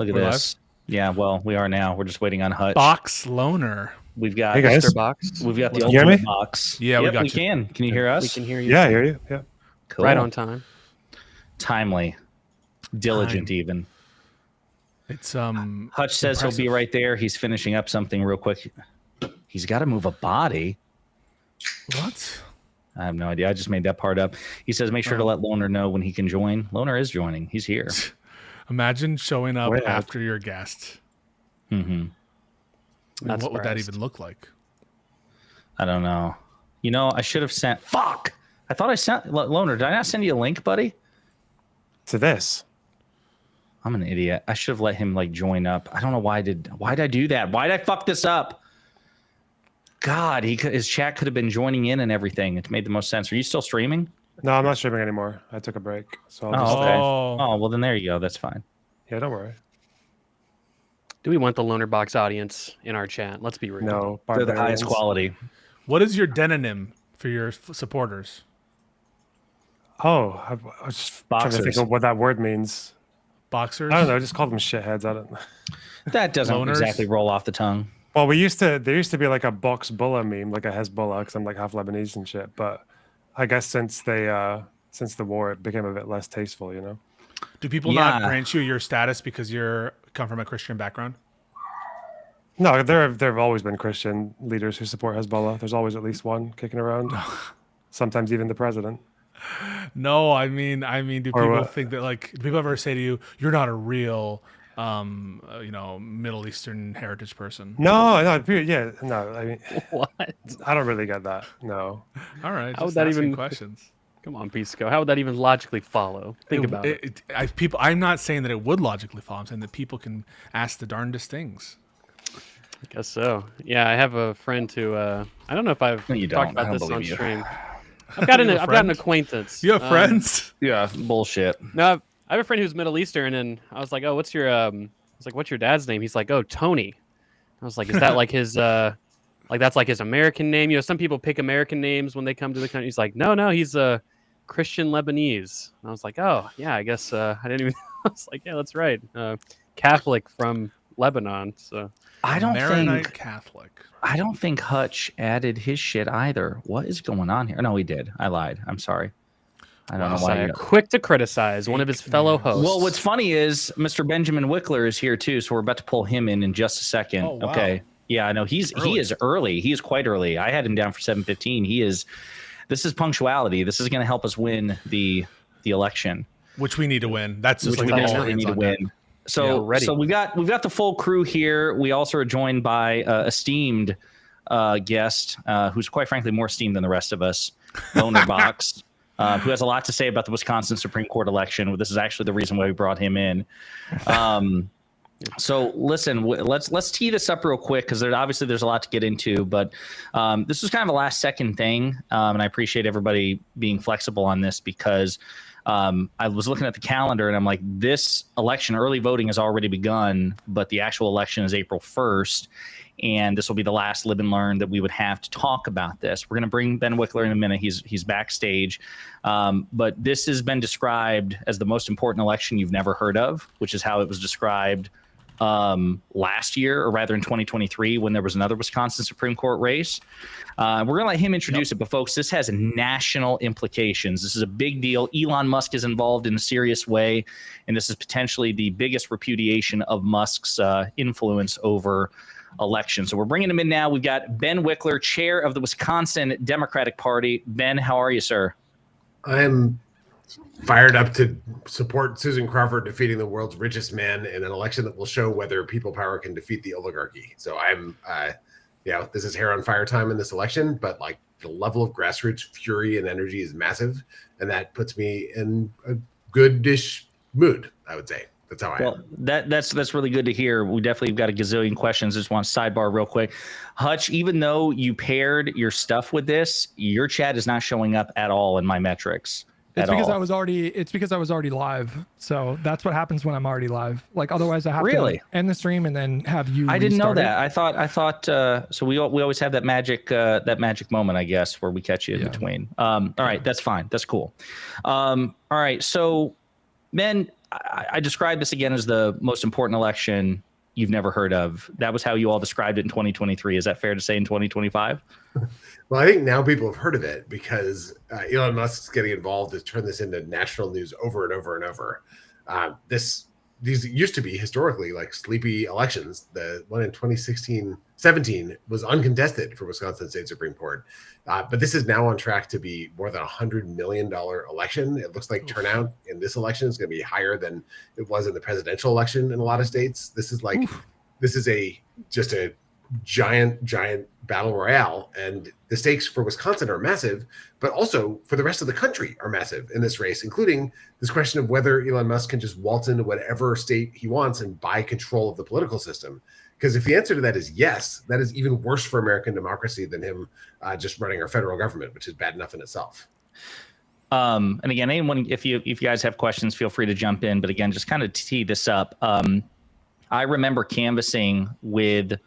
Look at We're this. Live? Yeah, well, we are now. We're just waiting on Hutch. Box Loner. We've got Hey guys. Mr. Box. We've got the Can you hear ultimate me? box. Yeah, we got we you. can. Can you hear us? We can hear you. Yeah, I hear you. Yeah. Cool. Right on time. Timely. Diligent Time. even. It's Hutch says impressive. he'll be right there. He's finishing up something real quick. He's got to move a body. What? I have no idea. I just made that part up. He says make sure to let Loner know when he can join. Loner is joining. He's here. Imagine showing up Wait, after your guest. Mm-hmm. I mean, Not what would that surprised. even look like? I don't know. You know, I should have sent. Fuck! I thought I sent Loner. Did I not send you a link, buddy? To this. I'm an idiot. I should have let him like join up. I don't know why did I do that? Why did I fuck this up? God, his chat could have been joining in and everything. It made the most sense. Are you still streaming? No, I'm not streaming anymore. I took a break. So I'll just Oh, okay. Oh. Oh, well then there you go. That's fine. Yeah, don't worry. Do we want the Lonerbox audience in our chat? Let's be real. No, They're the highest barbarians. quality. What is your demonym for your supporters? Oh, I was just trying to think Boxers. of what that word means. Boxers? I don't know. Just call them shitheads. I don't know. That doesn't Loners? exactly roll off the tongue. Well, there used to be like a Boxbullah meme, like a Hezbollah, because I'm like half Lebanese and shit. But I guess since the war, it became a bit less tasteful, you know. Do people not Yeah. grant you your status because you're come from a Christian background? No, there have always been Christian leaders who support Hezbollah. There's always at least one kicking around. Sometimes even the president. No, I mean, do Or people what? think that like, do people ever say to you, "You're not a real, Middle Eastern heritage person"? No, yeah, no. I mean, What? I don't really get that. No. All right, How would just that asking even- questions? Come on, Pisco. How would that even logically follow? Think about it. I'm not saying that it would logically follow. I'm saying that people can ask the darndest things. I guess so. Yeah, I have a friend who I don't know if I've No, you talked don't. I about don't this on believe you. stream. I've got You have a I've got an friend? acquaintance. You have friends? Yeah, bullshit. No, I have a friend who's Middle Eastern, and I was like, "Oh, what's your what's your dad's name?" He's like, "Oh, Tony." I was like, "Is that like his that's like his American name?" You know, some people pick American names when they come to the country. He's like, "No, he's Christian Lebanese." And I was like, "Oh, yeah, I guess I didn't even." I was like, "Yeah, that's right. Catholic from Lebanon." So I don't Maronite think Catholic. Hutch added his shit either. What is going on here? No, he did. I lied. I'm sorry. I don't know why. quick to criticize one of his fellow hosts. Well, what's funny is Mr. Benjamin Wikler is here too, so we're about to pull him in just a second. Oh, wow. Okay. Yeah, I know he Early. is early. He is quite early. I had him down for 7:15. This is punctuality. This is going to help us win the election. Which we need to win. That's just Which like we all desperately hands need to on deck. win. So, ready. so we've got the full crew here. We also are joined by esteemed guest, who's quite frankly more esteemed than the rest of us, Lonerbox, who has a lot to say about the Wisconsin Supreme Court election. This is actually the reason why we brought him in. So listen, let's tee this up real quick because there's a lot to get into, but this was kind of a last second thing, and I appreciate everybody being flexible on this because I was looking at the calendar and I'm like, this election, early voting has already begun, but the actual election is April 1st. And this will be the last live and learn that we would have to talk about this. We're going to bring Ben Wikler in a minute. He's backstage. But this has been described as the most important election you've never heard of, which is how it was described last year, or rather in 2023, when there was another Wisconsin Supreme Court race. We're going to let him introduce it, but folks, this has national implications. This is a big deal. Elon Musk is involved in a serious way, and this is potentially the biggest repudiation of Musk's influence over elections. So we're bringing him in now. We've got Ben Wikler, chair of the Wisconsin Democratic Party. Ben, how are you, sir? I'm fired up to support Susan Crawford defeating the world's richest man in an election that will show whether people power can defeat the oligarchy. So I'm, this is hair on fire time in this election, but like the level of grassroots fury and energy is massive. And that puts me in a good-ish mood, I would say. That's how I am. That's really good to hear. We definitely have got a gazillion questions. Just want to sidebar real quick. Hutch, even though you paired your stuff with this, your chat is not showing up at all in my metrics. It's because I was already live. So that's what happens when I'm already live. Like otherwise I have to end the stream and then have you I didn't know restart it. that. I thought so we always have that magic moment, I guess, where we catch you in between. All right, that's fine. That's cool. All right. So Ben, I describe this again as the most important election you've never heard of. That was how you all described it in 2023. Is that fair to say in 2025? Well, I think now people have heard of it because Elon Musk's getting involved has turned this into national news over and over and over. These used to be historically like sleepy elections. The one in 2016-17 was uncontested for Wisconsin State Supreme Court. But this is now on track to be more than $100 million election. It looks like turnout in this election is going to be higher than it was in the presidential election in a lot of states. This is like, this is just a giant battle royale, and the stakes for Wisconsin are massive, but also for the rest of the country are massive in this race, including this question of whether Elon Musk can just waltz into whatever state he wants and buy control of the political system. Because if the answer to that is yes, that is even worse for American democracy than him just running our federal government, which is bad enough in itself. And again, anyone, if you guys have questions, feel free to jump in. But again, just kind of tee this up. I remember canvassing with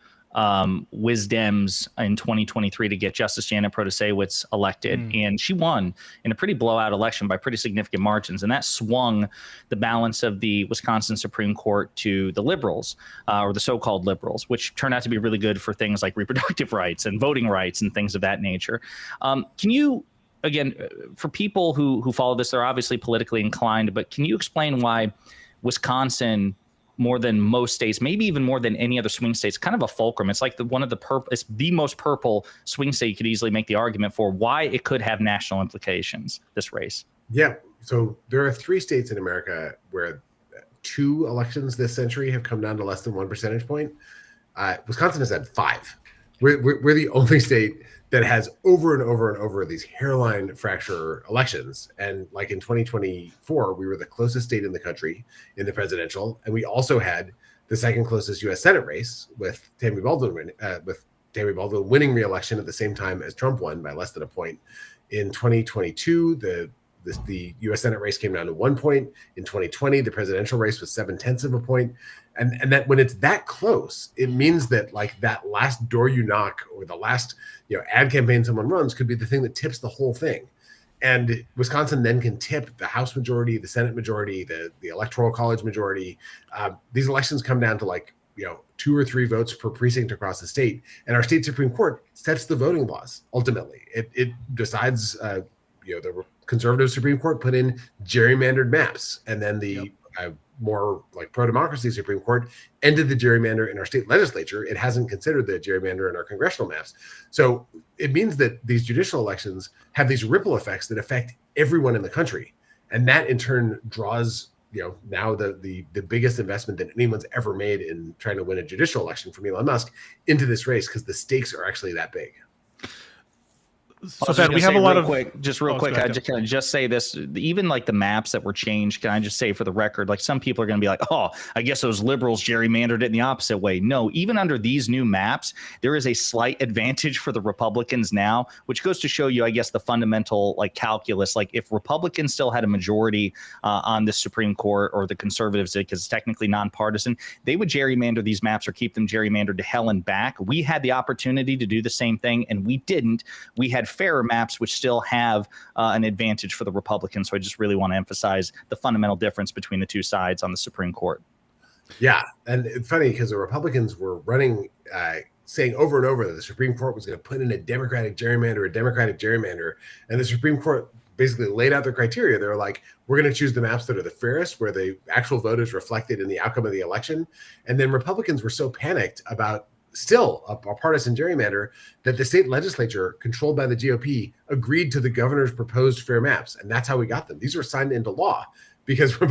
Wisdems in 2023 to get Justice Janet Protasewicz elected, and she won in a pretty blowout election by pretty significant margins, and that swung the balance of the Wisconsin Supreme Court to the liberals, or the so-called liberals, which turned out to be really good for things like reproductive rights and voting rights and things of that nature. Can you, again, for people who follow this, they're obviously politically inclined, but can you explain why Wisconsin, more than most states, maybe even more than any other swing states, kind of a fulcrum? It's like it's the most purple swing state. You could easily make the argument for why it could have national implications, this race. Yeah. So there are 3 states in America where 2 elections this century have come down to less than 1 percentage point. Wisconsin has had 5. We're the only state that has over and over and over these hairline fracture elections. And like in 2024, we were the closest state in the country in the presidential. And we also had the second closest U.S. Senate race with Tammy Baldwin winning re-election at the same time as Trump won by less than a point. In 2022, the U.S. Senate race came down to 1 point. In 2020, the presidential race was 0.7 of a point. And that when it's that close, it means that like that last door you knock or the last ad campaign someone runs could be the thing that tips the whole thing. And Wisconsin then can tip the House majority, the Senate majority, the Electoral College majority. These elections come down to 2 or 3 votes per precinct across the state. And our state Supreme Court sets the voting laws. Ultimately, it decides, the conservative Supreme Court put in gerrymandered maps, and then the more like pro-democracy Supreme Court ended the gerrymander in our state legislature. It hasn't considered the gerrymander in our congressional maps. So it means that these judicial elections have these ripple effects that affect everyone in the country. And that in turn draws, now the biggest investment that anyone's ever made in trying to win a judicial election from Elon Musk into this race, because the stakes are actually that big. So Ben, we have a lot of quick. I just say this, even like the maps that were changed. Can I just say for the record, like some people are going to be like, oh, I guess those liberals gerrymandered it in the opposite way. No, even under these new maps, there is a slight advantage for the Republicans now, which goes to show you, I guess, the fundamental like calculus. Like if Republicans still had a majority on the Supreme Court, or the conservatives did, because it's technically nonpartisan, they would gerrymander these maps or keep them gerrymandered to hell and back. We had the opportunity to do the same thing, and we didn't. We had fairer maps, which still have an advantage for the Republicans. So I just really want to emphasize the fundamental difference between the two sides on the Supreme Court. Yeah. And it's funny because the Republicans were running, saying over and over that the Supreme Court was going to put in a Democratic gerrymander. And the Supreme Court basically laid out their criteria. They were like, we're going to choose the maps that are the fairest, where the actual vote is reflected in the outcome of the election. And then Republicans were so panicked about still a partisan gerrymander that the state legislature, controlled by the GOP, agreed to the governor's proposed fair maps. And that's how we got them. These were signed into law because, this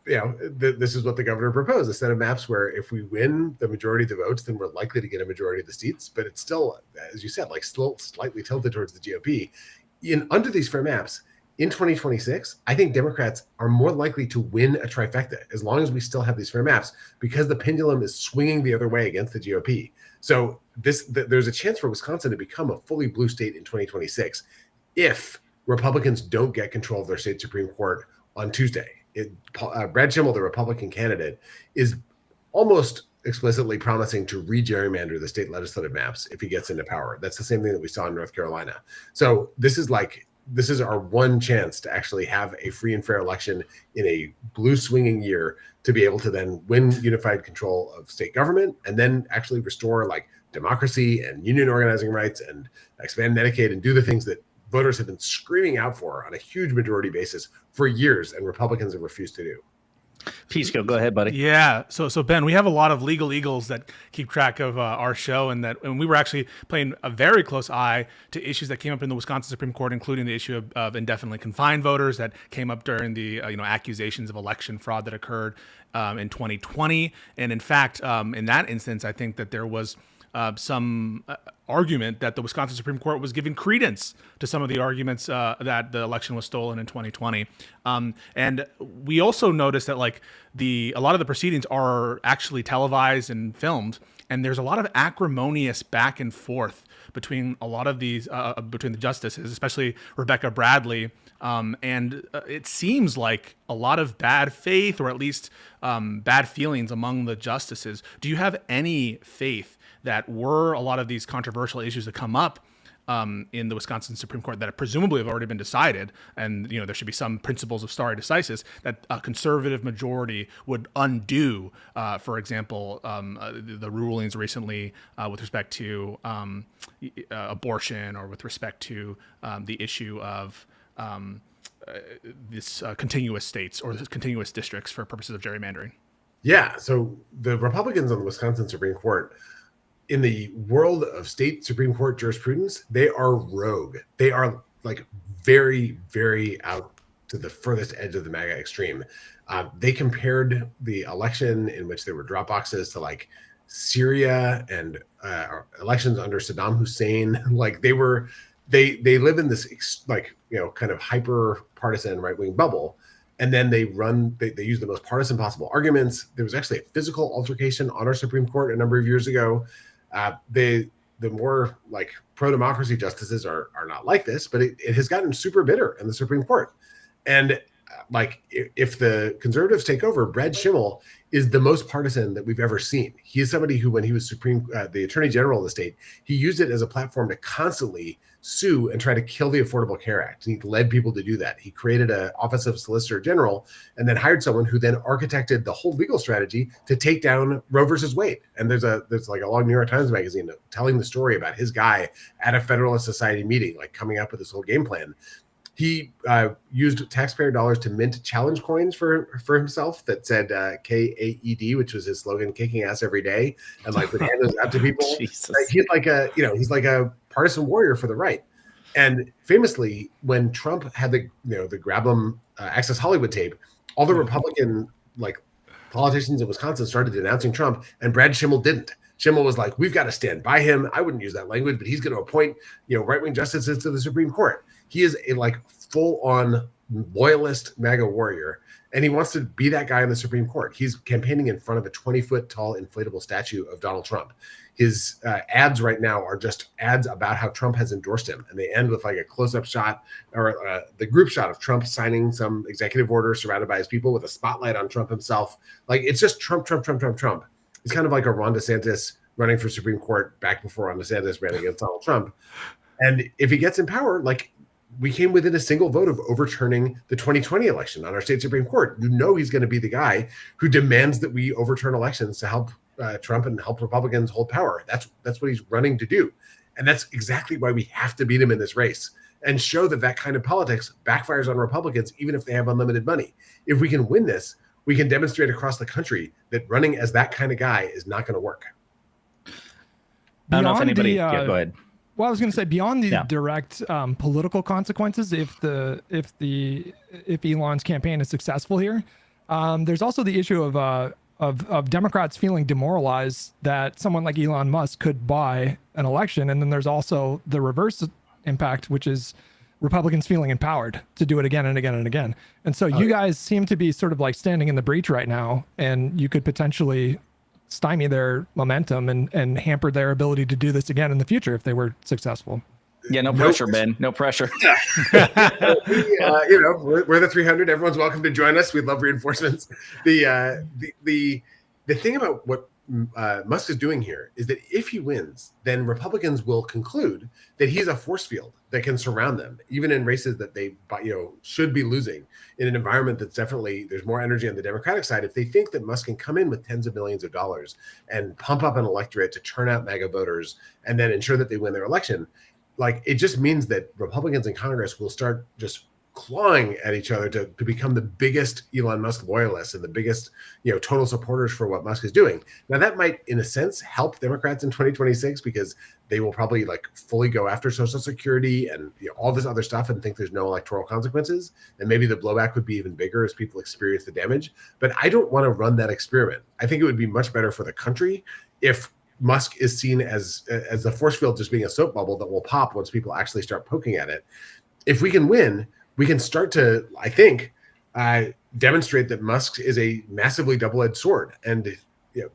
is what the governor proposed, a set of maps where if we win the majority of the votes, then we're likely to get a majority of the seats. But it's still, as you said, like still slightly tilted towards the GOP. Under these fair maps, in 2026, I think Democrats are more likely to win a trifecta as long as we still have these fair maps, because the pendulum is swinging the other way against the GOP. So there's a chance for Wisconsin to become a fully blue state in 2026 if Republicans don't get control of their state Supreme Court on Tuesday. Brad Schimel, the Republican candidate, is almost explicitly promising to re-gerrymander the state legislative maps if he gets into power. That's the same thing that we saw in North Carolina. So this is like this is our one chance to actually have a free and fair election in a blue swinging year to be able to then win unified control of state government and then actually restore like democracy and union organizing rights and expand Medicaid and do the things that voters have been screaming out for on a huge majority basis for years, and Republicans have refused to do. Pisco, go ahead, buddy. Yeah. So Ben, we have a lot of legal eagles that keep track of our show, and we were actually paying a very close eye to issues that came up in the Wisconsin Supreme Court, including the issue of indefinitely confined voters that came up during the accusations of election fraud that occurred in 2020. And in fact, in that instance, I think that there was some argument that the Wisconsin Supreme Court was giving credence to some of the arguments that the election was stolen in 2020. And we also noticed that a lot of the proceedings are actually televised and filmed, and there's a lot of acrimonious back and forth between a lot of these, between the justices, especially Rebecca Bradley. And it seems like a lot of bad faith, or at least bad feelings among the justices. Do you have any faith that were a lot of these controversial issues that come up in the Wisconsin Supreme Court that presumably have already been decided, and there should be some principles of stare decisis, that a conservative majority would undo, for example, the rulings recently with respect to abortion, or with respect to the issue of this continuous states or continuous districts for purposes of gerrymandering? Yeah, so the Republicans on the Wisconsin Supreme Court, in the world of state Supreme Court jurisprudence, they are rogue. They are very, very out to the furthest edge of the MAGA extreme. They compared the election in which there were drop boxes to Syria and elections under Saddam Hussein. They live in this kind of hyper partisan right wing bubble. And then they use the most partisan possible arguments. There was actually a physical altercation on our Supreme Court a number of years ago. The more pro-democracy justices are not like this, but it has gotten super bitter in the Supreme Court. And if the conservatives take over, Brad Schimmel is the most partisan that we've ever seen. He is somebody who, when he was the Attorney General of the state, he used it as a platform to constantly sue and try to kill the Affordable Care Act. And he led people to do that. He created an Office of Solicitor General and then hired someone who then architected the whole legal strategy to take down Roe versus Wade. And there's a long New York Times magazine telling the story about his guy at a Federalist Society meeting, coming up with this whole game plan. He used taxpayer dollars to mint challenge coins for himself that said KAED, which was his slogan, kicking ass every day, and would hand those out to people. He's like a partisan warrior for the right. And famously, when Trump had the grab 'em Access Hollywood tape, all the Republican politicians in Wisconsin started denouncing Trump, and Brad Schimmel didn't. Schimmel was like, we've got to stand by him. I wouldn't use that language, but he's going to appoint right-wing justices to the Supreme Court. He is a full-on loyalist MAGA warrior, and he wants to be that guy in the Supreme Court. He's campaigning in front of a 20-foot tall inflatable statue of Donald Trump. His ads right now are just ads about how Trump has endorsed him, and they end with a close-up shot or the group shot of Trump signing some executive order surrounded by his people with a spotlight on Trump himself. It's just Trump, Trump, Trump, Trump, Trump. He's kind of like a Ron DeSantis running for Supreme Court back before Ron DeSantis ran against Donald Trump. And if he gets in power, we came within a single vote of overturning the 2020 election on our state Supreme Court. He's going to be the guy who demands that we overturn elections to help Trump and help Republicans hold power. That's what he's running to do. And that's exactly why we have to beat him in this race and show that kind of politics backfires on Republicans, even if they have unlimited money. If we can win this, we can demonstrate across the country that running as that kind of guy is not going to work. I don't know if anybody. Go ahead. Well, I was going to say, beyond the direct political consequences, if Elon's campaign is successful here, there's also the issue of Democrats feeling demoralized that someone like Elon Musk could buy an election, and then there's also the reverse impact, which is Republicans feeling empowered to do it again and again and again. And so you guys seem to be sort of standing in the breach right now, and you could potentially stymie their momentum and hamper their ability to do this again in the future if they were successful. Yeah, no pressure, Ben. No pressure. We're the 300. Everyone's welcome to join us. We'd love reinforcements. The thing about what Musk is doing here is that if he wins, then Republicans will conclude that he's a force field that can surround them, even in races that they should be losing, in an environment that's definitely, there's more energy on the Democratic side. If they think that Musk can come in with tens of millions of dollars and pump up an electorate to turn out MAGA voters and then ensure that they win their election, like, it just means that Republicans in Congress will start just clawing at each other to become the biggest Elon Musk loyalists and the biggest, total supporters for what Musk is doing. Now, that might, in a sense, help Democrats in 2026 because they will probably fully go after Social Security and all this other stuff and think there's no electoral consequences. And maybe the blowback would be even bigger as people experience the damage. But I don't want to run that experiment. I think it would be much better for the country if Musk is seen as the force field just being a soap bubble that will pop once people actually start poking at it. If we can win, we can start to, I think, demonstrate that Musk is a massively double-edged sword. And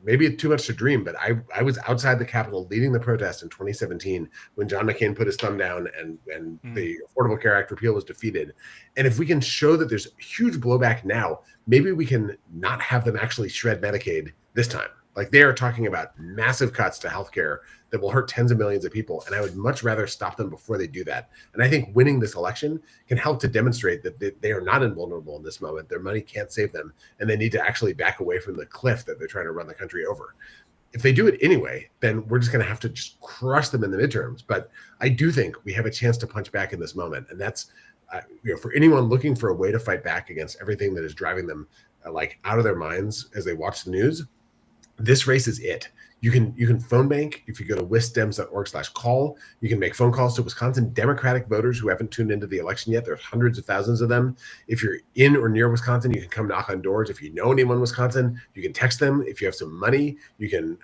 maybe it's too much to dream, but I was outside the Capitol leading the protest in 2017 when John McCain put his thumb down and the Affordable Care Act repeal was defeated. And if we can show that there's huge blowback now, maybe we can not have them actually shred Medicaid this time. Like, they are talking about massive cuts to healthcare that will hurt tens of millions of people. And I would much rather stop them before they do that. And I think winning this election can help to demonstrate that they are not invulnerable in this moment. Their money can't save them. And they need to actually back away from the cliff that they're trying to run the country over. If they do it anyway, then we're just going to have to just crush them in the midterms. But I do think we have a chance to punch back in this moment. And that's, for anyone looking for a way to fight back against everything that is driving them out of their minds as they watch the news, this race is it. You can phone bank if you go to wisdems.org/call. You can make phone calls to Wisconsin Democratic voters who haven't tuned into the election yet. There's hundreds of thousands of them. If you're in or near Wisconsin, you can come knock on doors. If you know anyone in Wisconsin, you can text them. If you have some money, you can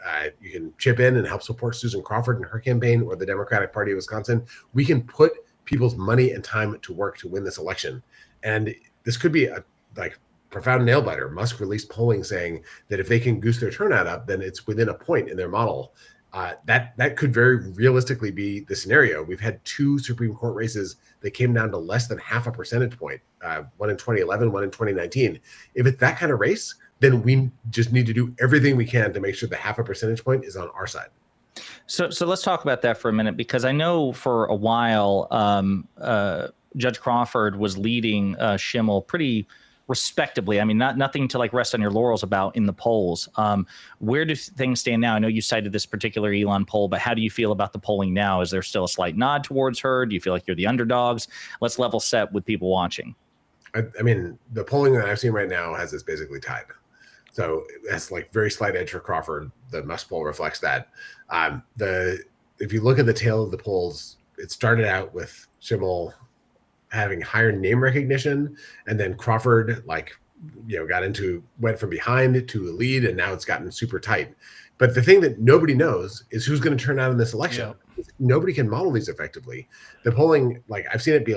chip in and help support Susan Crawford and her campaign or the Democratic Party of Wisconsin. We can put people's money and time to work to win this election. And this could be a profound nail biter. Musk released polling saying that if they can goose their turnout up, then it's within a point in their model. That could very realistically be the scenario. We've had two Supreme Court races that came down to less than half a percentage point, one in 2011, one in 2019. If it's that kind of race, then we just need to do everything we can to make sure the half a percentage point is on our side. So let's talk about that for a minute, because I know for a while Judge Crawford was leading Schimmel pretty respectably. I mean, nothing to rest on your laurels about in the polls. Where do things stand now? I know you cited this particular Elon poll, but how do you feel about the polling now? Is there still a slight nod towards her? Do you feel like you're the underdogs? Let's level set with people watching. I mean, the polling that I've seen right now has this basically tied. So that's very slight edge for Crawford. The Musk poll reflects that. If you look at the tail of the polls, it started out with Schimmel having higher name recognition, and then Crawford went from behind to a lead, and now it's gotten super tight. But the thing that nobody knows is who's going to turn out in this election. Yeah. Nobody can model these effectively. The polling, I've seen it be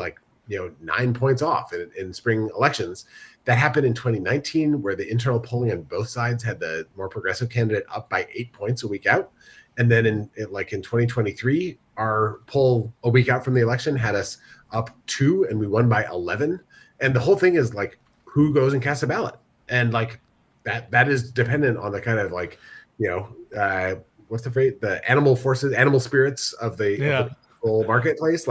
9 points off in spring elections. That happened in 2019, where the internal polling on both sides had the more progressive candidate up by 8 points a week out. And then in 2023, our poll a week out from the election had us up 2, and we won by 11. And the whole thing is who goes and casts a ballot, and that is dependent on the kind of what's the phrase, the animal spirits of the whole marketplace.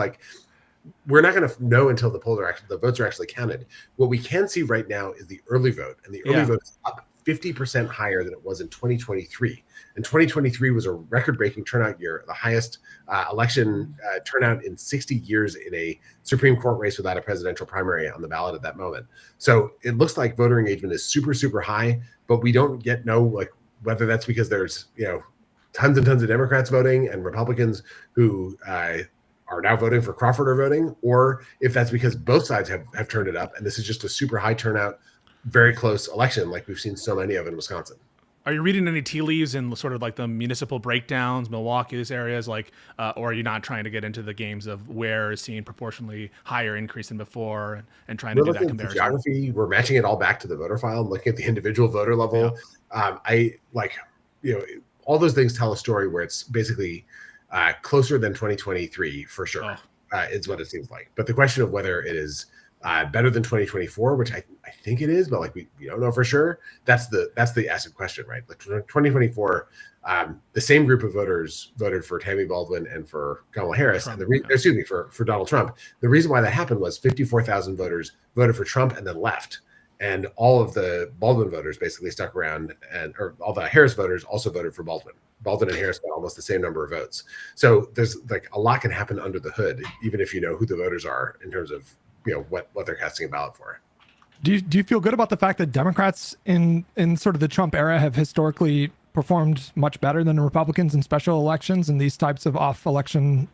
We're not going to know until the votes are actually counted. What we can see right now is the early vote, and the early vote is up 50% higher than it was in 2023. And 2023 was a record-breaking turnout year, the highest election turnout in 60 years in a Supreme Court race without a presidential primary on the ballot at that moment. So it looks like voter engagement is super, super high, but we don't yet know whether that's because there's tons and tons of Democrats voting and Republicans who are now voting for Crawford are voting, or if that's because both sides have turned it up, and this is just a super high turnout, very close election like we've seen so many of in Wisconsin. Are you reading any tea leaves in sort of the municipal breakdowns, Milwaukee, these areas, or are you not trying to get into the games of where is seeing proportionally higher increase than before and trying to do that comparison? Geography, we're matching it all back to the voter file and looking at the individual voter level. Yeah. All those things tell a story where it's basically closer than 2023 for sure. Is what it seems like. But the question of whether it is better than 2024, which I think it is, but like we don't know for sure. That's the acid question, right? Like 2024, the same group of voters voted for Tammy Baldwin and for Kamala Harris, Trump, and for Donald Trump. The reason why that happened was 54,000 voters voted for Trump and then left, and all of the Baldwin voters basically stuck around, or all the Harris voters also voted for Baldwin. Baldwin and Harris got almost the same number of votes. So there's like a lot can happen under the hood, even if you know who the voters are in terms of what they're casting a ballot for. Do you feel good about the fact that Democrats in sort of the Trump era have historically performed much better than Republicans in special elections and these types of off election,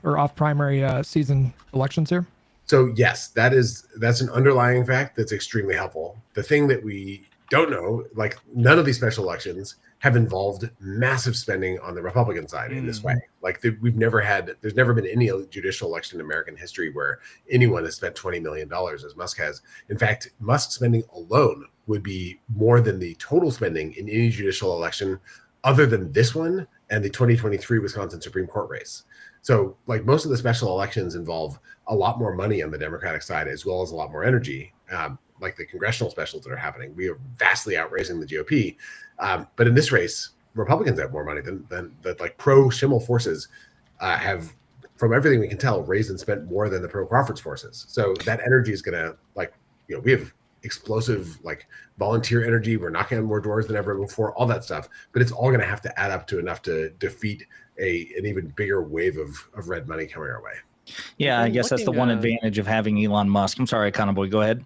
or off primary season elections here? So yes, that's an underlying fact that's extremely helpful. The thing that we don't know, like none of these special elections have involved massive spending on the Republican side in this way. Like there's never been any judicial election in American history where anyone has spent $20 million as Musk has. In fact, Musk spending alone would be more than the total spending in any judicial election other than this one and the 2023 Wisconsin Supreme Court race. So like most of the special elections involve a lot more money on the Democratic side as well as a lot more energy. Like the congressional specials that are happening, we are vastly outraising the GOP. But in this race, Republicans have more money than like pro Schimmel forces have, from everything we can tell, raised and spent more than the pro Crawfords forces. So that energy is going to we have explosive like volunteer energy. We're knocking on more doors than ever before, all that stuff. But it's all going to have to add up to enough to defeat an even bigger wave of red money coming our way. Yeah, I guess that's the one advantage of having Elon Musk. I'm sorry, Econoboy, go ahead.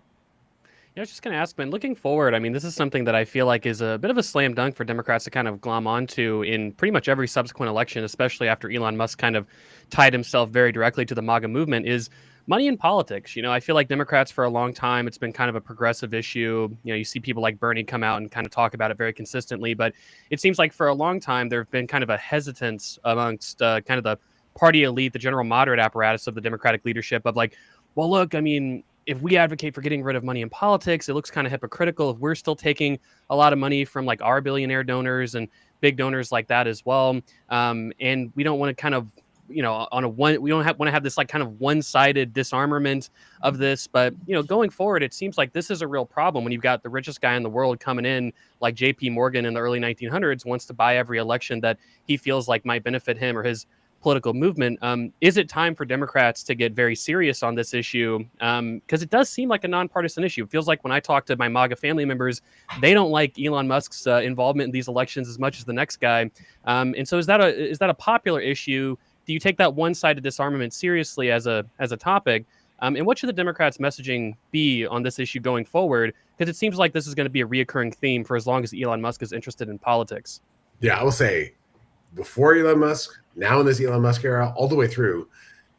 I was just going to ask, man, looking forward, I mean, this is something that I feel like is a bit of a slam dunk for Democrats to kind of glom onto in pretty much every subsequent election, especially after Elon Musk kind of tied himself very directly to the MAGA movement, is money in politics. I feel like Democrats for a long time, it's been kind of a progressive issue. You see people like Bernie come out and kind of talk about it very consistently, but it seems like for a long time, there have been kind of a hesitance amongst kind of the party elite, the general moderate apparatus of the Democratic leadership of like, well, look, I mean, if we advocate for getting rid of money in politics, it looks kind of hypocritical if we're still taking a lot of money from like our billionaire donors and big donors like that as well. And we don't want to kind of, we don't want to have this like kind of one-sided disarmament of this. But, going forward, it seems like this is a real problem when you've got the richest guy in the world coming in like JP Morgan in the early 1900s wants to buy every election that he feels like might benefit him or his political movement. Is it time for Democrats to get very serious on this issue? Because it does seem like a nonpartisan issue. It feels like when I talk to my MAGA family members, they don't like Elon Musk's involvement in these elections as much as the next guy. And so is that a popular issue? Do you take that one-sided disarmament seriously as a topic? And what should the Democrats' messaging be on this issue going forward? Because it seems like this is going to be a reoccurring theme for as long as Elon Musk is interested in politics. Yeah, I will say before Elon Musk, now in this Elon Musk era, all the way through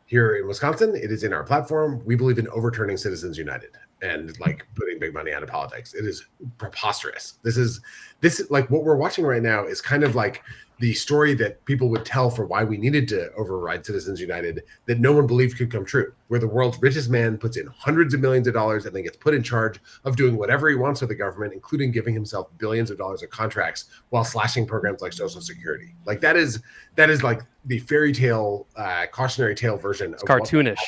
here in Wisconsin, it is in our platform. We believe in overturning Citizens United and like putting big money out of politics. It is preposterous. This like what we're watching right now is kind of like the story that people would tell for why we needed to override Citizens United that no one believed could come true, where the world's richest man puts in hundreds of millions of dollars and then gets put in charge of doing whatever he wants with the government, including giving himself billions of dollars of contracts while slashing programs like Social Security. Like that is like the fairy tale, cautionary tale version. It's cartoonish.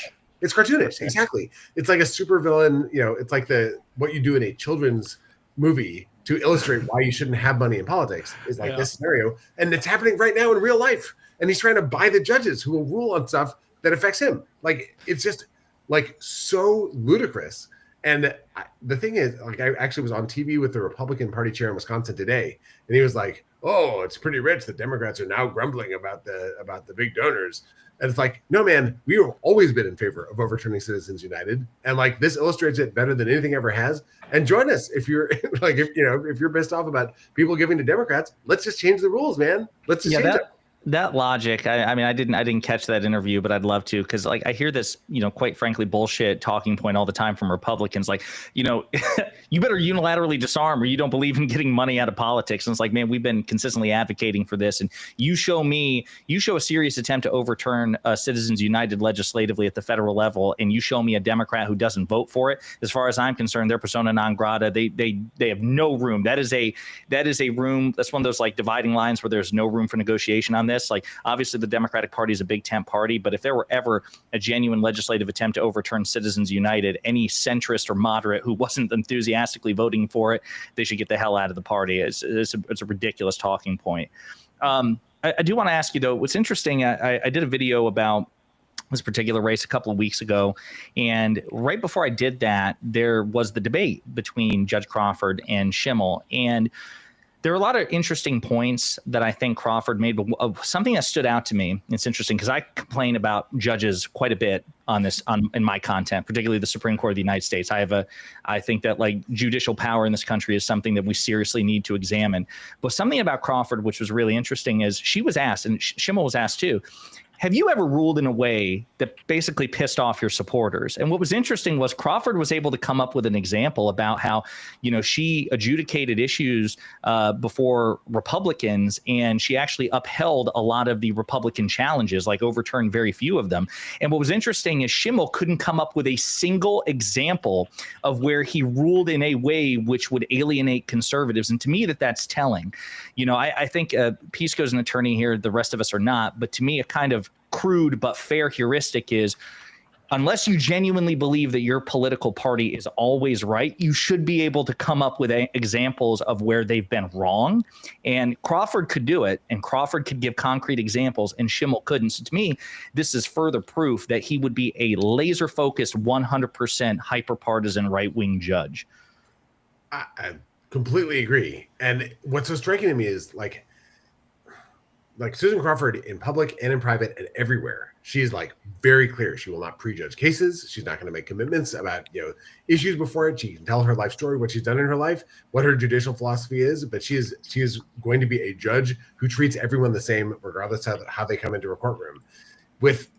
It's cartoonish, exactly. It's like a supervillain, it's like what you do in a children's movie to illustrate why you shouldn't have money in politics is like this scenario. And it's happening right now in real life. And he's trying to buy the judges who will rule on stuff that affects him. Like, it's just like so ludicrous. And the thing is, like, I actually was on TV with the Republican Party chair in Wisconsin today, and he was like, "Oh, it's pretty rich. The Democrats are now grumbling about the big donors." And it's like, no, man, we have always been in favor of overturning Citizens United, and like this illustrates it better than anything ever has. And join us if you're like, if you're pissed off about people giving to Democrats. Let's just change the rules, man. Let's just change it. That logic, I mean, I didn't catch that interview, but I'd love to, because like I hear this, quite frankly, bullshit talking point all the time from Republicans, like, you better unilaterally disarm or you don't believe in getting money out of politics. And it's like, man, we've been consistently advocating for this, and you show a serious attempt to overturn Citizens United legislatively at the federal level, and you show me a Democrat who doesn't vote for it. As far as I'm concerned, they're persona non grata. They have no room. That is a room. That's one of those like dividing lines where there's no room for negotiation on this. Like, obviously, the Democratic Party is a big tent party, but if there were ever a genuine legislative attempt to overturn Citizens United, any centrist or moderate who wasn't enthusiastically voting for it, they should get the hell out of the party. It's a ridiculous talking point. I do want to ask you, though, what's interesting, I did a video about this particular race a couple of weeks ago, and right before I did that, there was the debate between Judge Crawford and Schimmel, and there were a lot of interesting points that I think Crawford made, but something that stood out to me, it's interesting because I complain about judges quite a bit on this in my content, particularly the Supreme Court of the United States. I think that like judicial power in this country is something that we seriously need to examine. But something about Crawford, which was really interesting, is she was asked, and Schimmel was asked too, have you ever ruled in a way that basically pissed off your supporters? And what was interesting was Crawford was able to come up with an example about how, she adjudicated issues before Republicans, and she actually upheld a lot of the Republican challenges, like overturned very few of them. And what was interesting is Schimmel couldn't come up with a single example of where he ruled in a way which would alienate conservatives. And to me, that's telling. I think Pisco's an attorney here. The rest of us are not. But to me, a kind of crude but fair heuristic is, unless you genuinely believe that your political party is always right, you should be able to come up with examples of where they've been wrong. And Crawford could do it, and Crawford could give concrete examples, and Schimmel couldn't. So to me, this is further proof that he would be a laser-focused, 100% hyper-partisan right-wing judge. I completely agree. And what's so striking to me is like Susan Crawford in public and in private and everywhere, she's like very clear. She will not prejudge cases. She's not going to make commitments about, issues before it. She can tell her life story, what she's done in her life, what her judicial philosophy is, but she is going to be a judge who treats everyone the same, regardless of how they come into a courtroom. With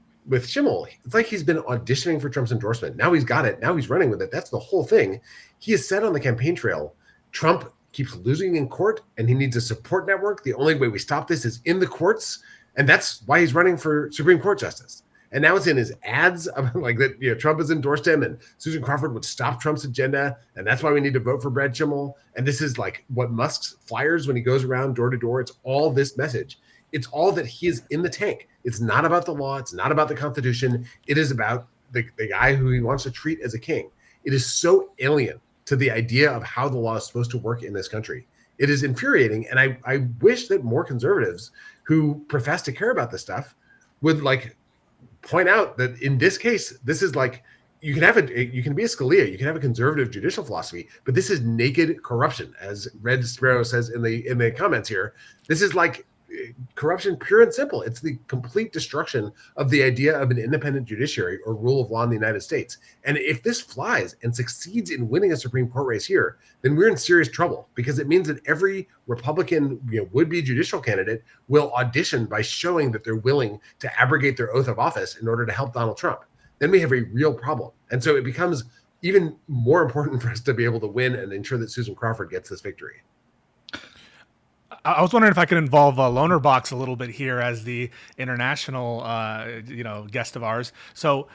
Schimmel, it's like he's been auditioning for Trump's endorsement. Now he's got it. Now he's running with it. That's the whole thing. He has said on the campaign trail, Trump keeps losing in court and he needs a support network. The only way we stop this is in the courts. And that's why he's running for Supreme Court justice. And now it's in his ads about like that, Trump has endorsed him and Susan Crawford would stop Trump's agenda. And that's why we need to vote for Brad Schimmel. And this is like what Musk's flyers when he goes around door to door. It's all this message. It's all that he is in the tank. It's not about the law. It's not about the Constitution. It is about the guy who he wants to treat as a king. It is so alien to the idea of how the law is supposed to work in this country. It is infuriating. And I wish that more conservatives who profess to care about this stuff would like point out that in this case, this is like, you can be a Scalia, you can have a conservative judicial philosophy, but this is naked corruption. As Red Sparrow says in the comments here, this is like corruption pure and simple. It's the complete destruction of the idea of an independent judiciary or rule of law in the United States. And if this flies and succeeds in winning a Supreme Court race here, then we're in serious trouble, because it means that every Republican would-be judicial candidate will audition by showing that they're willing to abrogate their oath of office in order to help Donald Trump. Then we have a real problem. And so it becomes even more important for us to be able to win and ensure that Susan Crawford gets this victory. I was wondering if I could involve Lonerbox a little bit here as the international, guest of ours. So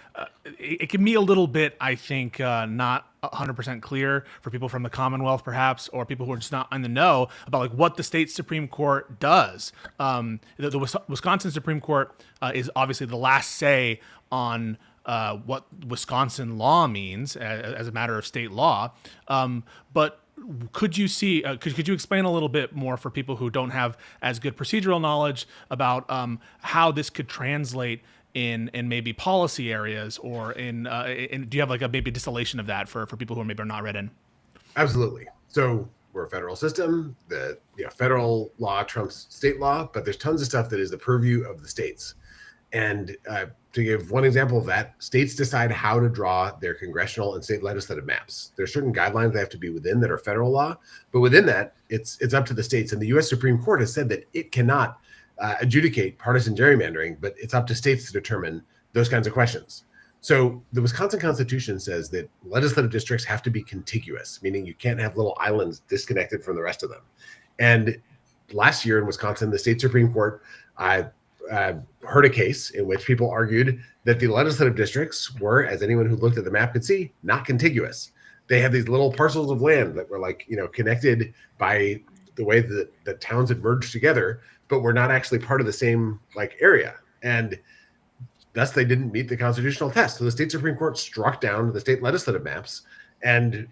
it can be a little bit, I think, not 100% clear for people from the Commonwealth, perhaps, or people who are just not in the know about like what the state Supreme Court does. The Wisconsin Supreme Court is obviously the last say on what Wisconsin law means as a matter of state law, but could you could you explain a little bit more for people who don't have as good procedural knowledge about how this could translate in maybe policy areas, or in do you have like a maybe distillation of that for people who are maybe not read in? Absolutely. So we're a federal system. The federal law trumps state law, but there's tons of stuff that is the purview of the states. And to give one example of that, states decide how to draw their congressional and state legislative maps. There are certain guidelines they have to be within that are federal law, but within that, it's up to the states. And the U.S. Supreme Court has said that it cannot adjudicate partisan gerrymandering, but it's up to states to determine those kinds of questions. So the Wisconsin Constitution says that legislative districts have to be contiguous, meaning you can't have little islands disconnected from the rest of them. And last year in Wisconsin, the state Supreme Court heard a case in which people argued that the legislative districts were, as anyone who looked at the map could see, not contiguous. They had these little parcels of land that were like, connected by the way that the towns had merged together, but were not actually part of the same like area, and thus they didn't meet the constitutional test. So the state Supreme Court struck down the state legislative maps and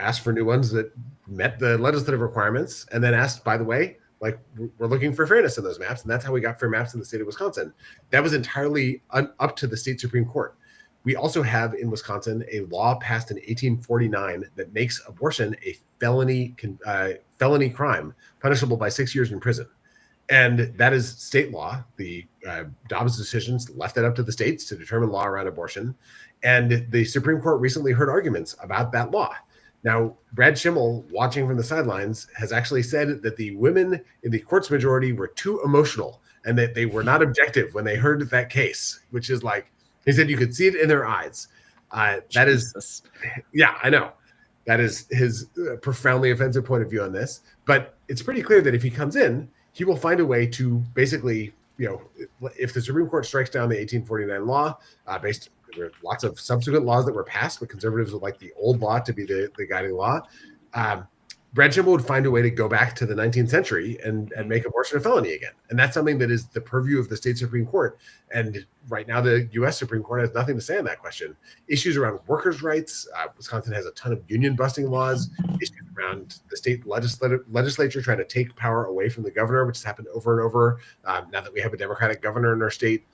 asked for new ones that met the legislative requirements, and then asked, by the way, like, we're looking for fairness in those maps, and that's how we got fair maps in the state of Wisconsin. That was entirely up to the state Supreme Court. We also have in Wisconsin a law passed in 1849 that makes abortion a felony crime, punishable by 6 years in prison. And that is state law. The Dobbs decisions left that up to the states to determine law around abortion. And the Supreme Court recently heard arguments about that law. Now, Brad Schimmel, watching from the sidelines, has actually said that the women in the court's majority were too emotional and that they were not objective when they heard that case, which is like, he said you could see it in their eyes. That is, yeah, I know. That is his profoundly offensive point of view on this. But it's pretty clear that if he comes in, he will find a way to basically, if the Supreme Court strikes down the 1849 law, there were lots of subsequent laws that were passed, but conservatives would like the old law to be the guiding law. Brad Schimmel would find a way to go back to the 19th century and make abortion a felony again. And that's something that is the purview of the state Supreme Court. And right now, the U.S. Supreme Court has nothing to say on that question. Issues around workers' rights. Wisconsin has a ton of union busting laws. Issues around the state legislature trying to take power away from the governor, which has happened over and over now that we have a Democratic governor in our state.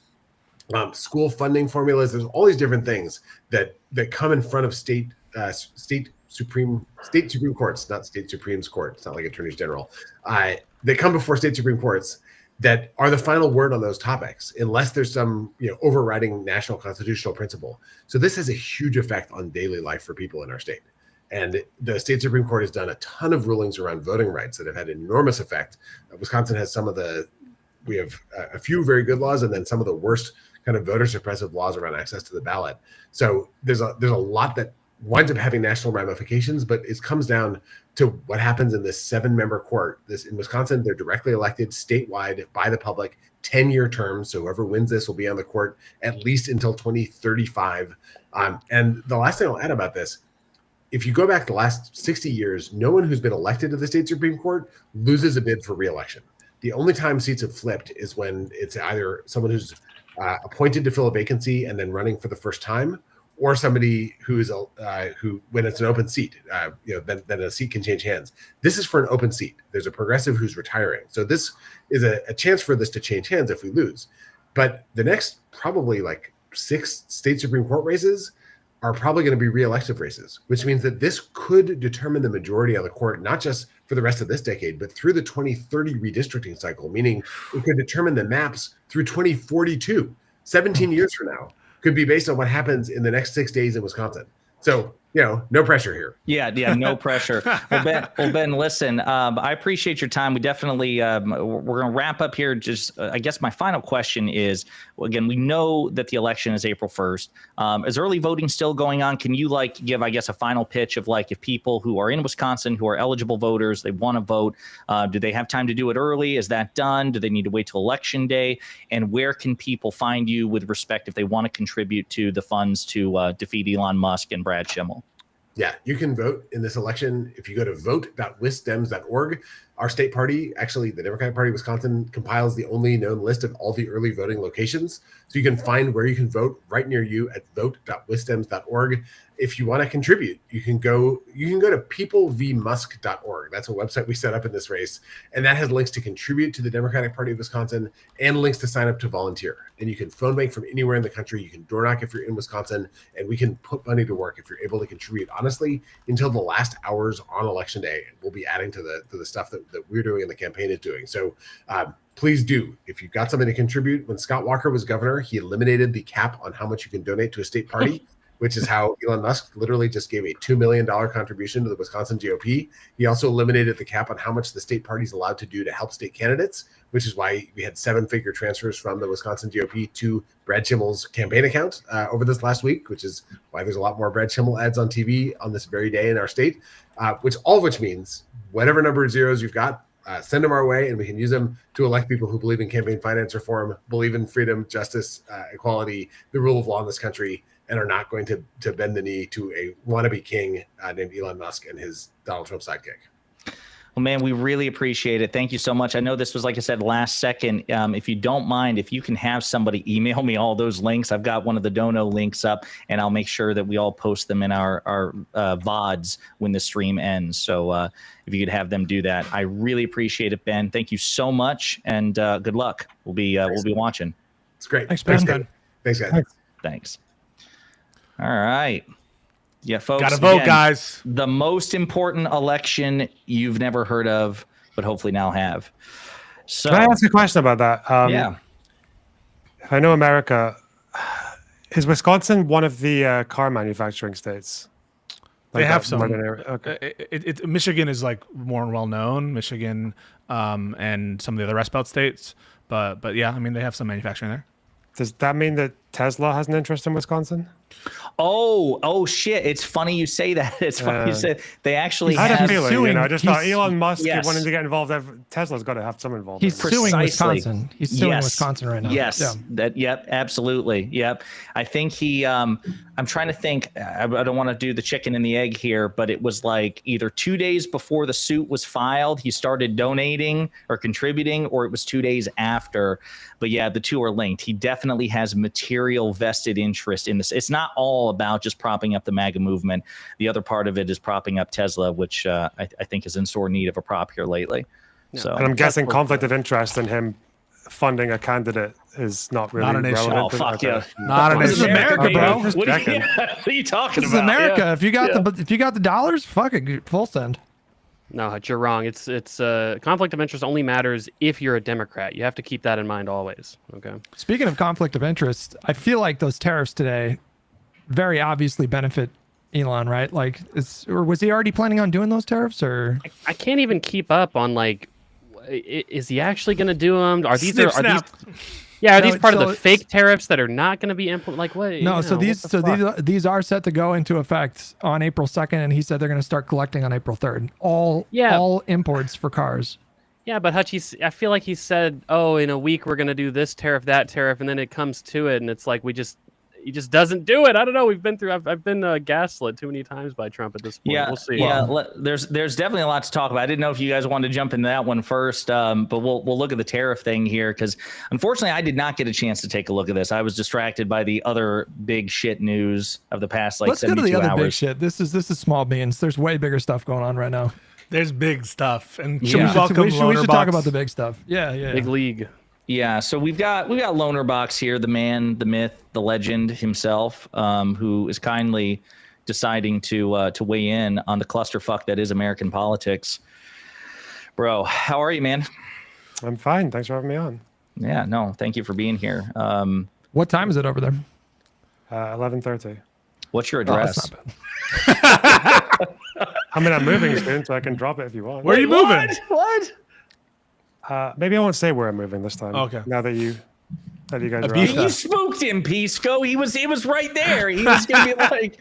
School funding formulas. There's all these different things that come in front of state Supreme Courts, not state Supremes Court. It's not like attorneys general. They come before state Supreme Courts that are the final word on those topics, unless there's some overriding national constitutional principle. So this has a huge effect on daily life for people in our state. And the state Supreme Court has done a ton of rulings around voting rights that have had enormous effect. Wisconsin has we have a few very good laws, and then some of the worst kind of voter suppressive laws around access to the ballot. So there's a lot that winds up having national ramifications, but it comes down to what happens in this 7-member court. In Wisconsin, they're directly elected statewide by the public, 10-year terms. So whoever wins this will be on the court at least until 2035. And the last thing I'll add about this, if you go back the last 60 years, no one who's been elected to the state Supreme Court loses a bid for re-election. The only time seats have flipped is when it's either someone who's appointed to fill a vacancy and then running for the first time, or somebody who when it's an open seat, then a seat can change hands. This is for an open seat. There's a progressive who's retiring. So this is a chance for this to change hands if we lose. But the next probably like 6 state Supreme Court races are probably going to be re-elective races, which means that this could determine the majority on the court, not just for the rest of this decade, but through the 2030 redistricting cycle, meaning it could determine the maps through 2042, 17 years from now, could be based on what happens in the next 6 days in Wisconsin. So, no pressure here. Yeah, no pressure. Well, Ben, listen, I appreciate your time. We definitely, we're going to wrap up here. Just, I guess my final question is, again, we know that the election is April 1st. Is early voting still going on? Can you give, I guess, a final pitch of if people who are in Wisconsin, who are eligible voters, they want to vote, do they have time to do it early? Is that done? Do they need to wait till election day? And where can people find you with respect if they want to contribute to the funds to defeat Elon Musk and Brad Schimmel? Yeah, you can vote in this election if you go to vote.wisdems.org. Our state party, actually the Democratic Party of Wisconsin, compiles the only known list of all the early voting locations. So you can find where you can vote right near you at vote.wisdems.org. If you want to contribute, you can go to peoplevmusk.org. That's a website we set up in this race. And that has links to contribute to the Democratic Party of Wisconsin and links to sign up to volunteer. And you can phone bank from anywhere in the country. You can door knock if you're in Wisconsin, and we can put money to work if you're able to contribute. Honestly, until the last hours on election day, we'll be adding to the stuff that we're doing and the campaign is doing. So please do. If you've got something to contribute, when Scott Walker was governor, he eliminated the cap on how much you can donate to a state party. Which is how Elon Musk literally just gave a $2 million contribution to the Wisconsin GOP. He also eliminated the cap on how much the state party is allowed to do to help state candidates, which is why we had 7-figure transfers from the Wisconsin GOP to Brad Schimmel's campaign account over this last week, which is why there's a lot more Brad Schimmel ads on TV on this very day in our state, which means whatever number of zeros you've got, send them our way, and we can use them to elect people who believe in campaign finance reform, believe in freedom, justice, equality, the rule of law in this country, and are not going to bend the knee to a wannabe king named Elon Musk and his Donald Trump sidekick. Well, man, we really appreciate it. Thank you so much. I know this was, like I said, last second. If you don't mind, if you can have somebody email me all those links, I've got one of the dono links up, and I'll make sure that we all post them in our VODs when the stream ends. So if you could have them do that, I really appreciate it, Ben. Thank you so much, and good luck. We'll be watching. It's great. Thanks, Ben. Thanks, guys. Thanks. All right. Yeah, folks. Gotta vote, again, guys. The most important election you've never heard of, but hopefully now have. So, Can I ask a question about that? yeah. I know America. Is Wisconsin one of the car manufacturing states? They have some. Okay. Michigan is like more well known. Michigan and some of the other Rust Belt states. But yeah, I mean, they have some manufacturing there. Does that mean that Tesla has an interest in Wisconsin? Oh shit! It's funny you say that. It's funny you say they actually I had a have. feeling. I just thought Elon Musk Yes. wanting to get involved. Tesla's got to have some involvement. He's suing Precisely. Wisconsin. He's suing Yes. Wisconsin right now. Yes, Yeah. Yep, absolutely. Yep. I think he. I'm trying to think. I don't want to do the chicken and the egg here, but it was like either 2 days before the suit was filed, he started donating or contributing, or it was 2 days after. But yeah, the two are linked. He definitely has material vested interest in this. It's not all about just propping up the MAGA movement. The other part of it is propping up Tesla, which I think is in sore need of a prop here lately. Yeah. So And I'm guessing conflict of interest in him funding a candidate is not really Not an issue. relevant. Oh, fuck Okay. yeah. Not an This is issue. America, bro. Just What are, checking. what are you talking This is about? America. Yeah. If you got the dollars, fuck it, full send. No, you're wrong. It's conflict of interest only matters if you're a Democrat. You have to keep that in mind always. Okay. Speaking of conflict of interest, I feel like those tariffs today very obviously benefit Elon, right? Like, or was he already planning on doing those tariffs, or? I can't even keep up on like, is he actually going to do them? Are these Snip, are snap. these? Yeah, are No, these part of so the it's- fake tariffs that are not going to be implemented? Like what? No, you so know, these what the fuck? these are set to go into effect on April 2nd, and he said they're going to start collecting on April 3rd. All imports for cars. Yeah, but Hutch, I feel like he said, "Oh, in a week we're going to do this tariff, that tariff," and then it comes to it, and it's like he just doesn't do it. I don't know. I've been gaslit too many times by Trump at this point. Yeah, We'll see. Yeah, there's definitely a lot to talk about. I didn't know if you guys wanted to jump into that one first, but we'll look at the tariff thing here because unfortunately I did not get a chance to take a look at this. I was distracted by the other big shit news of the past Let's go 72 to the other hours. big shit. This is small beans. There's way bigger stuff going on right now. There's big stuff, and Yeah. should we welcome we should Lonerbox? talk about the big stuff. Yeah. Big league. Yeah, so we've got Lonerbox here, the man, the myth, the legend himself, who is kindly deciding to weigh in on the clusterfuck that is American politics. Bro, how are you, man? I'm fine. Thanks for having me on. Yeah, no, thank you for being here. What time is it over there? 11:30. What's your Oh, address? that's not bad. I mean, I'm moving soon, so I can drop it if you want. Where are you moving? What? Maybe I won't say where I'm moving this time. Okay. Now that you guys are Ibiza. You spooked him, Pisco. He was right there. He was gonna be like,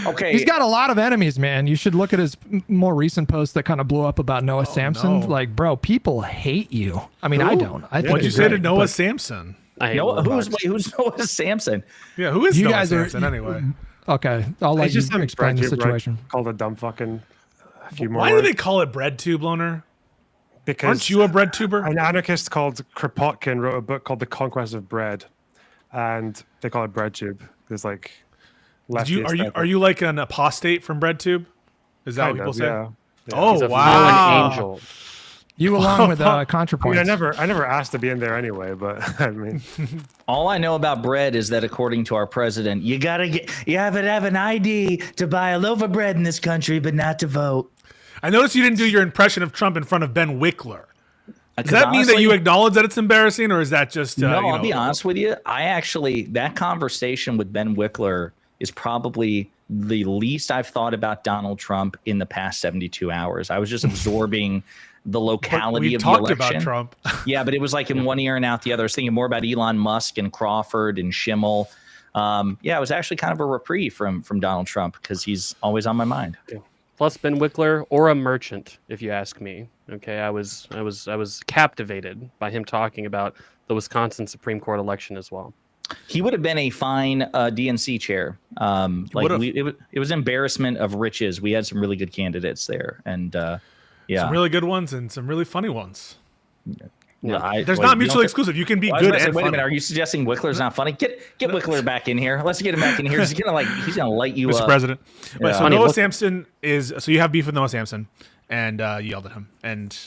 okay. He's got a lot of enemies, man. You should look at his more recent post that kind of blew up about Noah Samson. no. Like, bro, people hate you. I mean, I don't. I think What'd you you're say to great, Noah but Samson? I hate Noah, Lonerbox. who's Noah Samson? Yeah, who is You Noah guys are- Samson anyway? Okay, I'll let It's you just some explain the bread tube, right? situation. Called a dumb fucking a few more Why do words. they call it bread tube, Loner? Because Aren't you a bread tuber? an anarchist called Kropotkin wrote a book called The Conquest of Bread, and they call it bread tube. There's like Are you like an apostate from bread tube? Is that what people say? Yeah. Oh He's a wow! fallen angel. You along with I ContraPoints. mean, I never asked to be in there anyway, but I mean, All I know about bread is that according to our president, you have to have an ID to buy a loaf of bread in this country, but not to vote. I noticed you didn't do your impression of Trump in front of Ben Wikler. Does 'Cause that mean that honestly- you acknowledge that it's embarrassing, or is that just No, you I'll know, be honest with you. That conversation with Ben Wikler is probably the least I've thought about Donald Trump in the past 72 hours. I was just absorbing the locality we of the talked election. about Trump. Yeah, but it was like in one ear and out the other. I was thinking more about Elon Musk and Crawford and Schimmel. Yeah, it was actually kind of a reprieve from Donald Trump because he's always on my mind. Plus Ben Wikler or a merchant, if you ask me. Okay, I was captivated by him talking about the Wisconsin Supreme Court election as well. He would have been a fine DNC chair. would've. It was embarrassment of riches. We had some really good candidates there, and Yeah. Some really good ones and some really funny ones. There's Wait, not you mutually don't exclusive. You can be I was good gonna say, and wait a funny. minute. Are you suggesting Wickler's not funny? Get Wickler back in here. Let's get him back in here. He's gonna light you Mr. up. President. Wait, so Funny Noah look. Sampson is so you have beef with Noah Sampson, and you yelled at him, and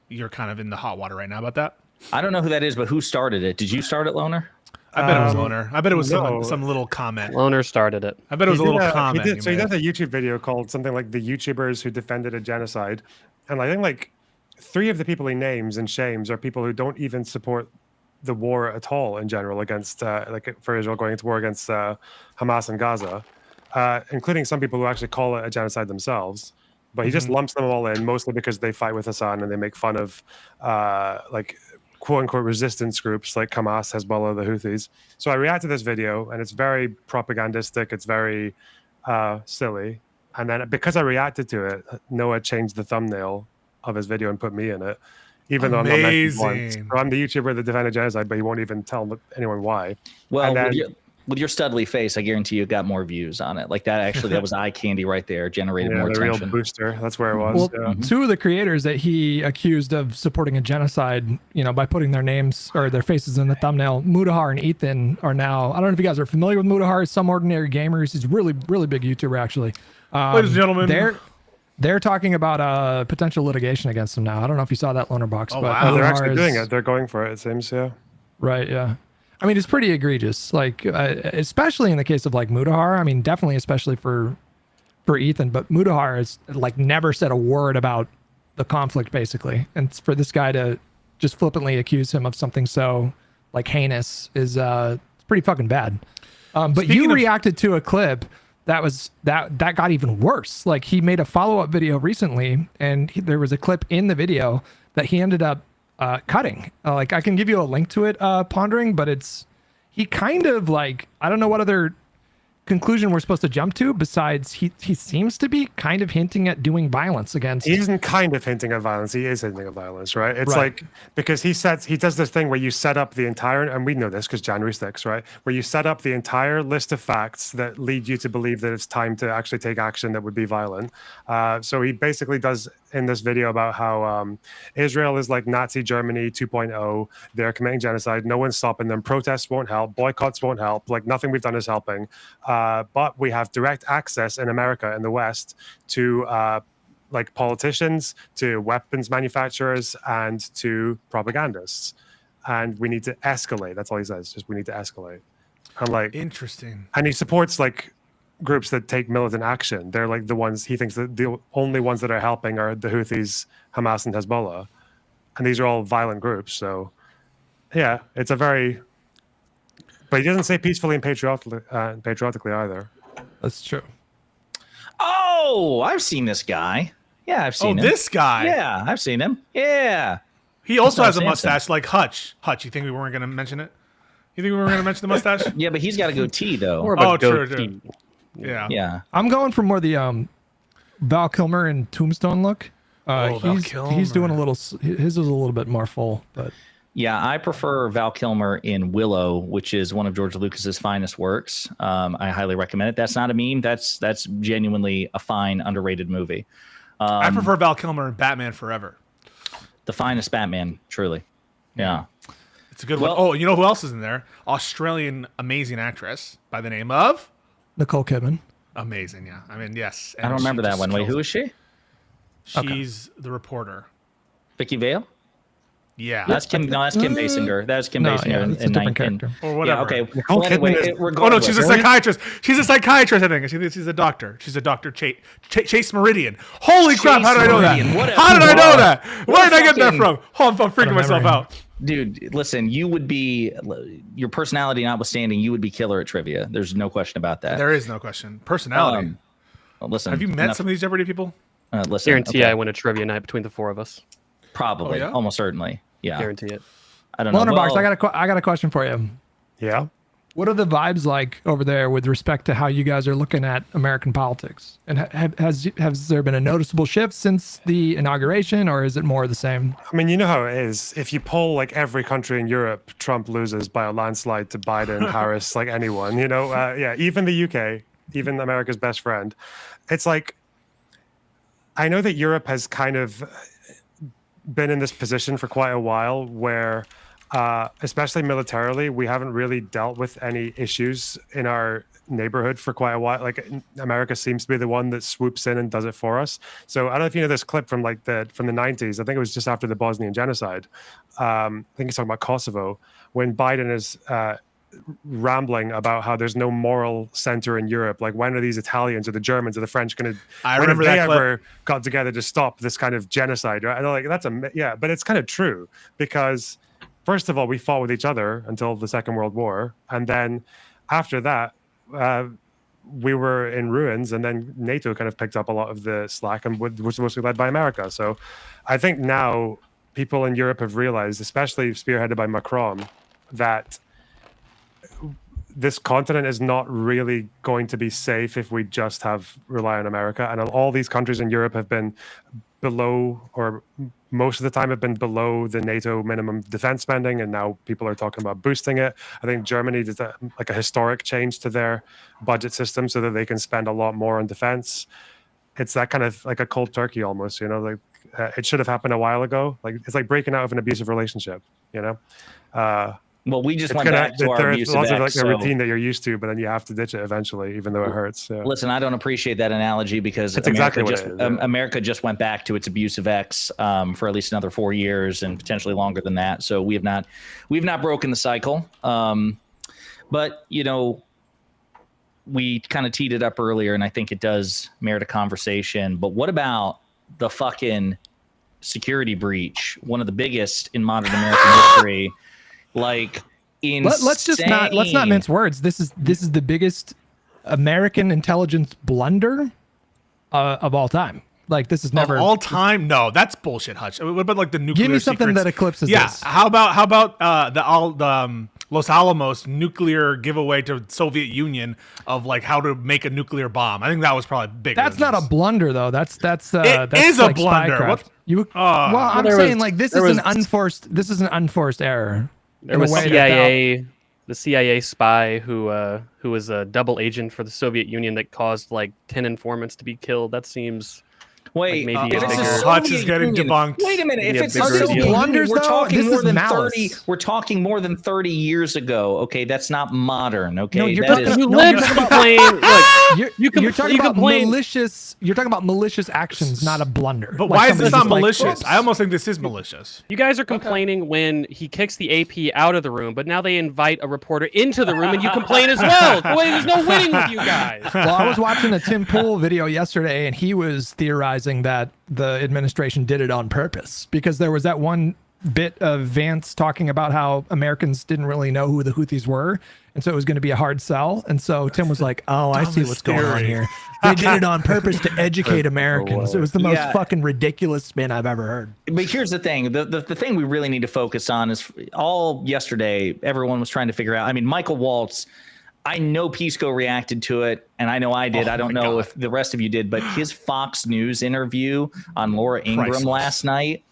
you're kind of in the hot water right now about that. I don't know who that is, but who started it? Did you start it, Loner? I bet it was Loner. I bet it was no. some little comment. Loner started it. I bet it was a little comment. So he does a YouTube video called something like "The YouTubers Who Defended a Genocide," and I think like 3 of the people he names and shames are people who don't even support the war at all in general against like for Israel going to war against Hamas and Gaza, including some people who actually call it a genocide themselves. But he just lumps them all in, mostly because they fight with Hassan and they make fun of like quote unquote resistance groups like Hamas, Hezbollah, the Houthis. So I react to this video and it's very propagandistic. It's very silly. And then because I reacted to it, Noah changed the thumbnail of his video and put me in it, even though I'm not mentioned once. So I'm the YouTuber that defended genocide, but he won't even tell anyone why. Well, then, with your studly face, I guarantee you got more views on it. Like that was eye candy right there, generated more the attention. real booster. That's where it was. Well, 2 of the creators that he accused of supporting a genocide, by putting their names or their faces in the thumbnail, Mudahar and Ethan are now. I don't know if you guys are familiar with Mudahar. Some Ordinary Gamers. He's a really, really big YouTuber, actually. Ladies and gentlemen, they're talking about potential litigation against him now. I don't know if you saw that Lonerbox, Oh, but wow. they're Mudahar actually doing it. They're going for it. It seems, yeah. Right. Yeah. I mean, it's pretty egregious. Like, especially in the case of like Mudahar. I mean, definitely, especially for Ethan. But Mudahar has like never said a word about the conflict, basically. And for this guy to just flippantly accuse him of something so like heinous is it's pretty fucking bad. But you reacted to a clip that got even worse. Like he made a follow-up video recently, and there was a clip in the video that he ended up cutting. Like I can give you a link to it, Pondering, but he kind of like, I don't know what other conclusion we're supposed to jump to besides he seems to be kind of hinting at doing violence against. He isn't kind of hinting at violence. He is hinting at violence, right? It's Right. like, because he does this thing where you set up the entire, and we know this because January 6th, right? Where you set up the entire list of facts that lead you to believe that it's time to actually take action that would be violent. So he basically does in this video about how Israel is like Nazi Germany 2.0. They're committing genocide. No one's stopping them. Protests won't help. Boycotts won't help. Like nothing we've done is helping. But we have direct access in America in the West to like politicians, to weapons manufacturers, and to propagandists. And we need to escalate. That's all he says. Just we need to escalate. I'm like, interesting. and he supports like groups that take militant action. They're like the ones he thinks that the only ones that are helping are the Houthis, Hamas, and Hezbollah. And these are all violent groups. So yeah, it's a very, but he doesn't say peacefully and patriotically either. That's true. Oh, I've seen this guy. Yeah, I've seen him. This guy. Yeah, I've seen him. Yeah. He also Noah has a Sampson. mustache like Hutch. Hutch, you think we weren't going to mention it? You think we weren't going to mention the mustache? Yeah, but he's got a goatee though. More of a Oh, true, goatee. true. Yeah. Yeah. I'm going for more the Val Kilmer and Tombstone look. Val He's doing a little. His is a little bit more full, but Yeah, I prefer Val Kilmer in Willow, which is one of George Lucas's finest works. I highly recommend it. That's not a meme. That's genuinely a fine, underrated movie. I prefer Val Kilmer in Batman Forever. The finest Batman, truly. Yeah. It's a good Well- one. Oh, you know who else is in there? Australian amazing actress by the name of Nicole Kidman. Amazing. Yeah, I mean, yes. I don't and remember she that just one. Wait, kills who it. is she? She's the reporter. Vicky Vale? Yeah. That's Kim. No, that's Kim Basinger. That's Kim No, Basinger yeah, in, it's a in different 19. character. Or whatever. Yeah, okay. Nicole Well, anyway, Kidman is- Oh no, she's a regardless- psychiatrist. She's a psychiatrist, I think. She's a doctor. She's a Dr. Chase Meridian. Holy crap! How did I know Meridian, that? what a- How did I know that? What Where a did I get that fucking- from? Oh, I'm freaking What a myself memory. out. Dude, listen, you would be, your personality notwithstanding, you would be killer at trivia. There's no question about that. There is no question. Personality. Well, listen, Have you met some of these Jeopardy people? Listen, Guarantee okay. I win a trivia night between the 4 of us. Probably, Oh, yeah? almost certainly. Yeah. Guarantee it. I don't know. Lonerbox, Well, I got a question for you. Yeah. What are the vibes like over there with respect to how you guys are looking at American politics? And has there been a noticeable shift since the inauguration, or is it more of the same? I mean, you know how it is. If you poll like every country in Europe, Trump loses by a landslide to Biden, Harris, like anyone, you know? Yeah, even the UK, even America's best friend. It's like, I know that Europe has kind of been in this position for quite a while where, especially militarily, we haven't really dealt with any issues in our neighborhood for quite a while. Like America seems to be the one that swoops in and does it for us. So I don't know if you know this clip from the 90s. I think it was just after the Bosnian genocide. I think he's talking about Kosovo, when Biden is rambling about how there's no moral center in Europe. Like, when are these Italians or the Germans or the French going to? I remember that clip. Ever got together to stop this kind of genocide? Right? And like but it's kind of true, because first of all, we fought with each other until the Second World War, and then after that, we were in ruins, and then NATO kind of picked up a lot of the slack and was mostly led by America. So I think now people in Europe have realized, especially spearheaded by Macron, that this continent is not really going to be safe if we just rely on America. And all these countries in Europe have been below, or most of the time have been below, the NATO minimum defense spending, and now people are talking about boosting it. I think Germany did a historic change to their budget system so that they can spend a lot more on defense. It's that kind of like a cold turkey almost, like it should have happened a while ago. Like, it's like breaking out of an abusive relationship, Well, we just went back to our abusive lots of ex, a routine that you're used to, but then you have to ditch it eventually, even though it hurts. So. Listen, I don't appreciate that analogy, because That's exactly what it is, yeah. America just went back to its abusive ex for at least another 4 years, and potentially longer than that. So we've not broken the cycle. But we kind of teed it up earlier, and I think it does merit a conversation. But what about the fucking security breach, one of the biggest in modern American history? Like, let's not mince words. This is the biggest American intelligence blunder of all time. Like, this is never of all time. No, that's bullshit, Hutch. What about like the nuclear? Give me something secrets? that eclipses Yeah. this. How about the Los Alamos nuclear giveaway to Soviet Union of like how to make a nuclear bomb? I think that was probably bigger. That's not a blunder though. That's it is like a blunder. spycraft. What? I'm saying like this is an unforced error. There was the CIA spy who was a double agent for the Soviet Union that caused like 10 informants to be killed. That seems Wait, like maybe if it's the Hutch is getting Union, debunked. Wait a minute. If it's the bigger Soviet deal. Union, we're talking This more is than malice. 30. We're talking more than 30 years ago. Okay, that's not modern. Okay, No, you're that talking is- about- You live to complain. Look, You're talking about complain. malicious. You're talking about malicious actions, not a blunder. But Like why is somebody this not just like, malicious? "Oops." I almost think this is malicious. You guys are complaining when he kicks the AP out of the room, but now they invite a reporter into the room and you complain as well. Wait, there's no winning with you guys. Well, I was watching a Tim Pool video yesterday, and he was theorizing that the administration did it on purpose because there was that one bit of Vance talking about how Americans didn't really know who the Houthis were, and so it was going to be a hard sell. And so Tim was like, "Oh, I see what's going on here. They did it on purpose to educate Americans." It was the most fucking ridiculous spin I've ever heard. But here's the thing. The thing we really need to focus on is all yesterday, everyone was trying to figure out. I mean, Michael Waltz, I know Pisco reacted to it, and I know I did. I don't know if the rest of you did, but his Fox News interview on Laura Ingraham last night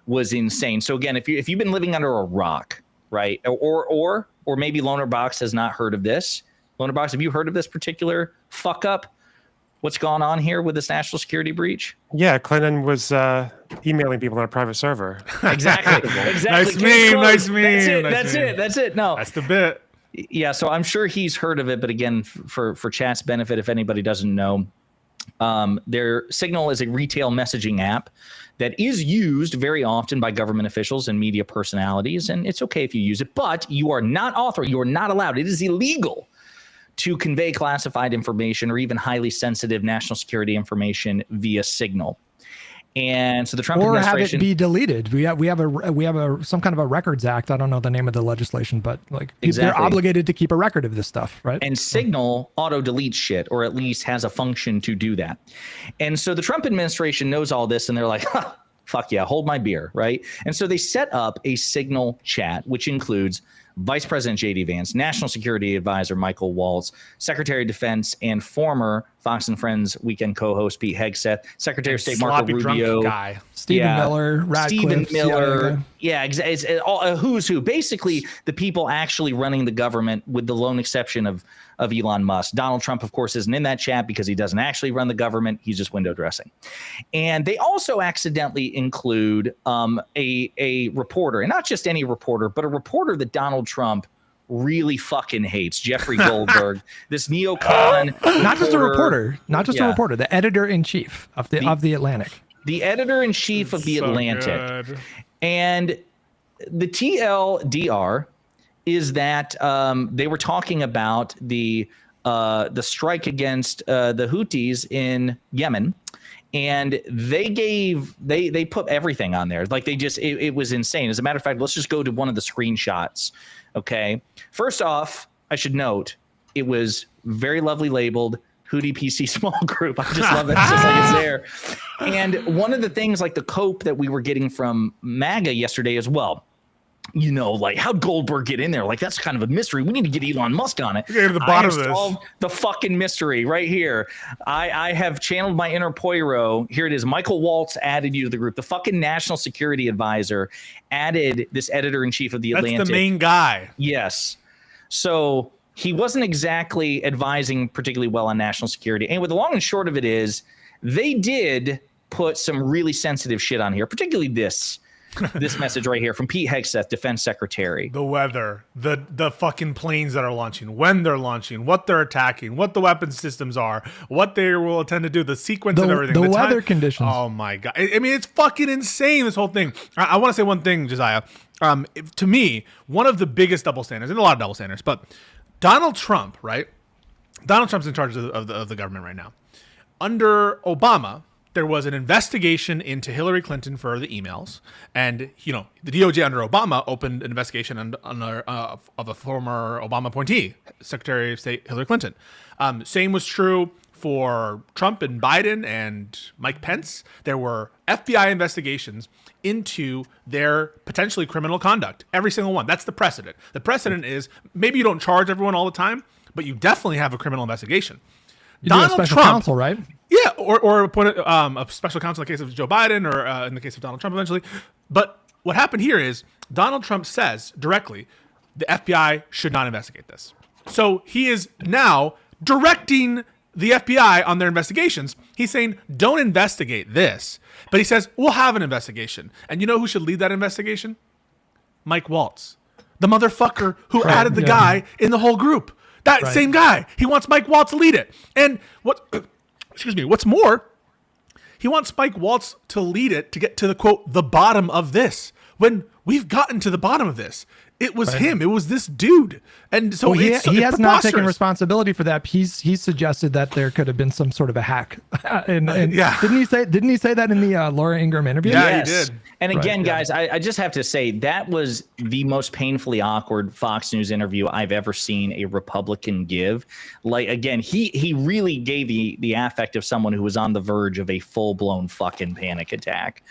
was insane. So again, if you've been living under a rock, right, or maybe Lonerbox has not heard of this. Lonerbox, have you heard of this particular fuck up? What's gone on here with this national security breach? Yeah, Clinton was emailing people on a private server. Exactly. Nice meme. That's it. No, That's the bit. Yeah, so I'm sure he's heard of it, but again, for chat's benefit, if anybody doesn't know, their Signal is a retail messaging app that is used very often by government officials and media personalities, and it's okay if you use it, but you are not authorized, you are not allowed. It is illegal to convey classified information or even highly sensitive national security information via Signal. And so the Trump administration, have it be deleted. We have some kind of a records act. I don't know the name of the legislation, but like they're obligated to keep a record of this stuff, right? And Signal auto deletes shit, or at least has a function to do that. And so the Trump administration knows all this, and they're like, fuck yeah, hold my beer, right? And so they set up a Signal chat, which includes Vice President J.D. Vance, National Security Advisor Michael Waltz, Secretary of Defense and former Fox and Friends weekend co-host Pete Hegseth, Secretary of State Marco Rubio, Stephen Miller, Radcliffe, Stephen Miller. CIA. Yeah, it's all a who's who. Basically, the people actually running the government, with the lone exception of Elon Musk. Donald Trump, of course, isn't in that chat because he doesn't actually run the government. He's just window dressing. And they also accidentally include a reporter, and not just any reporter, but a reporter that Donald Trump really fucking hates, Jeffrey Goldberg, this neocon. Not just a reporter, a reporter, the editor-in-chief of the Atlantic. The editor-in-chief of the Atlantic. Good. And the TLDR is that they were talking about the strike against the Houthis in Yemen, and they put everything on there. Like it was insane. As a matter of fact, let's just go to one of the screenshots. Okay. First off, I should note it was very lovely labeled Houthi PC small group. I just love that. It's just like it's there. And one of the things, like the cope that we were getting from MAGA yesterday as well, you know, like how'd Goldberg get in there? Like, that's kind of a mystery. We need to get Elon Musk on it. Get to the bottom of this. Solved the fucking mystery right here. I have channeled my inner Poirot. Here it is. Michael Waltz added you to the group. The fucking national security advisor added this editor-in-chief of the Atlantic. That's the main guy. Yes. So he wasn't exactly advising particularly well on national security. And the long and short of it is, they did put some really sensitive shit on here, particularly this message right here from Pete Hegseth, Defense Secretary. The weather, the fucking planes that are launching, when they're launching, what they're attacking, what the weapon systems are, what they will intend to do, the sequence of everything. The weather conditions. Oh my God. I mean, it's fucking insane, this whole thing. I want to say one thing, Josiah. To me, one of the biggest double standards, and a lot of double standards, but Donald Trump, right? Donald Trump's in charge of the government right now. Under Obama, there was an investigation into Hillary Clinton for the emails, and the DOJ under Obama opened an investigation of a former Obama appointee, Secretary of State Hillary Clinton. Same was true for Trump and Biden and Mike Pence. There were FBI investigations into their potentially criminal conduct, every single one. That's the precedent. The precedent is maybe you don't charge everyone all the time, but you definitely have a criminal investigation. You do a special counsel, right? Yeah, or appoint a special counsel in the case of Joe Biden, or in the case of Donald Trump eventually. But what happened here is Donald Trump says directly the FBI should not investigate this. So he is now directing the FBI on their investigations. He's saying, don't investigate this. But he says, we'll have an investigation. And you know who should lead that investigation? Mike Waltz, the motherfucker who added the guy in the whole group. That same guy. He wants Mike Waltz to lead it. And what's more, he wants Mike Waltz to lead it to get to the quote, the bottom of this. When we've gotten to the bottom of this, it was him. It was this dude. And so he has not taken responsibility for that. He's suggested that there could have been some sort of a hack. And didn't he say that in the Laura Ingraham interview? Yeah, yes. he did. And again, guys, I just have to say that was the most painfully awkward Fox News interview I've ever seen a Republican give. Like, again, he really gave the affect of someone who was on the verge of a full-blown fucking panic attack.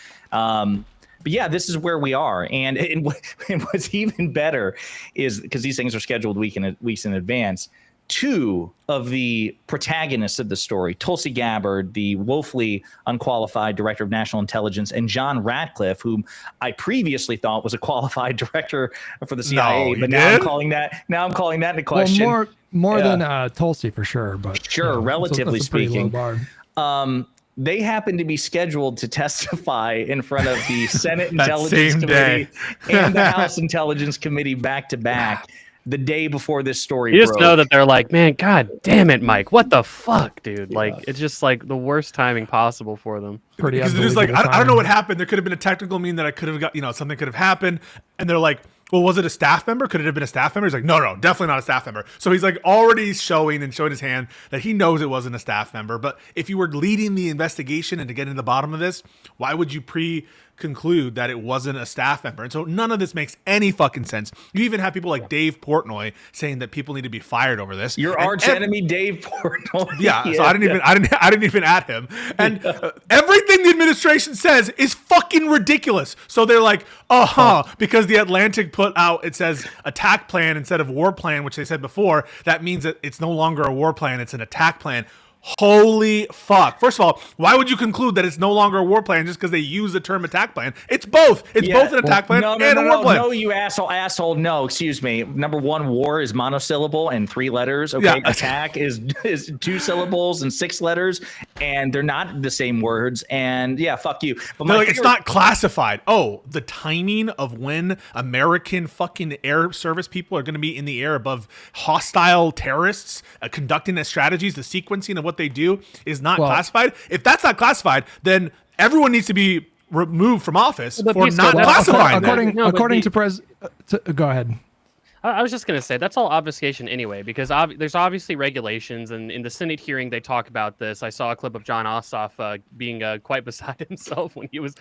But yeah, this is where we are. And what's even better is, because these things are scheduled weeks in advance, two of the protagonists of the story, Tulsi Gabbard, the woefully unqualified director of national intelligence, and John Ratcliffe, whom I previously thought was a qualified director for the CIA, but now I'm calling that into question. Well, more than Tulsi for sure, but sure, relatively that's a pretty speaking. low bar. They happen to be scheduled to testify in front of the Senate Intelligence same Committee day. and the House Intelligence Committee back to back the day before this story You just broke. know that they're like, man, God damn it, Mike. What the fuck, dude? Like, it's just like the worst timing possible for them. Pretty Because they're just like, unbelievable I don't know timing. what happened. There could have been a technical mean that I could have got, something could have happened. And they're like, well, was it a staff member? Could it have been a staff member? He's like, no, definitely not a staff member. So he's like already showing his hand that he knows it wasn't a staff member. But if you were leading the investigation and to get to the bottom of this, why would you conclude that it wasn't a staff member? And so none of this makes any fucking sense. You even have people like Dave Portnoy saying that people need to be fired over this. Your arch enemy, Dave Portnoy. Yeah, so I didn't even add him. And everything the administration says is fucking ridiculous. So they're like, because the Atlantic put out, it says attack plan instead of war plan, which they said before. That means that it's no longer a war plan, it's an attack plan. Holy fuck. First of all, why would you conclude that it's no longer a war plan just because they use the term attack plan? It's both. It's both an attack plan and a war plan. No, you asshole. No, excuse me. Number one, war is monosyllable and 3 letters. Okay, Yeah. Attack is 2 syllables and 6 letters, and they're not the same words. And yeah, fuck you. But No, like, it's not classified. Oh, the timing of when American fucking air service people are going to be in the air above hostile terrorists conducting their strategies, the sequencing of what they do is not classified. If that's not classified, then everyone needs to be removed from office for not classifying them. According to go ahead. I was just going to say that's all obfuscation anyway, because there's obviously regulations, and in the Senate hearing they talk about this. I saw a clip of John Ossoff being quite beside himself when he was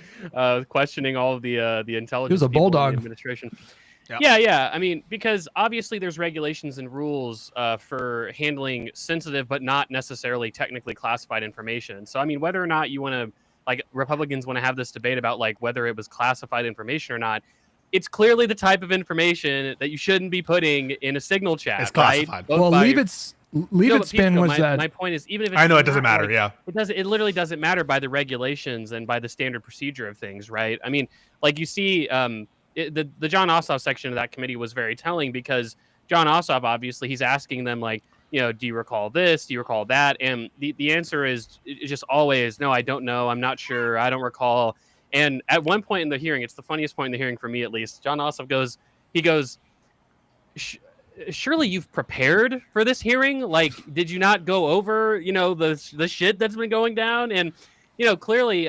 questioning all of the intelligence. He was a bulldog. Administration. Yeah. I mean, because obviously there's regulations and rules for handling sensitive but not necessarily technically classified information. So I mean, whether or not you want to, like, Republicans want to have this debate about like whether it was classified information or not, it's clearly the type of information that you shouldn't be putting in a signal chat. It's classified. Right? Well, leave it spin was that. My point is, even if it's I know it doesn't matter. Like, it literally doesn't matter by the regulations and by the standard procedure of things, right? I mean, like you see, the John Ossoff section of that committee was very telling, because John Ossoff, obviously, he's asking them like, you know, do you recall this? Do you recall that? And the answer is just always, no, I don't know. I'm not sure. I don't recall. And at one point in the hearing, it's the funniest point in the hearing for me, at least, John Ossoff goes, surely you've prepared for this hearing? Like, did you not go over, you know, the shit that's been going down? And, you know, clearly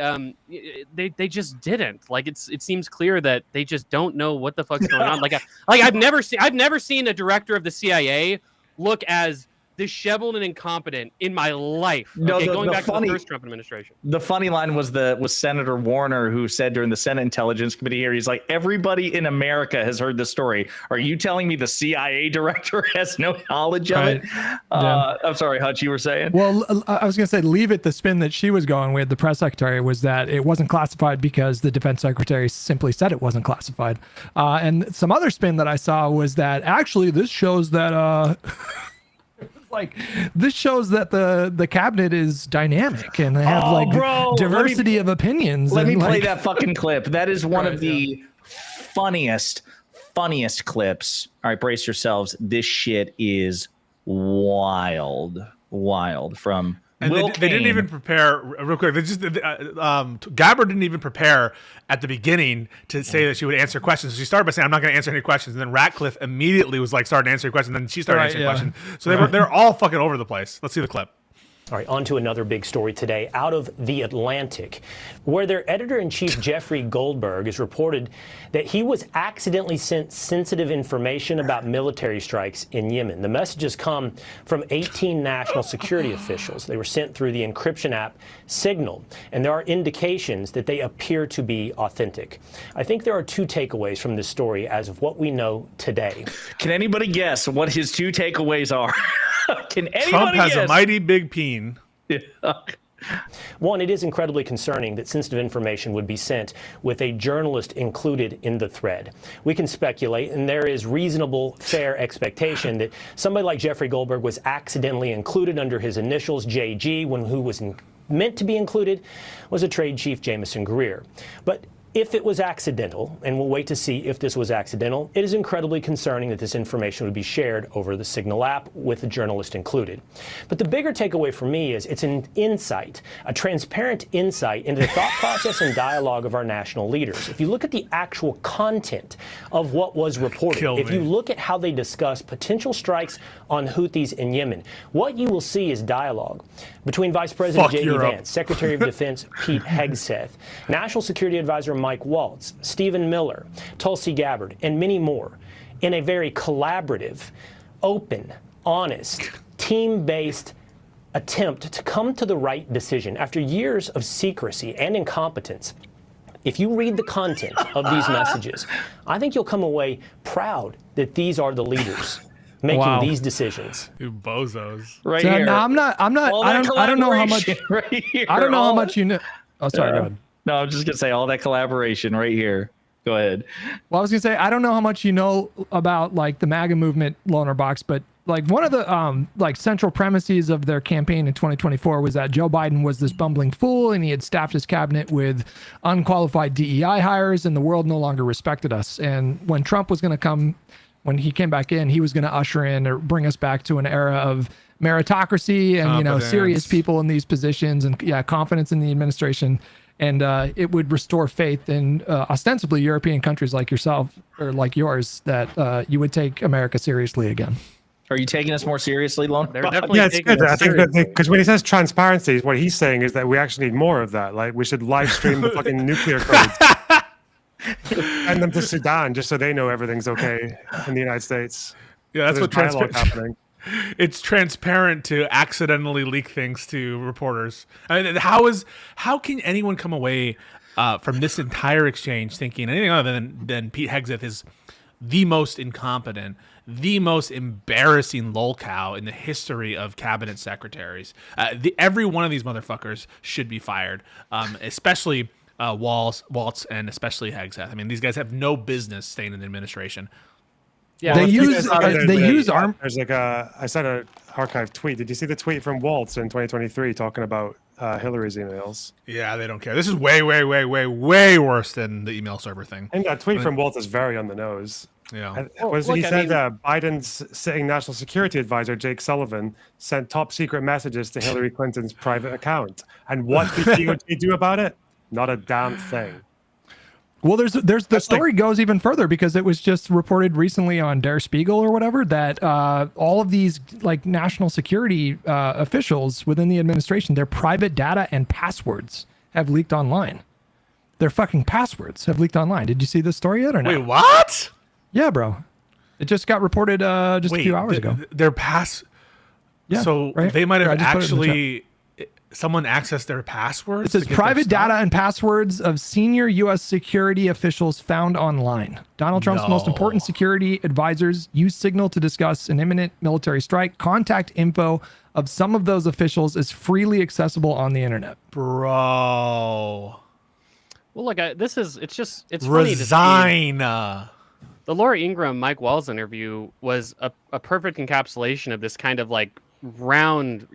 they just didn't. Like, it seems clear that they just don't know what the fuck's going on. I've never seen a director of the CIA look as disheveled and incompetent in my life. Okay, going back to the first Trump administration. The funny line was Senator Warner, who said during the Senate Intelligence Committee here, he's like, everybody in America has heard this story. Are you telling me the CIA director has no knowledge of it? I'm sorry, Hutch, you were saying? Well, I was going to say, leave it. The spin that she was going with, the press secretary, was that it wasn't classified because the defense secretary simply said it wasn't classified. And some other spin that I saw was that actually this shows that this shows that the cabinet is dynamic and they have diversity of opinions. Let me play that fucking clip. That is one of the funniest clips. All right, brace yourselves. This shit is wild from. And they didn't even prepare, real quick. Gabbard didn't even prepare at the beginning to say that she would answer questions. So she started by saying, I'm not going to answer any questions. And then Ratcliffe immediately was like, starting to answer questions. And then she started answering questions. So they're all fucking over the place. Let's see the clip. All right, on to another big story today out of The Atlantic, where their editor-in-chief, Jeffrey Goldberg, has reported that he was accidentally sent sensitive information about military strikes in Yemen. The messages come from 18 national security officials. They were sent through the encryption app Signal, and there are indications that they appear to be authentic. I think there are 2 takeaways from this story as of what we know today. Can anybody guess what his 2 takeaways are? Can anybody Trump has guess? a mighty big peen. One, it is incredibly concerning that sensitive information would be sent with a journalist included in the thread. We can speculate, and there is reasonable, fair expectation that somebody like Jeffrey Goldberg was accidentally included under his initials, JG, when who was meant to be included was a trade chief, Jamison Greer. But if it was accidental, and we'll wait to see if this was accidental, it is incredibly concerning that this information would be shared over the Signal app with the journalist included. But the bigger takeaway for me is it's an insight, a transparent insight into the thought process and dialogue of our national leaders. If you look at the actual content of what was reported, if you look at how they discuss potential strikes on Houthis in Yemen, what you will see is dialogue between Vice President J.D. Vance, Secretary of Defense Pete Hegseth, National Security Advisor Mike Waltz, Stephen Miller, Tulsi Gabbard, and many more in a very collaborative, open, honest, team-based attempt to come to the right decision after years of secrecy and incompetence. If you read the content of these messages, I think you'll come away proud that these are the leaders making these decisions. You bozos. Right here. No, I'm not. I don't know how much. Right here. I don't know how much you know. Oh, sorry. Go ahead. No, I'm just gonna say all that collaboration right here. Go ahead. Well, I was gonna say, I don't know how much you know about like the MAGA movement, Lonerbox, but like one of the like central premises of their campaign in 2024 was that Joe Biden was this bumbling fool and he had staffed his cabinet with unqualified DEI hires and the world no longer respected us. And when Trump was gonna come, when he came back in, he was gonna usher in or bring us back to an era of meritocracy and, you know, serious people in these positions and confidence in the administration. And it would restore faith in ostensibly European countries like yourself or like yours that you would take America seriously again. Are you taking us more seriously, Lone? They're definitely Yeah, it's taking good. it I think seriously. because when he says transparency, what he's saying is that we actually need more of that. Like we should live stream the fucking nuclear codes. Send them to Sudan just so they know everything's okay in the United States. Yeah, that's what There's dialogue transparent. happening. It's transparent to accidentally leak things to reporters. I mean, how can anyone come away from this entire exchange thinking anything other than Pete Hegseth is the most incompetent, the most embarrassing lolcow in the history of cabinet secretaries? Every one of these motherfuckers should be fired, especially Waltz, and especially Hegseth. I mean, these guys have no business staying in the administration. Yeah, They let's use- figure this out. they use arm- There's like I sent a archived tweet. Did you see the tweet from Waltz in 2023 talking about Hillary's emails? Yeah, they don't care. This is way worse than the email server thing. And that tweet from Waltz is very on the nose. Yeah. He said Biden's sitting national security advisor Jake Sullivan sent top secret messages to Hillary Clinton's private account. And what did DOJ do about it? Not a damn thing. Well, the story goes even further because it was just reported recently on Der Spiegel or whatever that all of these like national security officials within the administration, their private data and passwords have leaked online. Their fucking passwords have leaked online. Did you see this story yet or not? Wait, what? Yeah, bro. It just got reported just a few hours ago. Their pass. Yeah, So right? they might Here, I have just put it in the actually someone accessed their passwords. It says to get their private stuff? data and passwords of senior U.S. security officials found online. Donald Trump's most important security advisors use Signal to discuss an imminent military strike. Contact info of some of those officials is freely accessible on the internet. Bro. Well, look, it's funny to see. Resign. The Laura Ingraham Mike Walls interview was a perfect encapsulation of this kind of like round,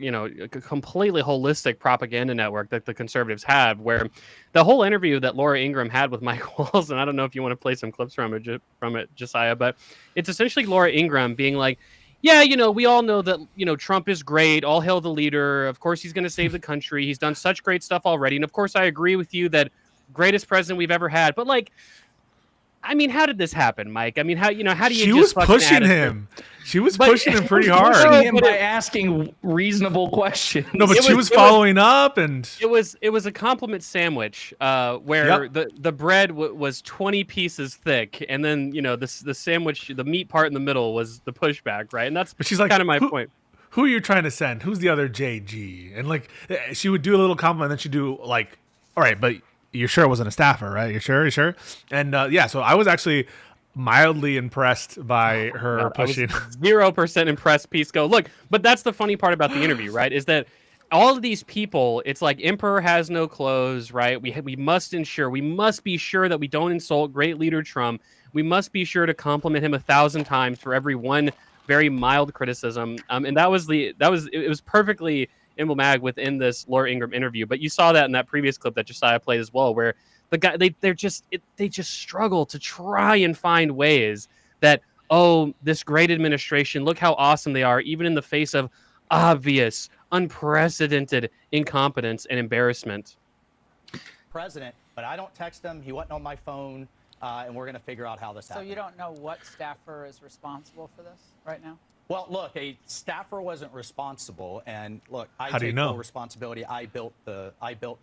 completely holistic propaganda network that the conservatives have, where the whole interview that Laura Ingraham had with Mike Walls, and I don't know if you want to play some clips from it, Josiah, but it's essentially Laura Ingraham being like, yeah, we all know that, Trump is great. All hail the leader. Of course, he's going to save the country. He's done such great stuff already. And of course, I agree with you that greatest president we've ever had. But like, I mean, how did this happen, Mike? I mean, how do you? She was pushing him. She was pushing him pretty hard. Pushing him by asking reasonable questions. No, but she was following up, and it was a compliment sandwich where the bread was 20 pieces thick, and then the sandwich, the meat part in the middle was the pushback, right? And that's but she's like, kind of my point. Who are you trying to send? Who's the other JG? And like, she would do a little compliment, and then she'd do like, all right, but you're sure it wasn't a staffer, right? You're sure? And so I was actually mildly impressed by her pushing. 0% impressed. Pisco. Look, but that's the funny part about the interview, right? Is that all of these people, it's like emperor has no clothes, right? We must be sure that we don't insult great leader Trump. We must be sure to compliment him 1,000 times for every one very mild criticism. And it was perfectly emblematic within this Laura Ingraham interview. But you saw that in that previous clip that Josiah played as well, where the guy they just struggle to try and find ways that, oh, this great administration, look how awesome they are, even in the face of obvious, unprecedented incompetence and embarrassment. President, but I don't text him. He wasn't on my phone, and we're going to figure out how this happened. So you don't know what staffer is responsible for this right now? Well, look, a staffer wasn't responsible, and look, I How do you take know? full responsibility. I built the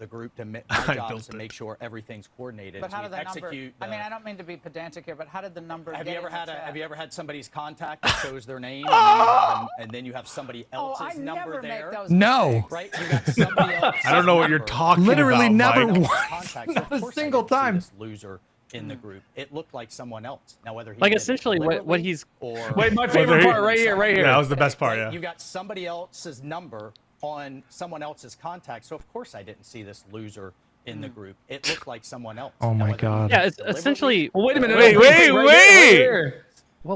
group to my job is to make sure everything's coordinated. But how to did the number? execute I mean, I don't mean to be pedantic here, but how did the number? Have get you ever in the had chat? Have you ever had somebody's contact that shows their name, and then you have somebody Oh, else's I number never there? make those No. mistakes. Right? You got somebody else. I don't know what you're talking Literally about. never Mike. once. Contact. So Not of a course I single didn't see time. this loser in the group. It looked like someone else. Now, whether he Like, did it essentially what deliberately he's- or Wait, my favorite part right here. Yeah, that was the best part. Yeah. You got somebody else's number on someone else's contact. So of course I didn't see this loser in the group. It looked like someone else. Oh my God. Yeah, it's essentially. Well, wait a minute. Wait, no, wait, right wait. here.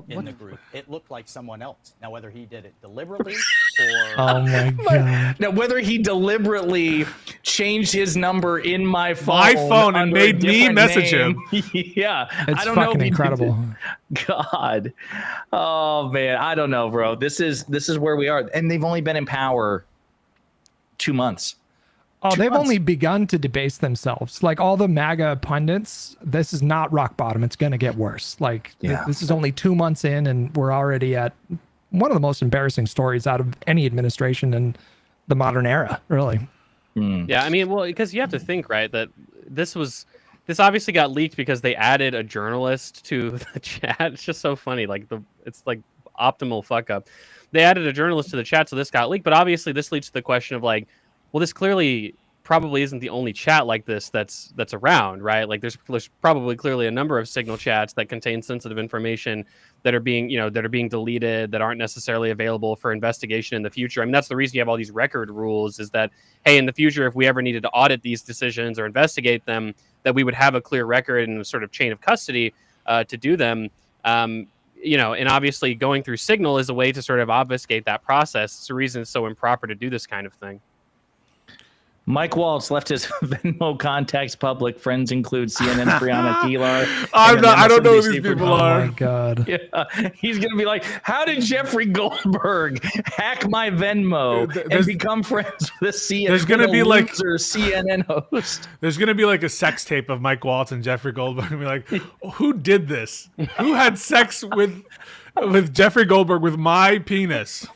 In the group, it looked like someone else. Now, whether he did it deliberately or Oh my God. Now, whether he deliberately changed his number in my phone, And under a made me different message name, him. yeah, It's I don't know fucking if he did incredible. it. God, oh man, I don't know, bro. This is where we are, and they've only been in power 2 months. Oh, 2 they've months. only begun to debase themselves. Like all the MAGA pundits, this is not rock bottom. It's going to get worse. Like Yeah. this is only 2 months in, and we're already at one of the most embarrassing stories out of any administration in the modern era, really. Yeah, I mean, well, because you have to think, right, that this obviously got leaked because they added a journalist to the chat. It's just so funny. Like it's like optimal fuck up. They added a journalist to the chat, so this got leaked. But obviously, this leads to the question of like, well, this clearly probably isn't the only chat like this that's around, right? Like there's probably clearly a number of Signal chats that contain sensitive information that are being deleted, that aren't necessarily available for investigation in the future. I mean, that's the reason you have all these record rules, is that, hey, in the future, if we ever needed to audit these decisions or investigate them, that we would have a clear record and a sort of chain of custody to do them. And obviously going through Signal is a way to sort of obfuscate that process. It's the reason it's so improper to do this kind of thing. Mike Waltz left his Venmo contacts public. Friends include CNN, Brianna Kilar. I don't know who these people Oh are. my God. Yeah, he's gonna be like, "How did Jeffrey Goldberg hack my Venmo and become friends with a CNN? There's gonna be like CNN host." There's gonna be like a sex tape of Mike Waltz and Jeffrey Goldberg, and be like, who did this? Who had sex with Jeffrey Goldberg with my penis?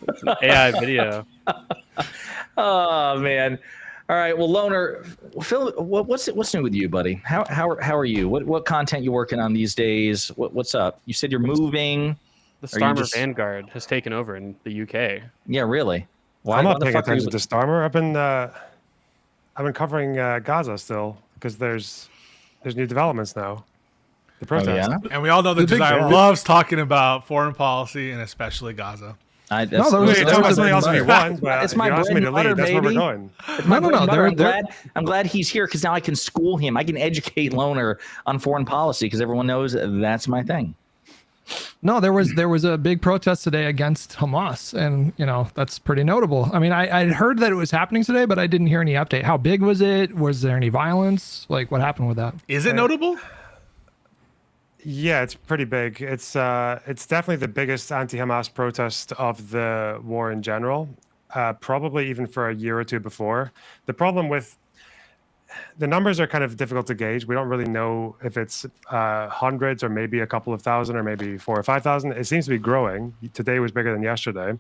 AI video. Oh man. All right, well, Loner, Phil, what's new with you, buddy? How are you? What content you working on these days? What's up? You said you're moving. The Starmer Vanguard has taken over in the UK. Yeah, really. I'm not paying attention to Starmer. I've been covering Gaza still because there's new developments now. The protest. yeah? And we all know that Josiah loves talking about foreign policy and especially Gaza. It's my bread and butter, that's where we're baby. going. I'm glad he's here because now I can school him. I can educate Loner on foreign policy because everyone knows that's my thing. No, there was a big protest today against Hamas, and that's pretty notable. I mean, I heard that it was happening today, but I didn't hear any update. How big was it? Was there any violence? Like, what happened with that? Is it notable? Yeah, it's pretty big. It's definitely the biggest anti-Hamas protest of the war in general, probably even for a year or two before. The problem with the numbers are kind of difficult to gauge. We don't really know if it's hundreds or maybe a couple of thousand or maybe 4,000 or 5,000. It seems to be growing. Today was bigger than yesterday.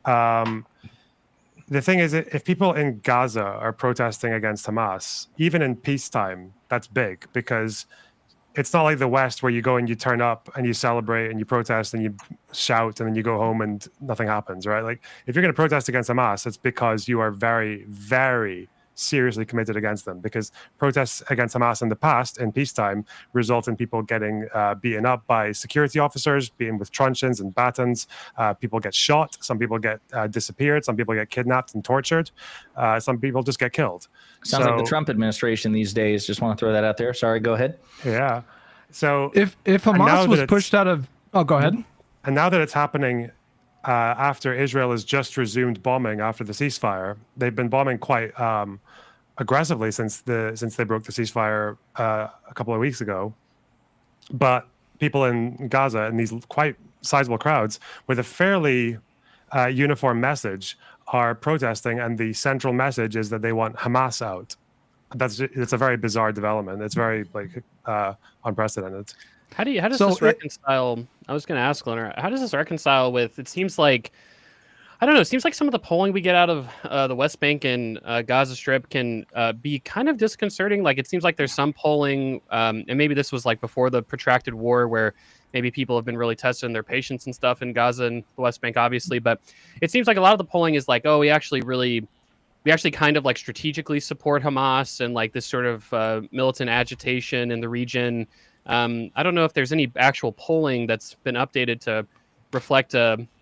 The thing is, if people in Gaza are protesting against Hamas, even in peacetime, that's big because it's not like the West where you go and you turn up and you celebrate and you protest and you shout and then you go home and nothing happens, right? Like if you're going to protest against Hamas, it's because you are very, very seriously committed against them, because protests against Hamas in the past in peacetime result in people getting beaten up by security officers, beaten with truncheons and batons. People get shot. Some people get disappeared. Some people get kidnapped and tortured. Some people just get killed. Sounds like the Trump administration these days. Just want to throw that out there. Sorry, go ahead. Yeah. So if Hamas was pushed out of, go ahead. And now that it's happening after Israel has just resumed bombing after the ceasefire, they've been bombing quite aggressively since they broke the ceasefire a couple of weeks ago. But people in Gaza and these quite sizable crowds with a fairly uniform message are protesting, and the central message is that they want Hamas out. It's a very bizarre development. It's very unprecedented. How does this reconcile? I was going to ask Leonard, how does this reconcile with? It seems like, I don't know. It seems like some of the polling we get out of the West Bank and Gaza Strip can be kind of disconcerting. Like it seems like there's some polling, and maybe this was like before the protracted war, where maybe people have been really tested in their patience and stuff in Gaza and the West Bank, obviously. But it seems like a lot of the polling is like, oh, we actually kind of like strategically support Hamas and like this sort of militant agitation in the region. I don't know if there's any actual polling that's been updated to reflect,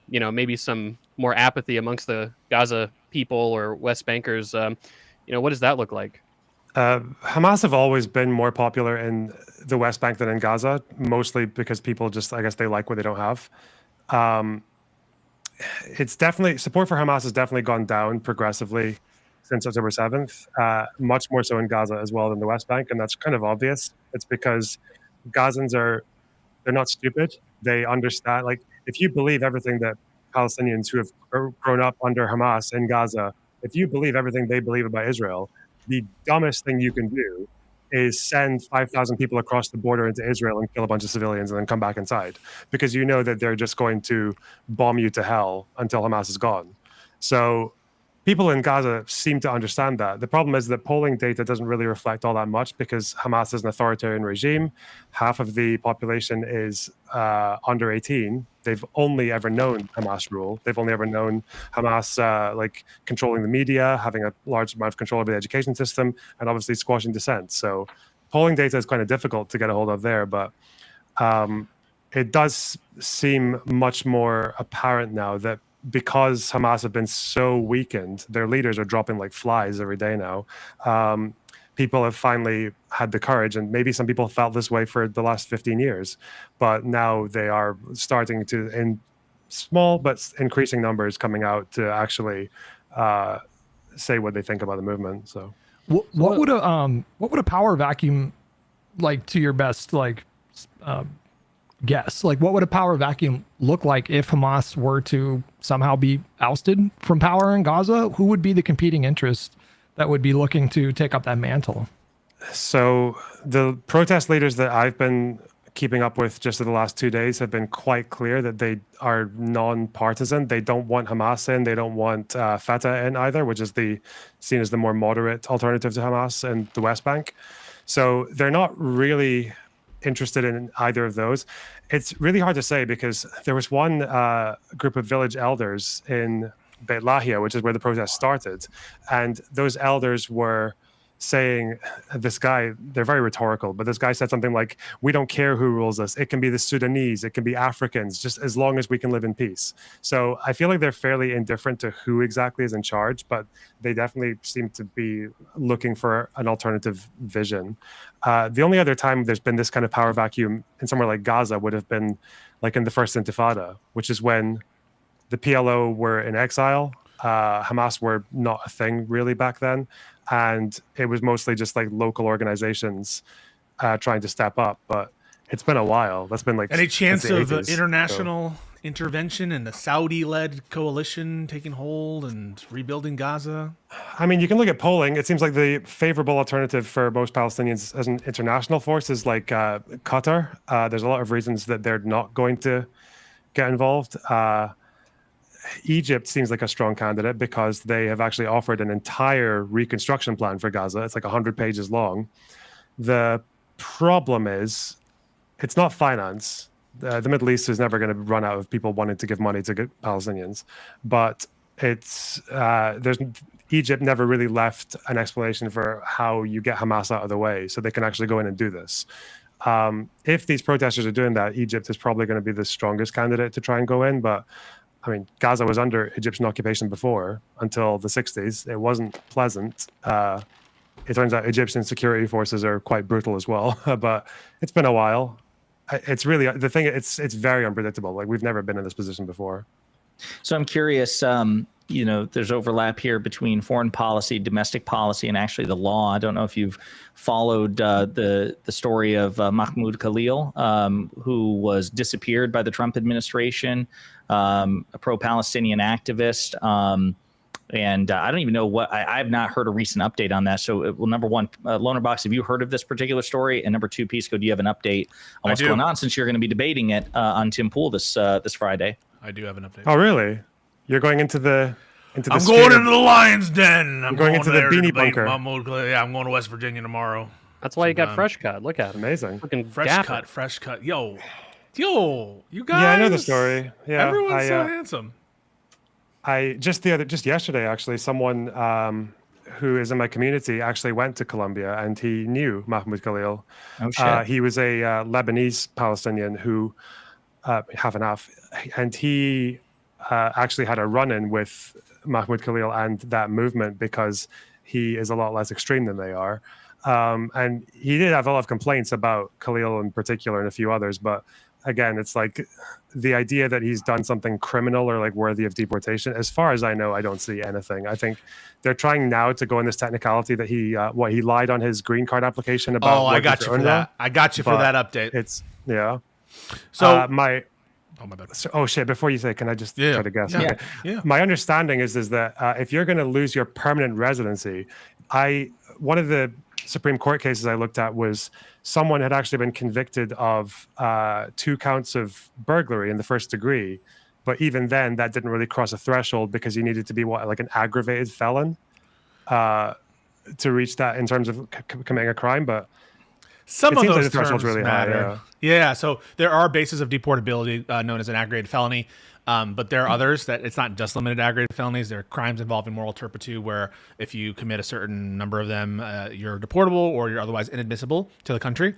maybe some more apathy amongst the Gaza people or West Bankers. What does that look like? Hamas have always been more popular in the West Bank than in Gaza, mostly because people just, I guess, they like what they don't have. It's definitely, support for Hamas has definitely gone down progressively since October 7th, much more so in Gaza as well than the West Bank, and that's kind of obvious. It's because Gazans they're not stupid. They understand, like, if you believe everything that Palestinians who have grown up under Hamas in Gaza, if you believe everything they believe about Israel, the dumbest thing you can do is send 5,000 people across the border into Israel and kill a bunch of civilians and then come back inside, because you know that they're just going to bomb you to hell until Hamas is gone. So people in Gaza seem to understand that. The problem is that polling data doesn't really reflect all that much because Hamas is an authoritarian regime. Half of the population is under 18. They've only ever known Hamas rule. They've only ever known Hamas like controlling the media, having a large amount of control over the education system, and obviously squashing dissent. So polling data is kind of difficult to get a hold of there, but it does seem much more apparent now that because Hamas have been so weakened, their leaders are dropping like flies every day now. People have finally had the courage, and maybe some people felt this way for the last 15 years, but now they are starting to, in small but increasing numbers, coming out to actually say what they think about the movement. So, what would a power vacuum, like, to your best guess, like, what would a power vacuum look like if Hamas were to somehow be ousted from power in Gaza? Who would be the competing interest that would be looking to take up that mantle? So the protest leaders that I've been keeping up with just in the last 2 days have been quite clear that they are non-partisan. They don't want Hamas in. They don't want Fatah in either, which is seen as the more moderate alternative to Hamas in the West Bank. So they're not really interested in either of those. It's really hard to say because there was one group of village elders in Beit Lahia, which is where the protest started, and those elders were saying, this guy, they're very rhetorical, but this guy said something like, we don't care who rules us. It can be the Sudanese, it can be Africans, just as long as we can live in peace. So I feel like they're fairly indifferent to who exactly is in charge, but they definitely seem to be looking for an alternative vision. The only other time there's been this kind of power vacuum in somewhere like Gaza would have been like in the first Intifada, which is when the PLO were in exile. Hamas were not a thing really back then. And it was mostly just like local organizations trying to step up. But it's been a while. That's been like any chance of 80s, international intervention and the Saudi-led coalition taking hold and rebuilding Gaza? I mean, you can look at polling. It seems like the favorable alternative for most Palestinians as an international force is like Qatar. There's a lot of reasons that they're not going to get involved. Egypt seems like a strong candidate because they have actually offered an entire reconstruction plan for Gaza. It's like 100 pages long. The problem is it's not finance. The Middle East is never going to run out of people wanting to give money to Palestinians, but Egypt never really left an explanation for how you get Hamas out of the way so they can actually go in and do this. If these protesters are doing that, Egypt is probably going to be the strongest candidate to try and go in, but I mean, Gaza was under Egyptian occupation before until the 60s. It wasn't pleasant. It turns out Egyptian security forces are quite brutal as well, but it's been a while. It's really the thing. It's very unpredictable. Like, we've never been in this position before. So I'm curious, there's overlap here between foreign policy, domestic policy, and actually the law. I don't know if you've followed the story of Mahmoud Khalil, who was disappeared by the Trump administration, a pro-Palestinian activist. And I don't even know what, I have not heard a recent update on that. So, number one, Lonerbox, have you heard of this particular story? And number two, Pisco, do you have an update on what's going on, since you're going to be debating it on Tim Pool this Friday? I do have an update. Oh, really? You're going into the I'm going into the lion's den. I'm going into the beanie bunker. Yeah, I'm going to West Virginia tomorrow. That's why you got fresh cut. Look at him. Amazing. Looking Fresh cut. Yo, you guys. Yeah, I know the story. Yeah, everyone's so handsome. Just yesterday, actually, someone who is in my community actually went to Colombia, and he knew Mahmoud Khalil. Oh, shit. He was a Lebanese Palestinian who half and half, and he actually had a run-in with Mahmoud Khalil and that movement because he is a lot less extreme than they are. And he did have a lot of complaints about Khalil in particular and a few others, but again, it's like the idea that he's done something criminal or like worthy of deportation. As far as I know, I don't see anything. I think they're trying now to go in this technicality that he lied on his green card application about. Oh, I got you for that. I got you for that update. It's yeah. So my bad. Oh shit! Before you say, can I just try to guess? Yeah. Okay. Yeah. My understanding is that if you're going to lose your permanent residency, one of the Supreme Court cases I looked at was someone had actually been convicted of 2 counts of burglary in the first degree, but even then that didn't really cross a threshold because you needed to be like an aggravated felon to reach that in terms of committing a crime. But some of those like the threshold's terms really matter. high. Yeah, so there are bases of deportability known as an aggravated felony, but there are others that it's not just limited to aggravated felonies. There are crimes involving moral turpitude where if you commit a certain number of them, you're deportable or you're otherwise inadmissible to the country.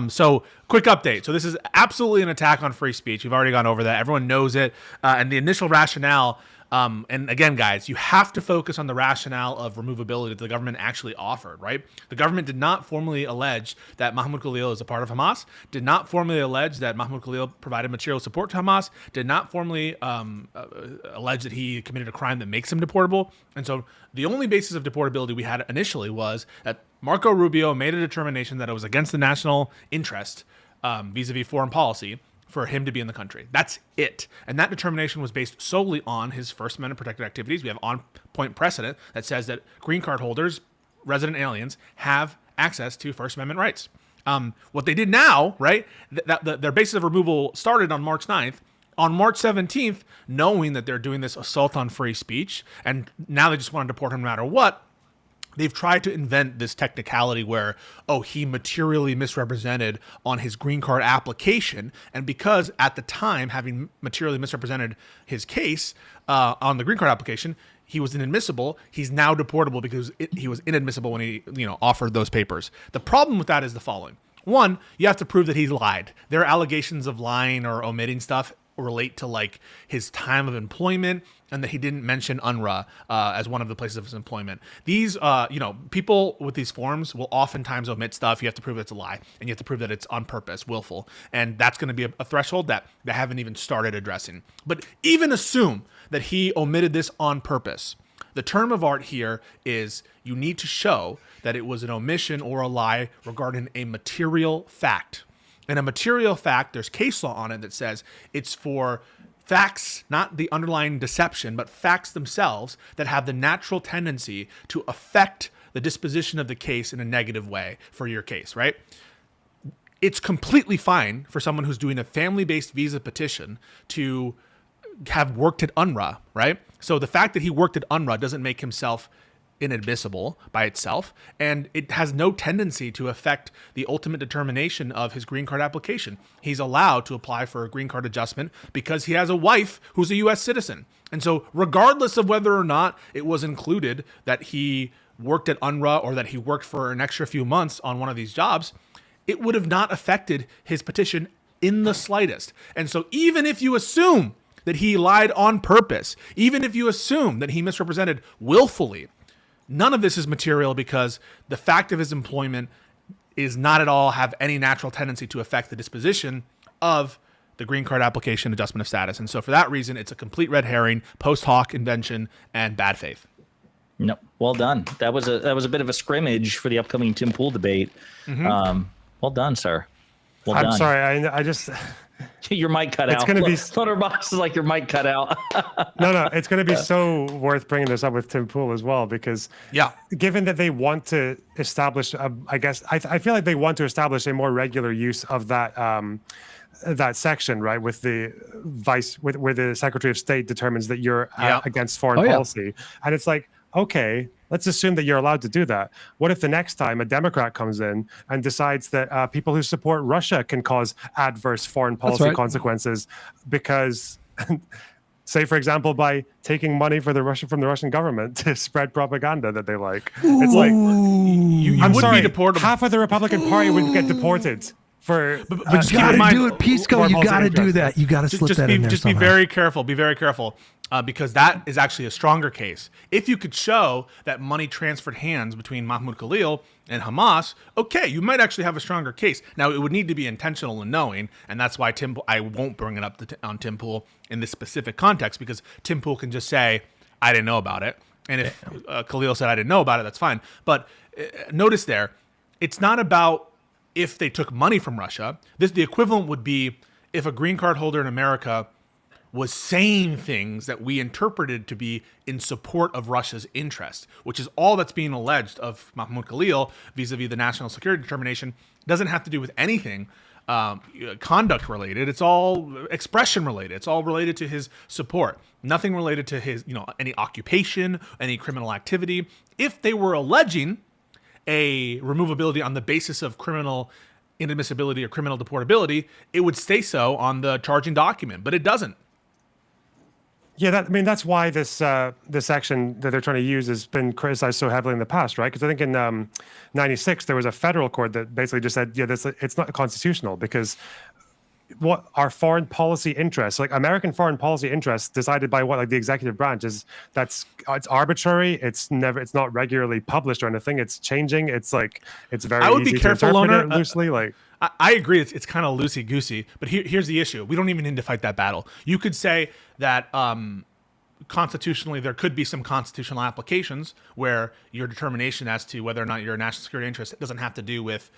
So quick update. So this is absolutely an attack on free speech. We've already gone over that. Everyone knows it. And the initial rationale, and again, guys, you have to focus on the rationale of removability that the government actually offered, right? The government did not formally allege that Mahmoud Khalil is a part of Hamas, did not formally allege that Mahmoud Khalil provided material support to Hamas, did not formally allege that he committed a crime that makes him deportable. And so the only basis of deportability we had initially was that Marco Rubio made a determination that it was against the national interest vis-a-vis foreign policy for him to be in the country. That's it. And that determination was based solely on his First Amendment protected activities. We have on-point precedent that says that green card holders, resident aliens, have access to First Amendment rights. What they did now, right, their basis of removal started on March 9th. On March 17th, knowing that they're doing this assault on free speech, and now they just want to deport him no matter what, they've tried to invent this technicality where, he materially misrepresented on his green card application. And because at the time, having materially misrepresented his case on the green card application, he was inadmissible. He's now deportable because he was inadmissible when he offered those papers. The problem with that is the following. One, you have to prove that he lied. There are allegations of lying or omitting stuff relate to like his time of employment and that he didn't mention UNRWA as one of the places of his employment. These, people with these forms will oftentimes omit stuff. You have to prove it's a lie, and you have to prove that it's on purpose, willful, and that's going to be a threshold that they haven't even started addressing. But even assume that he omitted this on purpose. The term of art here is you need to show that it was an omission or a lie regarding a material fact. And a material fact, there's case law on it that says it's for facts, not the underlying deception, but facts themselves that have the natural tendency to affect the disposition of the case in a negative way for your case, right? It's completely fine for someone who's doing a family-based visa petition to have worked at UNRWA, right? So the fact that he worked at UNRWA doesn't make himself inadmissible by itself, and it has no tendency to affect the ultimate determination of his green card application. He's allowed to apply for a green card adjustment because he has a wife who's a U.S. citizen. And so regardless of whether or not it was included that he worked at UNRWA or that he worked for an extra few months on one of these jobs, it would have not affected his petition in the slightest. And so even if you assume that he lied on purpose, even if you assume that he misrepresented willfully, none of this is material because the fact of his employment is not at all have any natural tendency to affect the disposition of the green card application adjustment of status. And so for that reason, it's a complete red herring, post hoc invention, and bad faith. No, well done. That was a bit of a scrimmage for the upcoming Tim Pool debate. Mm-hmm. Well done, sir. Well I'm done. sorry. I just your mic cut out. It's going to be Lonerbox is like your mic cut out. no. It's going to be so worth bringing this up with Tim Pool as well because given that they want to establish, I guess I feel like they want to establish a more regular use of that that section, right, with the where the Secretary of State determines that you're against foreign policy, and it's like, okay, let's assume that you're allowed to do that. What if the next time a Democrat comes in and decides that people who support Russia can cause adverse foreign policy consequences because, say, for example, by taking money from the Russian government to spread propaganda that they like? It's like, I'm sorry, be deportable. Half of the Republican Party would get deported. But you gotta do it, Pisco. You gotta do that. You gotta slip that in there. Just be very careful. Be very careful. because that is actually a stronger case. If you could show that money transferred hands between Mahmoud Khalil and Hamas, okay, you might actually have a stronger case. Now, it would need to be intentional and knowing, and that's why I won't bring it up on Tim Pool in this specific context, because Tim Pool can just say, I didn't know about it. And if Khalil said, I didn't know about it, that's fine. But notice there, it's not about if they took money from Russia. The equivalent would be if a green card holder in America was saying things that we interpreted to be in support of Russia's interest, which is all that's being alleged of Mahmoud Khalil vis-a-vis the national security determination. It doesn't have to do with anything conduct related. It's all expression related. It's all related to his support. Nothing related to his, any occupation, any criminal activity. If they were alleging a removability on the basis of criminal inadmissibility or criminal deportability, it would stay so on the charging document, but it doesn't. Yeah, that's why this section that they're trying to use has been criticized so heavily in the past, right? Because I think in '96 there was a federal court that basically just said, it's not constitutional because what our foreign policy interests, like American foreign policy interests, decided by the executive branch it's arbitrary. It's not regularly published or anything. It's changing. It's very. I would easy be careful, to interpret Loner. it loosely. I agree. It's kind of loosey goosey, but here's the issue. We don't even need to fight that battle. You could say that constitutionally there could be some constitutional applications where your determination as to whether or not you're a national security interest doesn't have to do with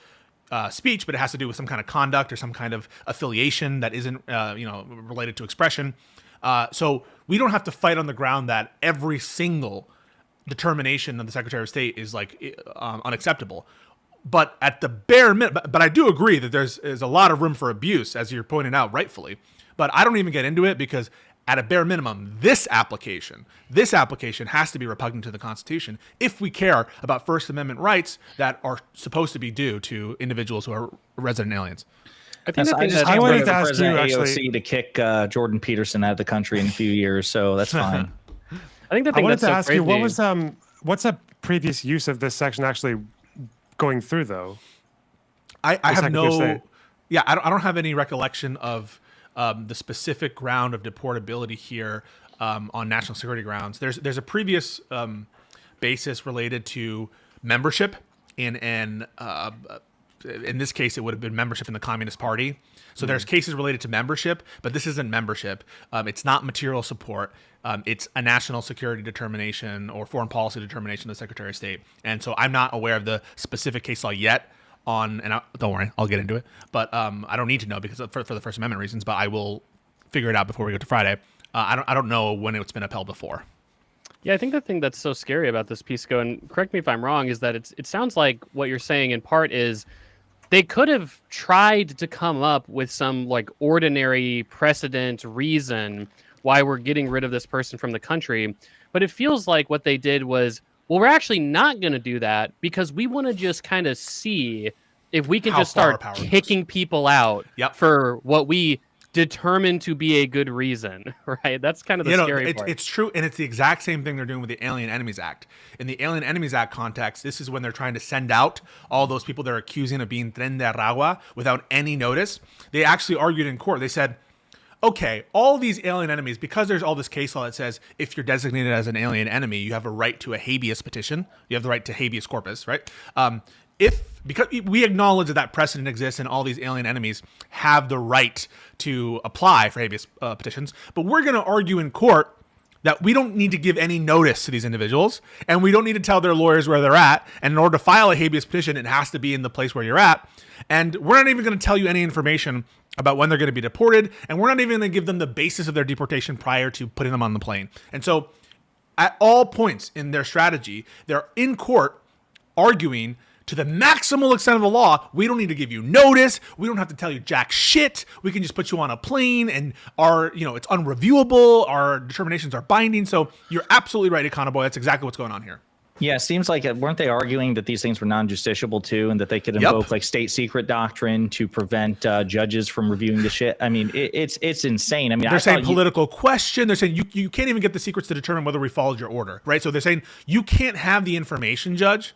speech, but it has to do with some kind of conduct or some kind of affiliation that isn't related to expression. So we don't have to fight on the ground that every single determination of the Secretary of State is unacceptable. But at the bare minimum, but I do agree that there's a lot of room for abuse, as you're pointing out rightfully. But I don't even get into it because at a bare minimum, this application has to be repugnant to the Constitution if we care about First Amendment rights that are supposed to be due to individuals who are resident aliens. I wanted to ask you AOC to kick Jordan Peterson out of the country in a few years, so that's fine. I wanted to ask you, what's a previous use of this section actually going through though? I have no. Yeah, I don't have any recollection of the specific ground of deportability here on national security grounds. There's a previous basis related to membership in this case, it would have been membership in the Communist Party. So there's cases related to membership, but this isn't membership. It's not material support. It's a national security determination or foreign policy determination of the Secretary of State. And so I'm not aware of the specific case law yet don't worry, I'll get into it. But I don't need to know because for the First Amendment reasons, but I will figure it out before we go to Friday. I don't know when it's been upheld before. Yeah, I think the thing that's so scary about this piece, and correct me if I'm wrong, is that it sounds like what you're saying in part is they could have tried to come up with some ordinary precedent reason why we're getting rid of this person from the country. But it feels like what they did was, well, we're actually not going to do that because we want to just kind of see if we can just start kicking people out for what we determined to be a good reason, right? That's kind of the scary part. It's true, and it's the exact same thing they're doing with the Alien Enemies Act. In the Alien Enemies Act context, this is when they're trying to send out all those people they're accusing of being Tren de Aragua without any notice. They actually argued in court. They said, okay, all these alien enemies, because there's all this case law that says if you're designated as an alien enemy, you have a right to a habeas petition. You have the right to habeas corpus, right? Because we acknowledge that precedent exists and all these alien enemies have the right to apply for habeas petitions, but we're going to argue in court that we don't need to give any notice to these individuals and we don't need to tell their lawyers where they're at. And in order to file a habeas petition, it has to be in the place where you're at. And we're not even going to tell you any information about when they're going to be deported. And we're not even going to give them the basis of their deportation prior to putting them on the plane. And so at all points in their strategy, they're in court arguing to the maximal extent of the law, we don't need to give you notice. We don't have to tell you jack shit. We can just put you on a plane and it's unreviewable. Our determinations are binding. So you're absolutely right, Econoboy. That's exactly what's going on here. Yeah, it seems like weren't they arguing that these things were non-justiciable too, and that they could invoke state secret doctrine to prevent judges from reviewing the shit? I mean, it's insane. I mean, they're saying political question. They're saying you can't even get the secrets to determine whether we followed your order, right? So they're saying you can't have the information, judge,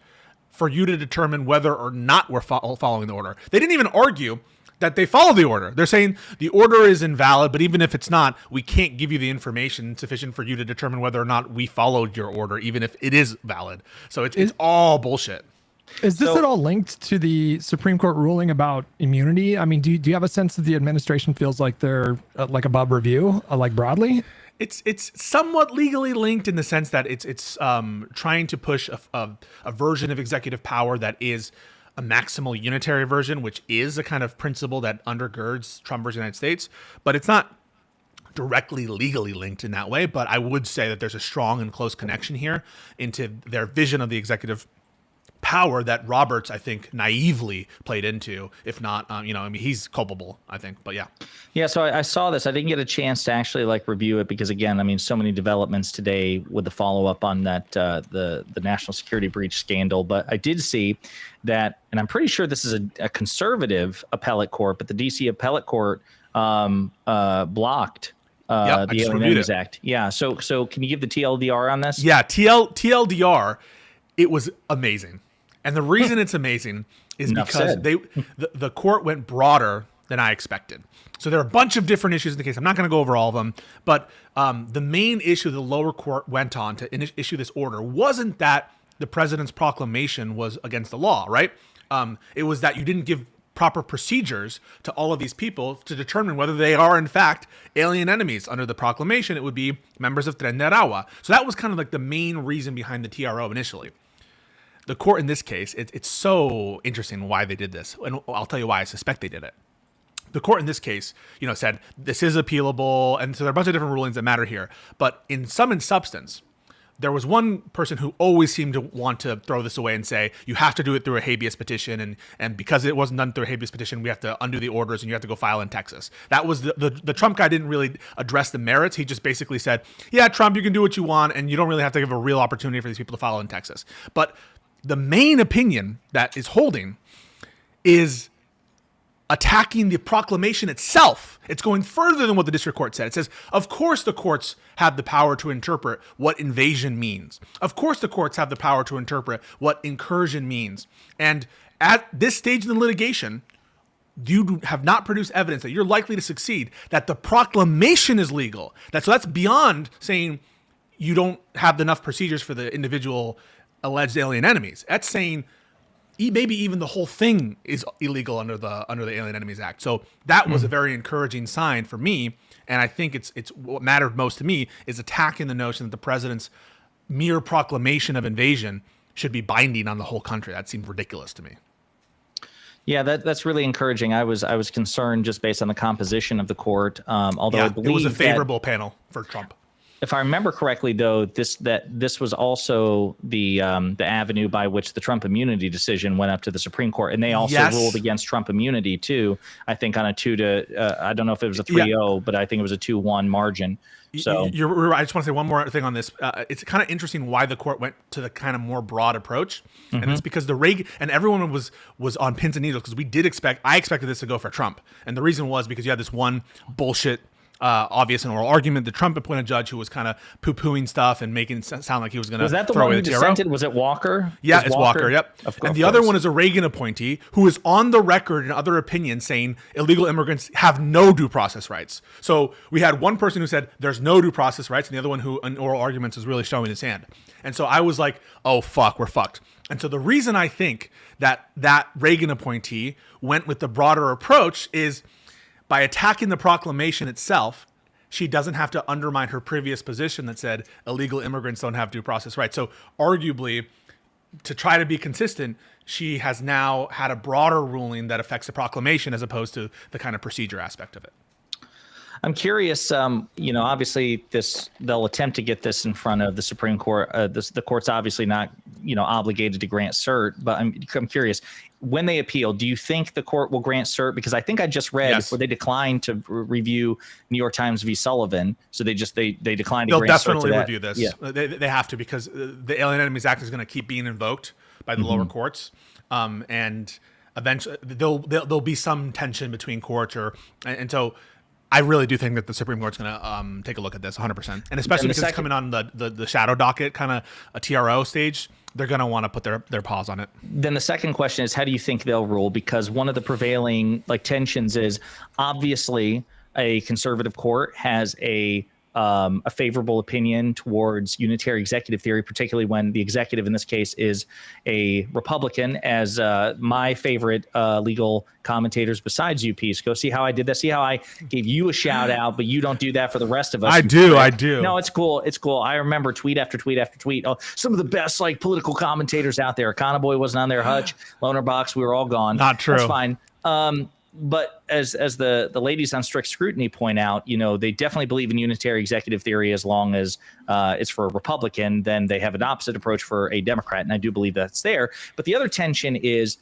for you to determine whether or not we're following the order. They didn't even argue that they follow the order. They're saying the order is invalid, but even if it's not, we can't give you the information sufficient for you to determine whether or not we followed your order, even if it is valid. So it's all bullshit. Is this at all linked to the Supreme Court ruling about immunity? I mean, do you have a sense that the administration feels like they're like above review, like broadly? It's somewhat legally linked in the sense that it's trying to push a version of executive power that is a maximal unitary version, which is a kind of principle that undergirds Trump versus United States, but it's not directly legally linked in that way. But I would say that there's a strong and close connection here into their vision of the executive power that Roberts, I think, naively played into. If not, I mean, he's culpable, I think. But yeah. So I saw this. I didn't get a chance to actually review it because, again, I mean, so many developments today with the follow up on that the national security breach scandal. But I did see that, and I'm pretty sure this is a conservative appellate court, but the DC appellate court blocked the Alien Enemies Act. Yeah. So can you give the TLDR on this? Yeah. TLDR. It was amazing. And the reason it's amazing is because the court went broader than I expected. So there are a bunch of different issues in the case. I'm not going to go over all of them, but the main issue the lower court went on to issue this order wasn't that the president's proclamation was against the law, right? It was that you didn't give proper procedures to all of these people to determine whether they are in fact alien enemies. Under the proclamation, it would be members of Tren de Aragua. So that was kind of like the main reason behind the TRO initially. The court in this case, it's so interesting why they did this, and I'll tell you why I suspect they did it. The court in this case, said this is appealable, and so there are a bunch of different rulings that matter here. But in sum and substance, there was one person who always seemed to want to throw this away and say, you have to do it through a habeas petition, and because it wasn't done through a habeas petition, we have to undo the orders and you have to go file in Texas. That was the Trump guy didn't really address the merits. He just basically said, yeah, Trump, you can do what you want, and you don't really have to give a real opportunity for these people to file in Texas. But the main opinion that is holding is attacking the proclamation itself. It's going further than what the district court said. It says, of course the courts have the power to interpret what invasion means. Of course the courts have the power to interpret what incursion means. And at this stage in the litigation, you have not produced evidence that you're likely to succeed, that the proclamation is legal. So that's beyond saying you don't have enough procedures for the individual alleged alien enemies. That's saying maybe even the whole thing is illegal under the Alien Enemies Act. So that was a very encouraging sign for me, and I think it's what mattered most to me is attacking the notion that the president's mere proclamation of invasion should be binding on the whole country. That seemed ridiculous to me. Yeah, that's really encouraging. I was concerned just based on the composition of the court. Although I believe it was a favorable panel for Trump. If I remember correctly, though, this was also the avenue by which the Trump immunity decision went up to the Supreme Court, and they also ruled against Trump immunity too. I think on a 2-, I don't know if it was a 3-0, but I think it was a 2-1 margin. So I just want to say one more thing on this. It's kind of interesting why the court went to the kind of more broad approach, and it's because the Reagan and everyone was on pins and needles because I expected this to go for Trump, and the reason was because you had this one bullshit. Obvious and oral argument. The Trump appointed judge who was kind of poo-pooing stuff and making it sound like he was going to was that the one who dissented? Was it Walker? Yeah, it's Walker. Yep. And the other one is a Reagan appointee who is on the record in other opinions saying illegal immigrants have no due process rights. So we had one person who said there's no due process rights, and the other one who in oral arguments was really showing his hand. And so I was like, oh fuck, we're fucked. And so the reason I think that Reagan appointee went with the broader approach is by attacking the proclamation itself, she doesn't have to undermine her previous position that said illegal immigrants don't have due process rights. So arguably, to try to be consistent, she has now had a broader ruling that affects the proclamation as opposed to the kind of procedure aspect of it. I'm curious, obviously they'll attempt to get this in front of the Supreme Court. The court's obviously not, obligated to grant cert, but I'm curious, when they appeal, do you think the court will grant cert? Because I think I just read where they declined to review New York Times v. Sullivan. So they declined to grant cert. They'll definitely review this. Yeah. They have to, because the Alien Enemies Act is going to keep being invoked by the lower courts. And eventually there'll be some tension between courts and so I really do think that the Supreme Court's going to take a look at this 100%. And especially because it's coming on the shadow docket, kind of a TRO stage. they're going to want to put their paws on it. Then the second question is, how do you think they'll rule? Because one of the prevailing tensions is obviously a conservative court has a favorable opinion towards unitary executive theory, particularly when the executive in this case is a Republican, as my favorite legal commentators besides you, Peace. Go see how I did that. See how I gave you a shout out, but you don't do that for the rest of us. I do. No, it's cool. It's cool. I remember tweet after tweet after tweet. Oh, some of the best political commentators out there. Conaboy wasn't on there. Hutch, Lonerbox, we were all gone. Not true. That's fine. But as the ladies on Strict Scrutiny point out, they definitely believe in unitary executive theory as long as it's for a Republican. Then they have an opposite approach for a Democrat, and I do believe that's there. But the other tension is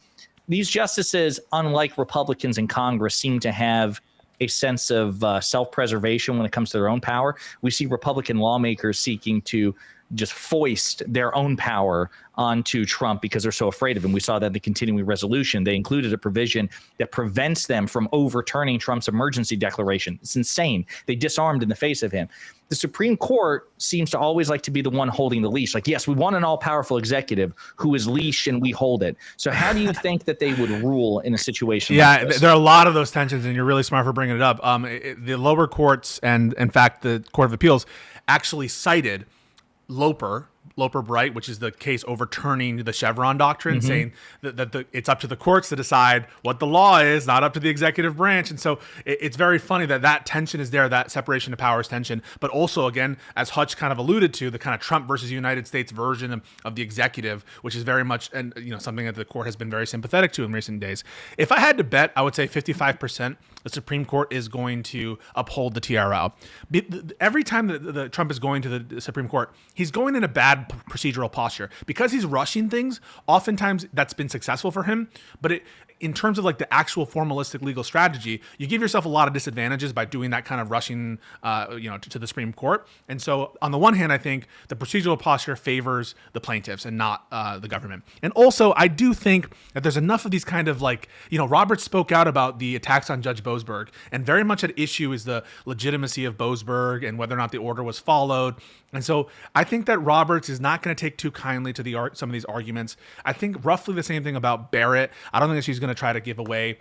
these justices, unlike Republicans in Congress, seem to have a sense of self-preservation when it comes to their own power. We see Republican lawmakers seeking to just foist their own power onto Trump because they're so afraid of him. We saw that in the continuing resolution. They included a provision that prevents them from overturning Trump's emergency declaration. It's insane. They disarmed in the face of him. The Supreme Court seems to always like to be the one holding the leash. Yes, we want an all-powerful executive who is leash and we hold it. So how do you think that they would rule in a situation like this? There are a lot of those tensions, and you're really smart for bringing it up. The lower courts and, in fact, the Court of Appeals actually cited Loper Bright, which is the case overturning the Chevron doctrine, saying that it's up to the courts to decide what the law is, not up to the executive branch. And so it's very funny that tension is there, that separation of powers tension. But also, again, as Hutch kind of alluded to, the kind of Trump versus United States version of the executive, which is very much something that the court has been very sympathetic to in recent days. If I had to bet, I would say 55% the Supreme Court is going to uphold the TRO. Every time that Trump is going to the Supreme Court, he's going in a bad procedural posture because he's rushing things. Oftentimes that's been successful for him, but in terms of the actual formalistic legal strategy, you give yourself a lot of disadvantages by doing that kind of rushing to the Supreme Court. And so on the one hand, I think the procedural posture favors the plaintiffs and not the government. And also I do think that there's enough of these kind of Roberts spoke out about the attacks on Judge Boasberg, and very much at issue is the legitimacy of Boasberg and whether or not the order was followed. And so I think that Roberts is not going to take too kindly to some of these arguments. I think roughly the same thing about Barrett. I don't think that she's going to try to give away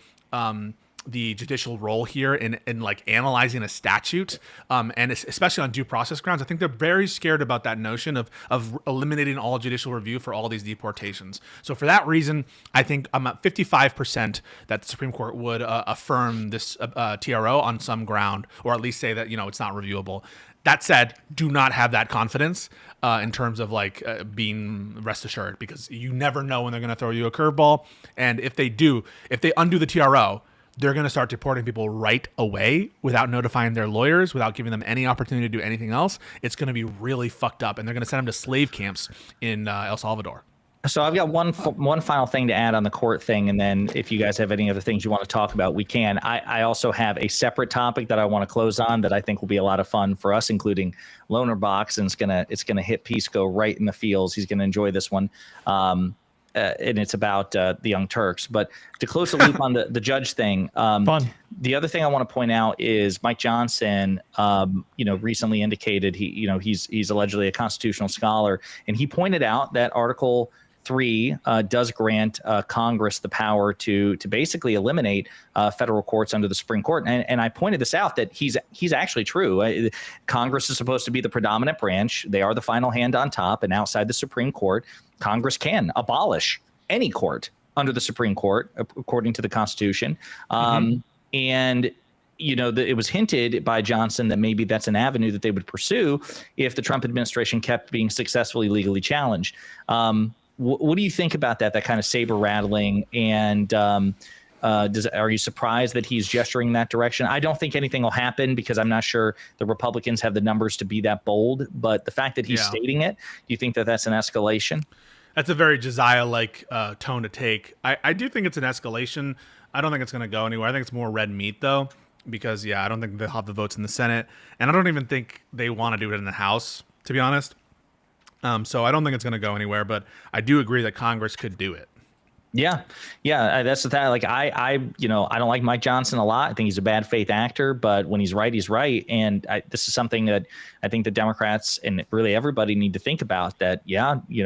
the judicial role here in analyzing a statute, and especially on due process grounds. I think they're very scared about that notion of eliminating all judicial review for all these deportations. So for that reason, I think I'm at 55% that the Supreme Court would affirm this TRO on some ground, or at least say that it's not reviewable. That said, do not have that confidence in terms of being rest assured, because you never know when they're going to throw you a curveball. And if they undo the TRO, they're going to start deporting people right away without notifying their lawyers, without giving them any opportunity to do anything else. It's going to be really fucked up, and they're going to send them to slave camps in El Salvador. So I've got one final thing to add on the court thing, and then if you guys have any other things you want to talk about, we can. I also have a separate topic that I want to close on that I think will be a lot of fun for us, including Lonerbox, and it's gonna hit Pisco right in the feels. He's gonna enjoy this one, and it's about the Young Turks. But to close the loop on the judge thing, Fun. The other thing I want to point out is Mike Johnson, recently indicated he's allegedly a constitutional scholar, and he pointed out that Article 3 does grant Congress the power to basically eliminate federal courts under the Supreme Court. And I pointed this out that he's actually true. Congress is supposed to be the predominant branch. They are the final hand on top. And outside the Supreme Court, Congress can abolish any court under the Supreme Court, according to the Constitution. And it was hinted by Johnson that maybe that's an avenue that they would pursue if the Trump administration kept being successfully legally challenged. What do you think about that kind of saber rattling? And are you surprised that he's gesturing in that direction? I don't think anything will happen because I'm not sure the Republicans have the numbers to be that bold. But the fact that he's stating it, do you think that that's an escalation? That's a very Josiah-like tone to take. I do think it's an escalation. I don't think it's going to go anywhere. I think it's more red meat, though, because, I don't think they'll have the votes in the Senate. And I don't even think they want to do it in the House, to be honest. So I don't think it's going to go anywhere, but I do agree that Congress could do it. Yeah, that's the thing. I don't like Mike Johnson a lot. I think he's a bad faith actor, but when he's right, he's right. And this is something that I think the Democrats and really everybody need to think about. That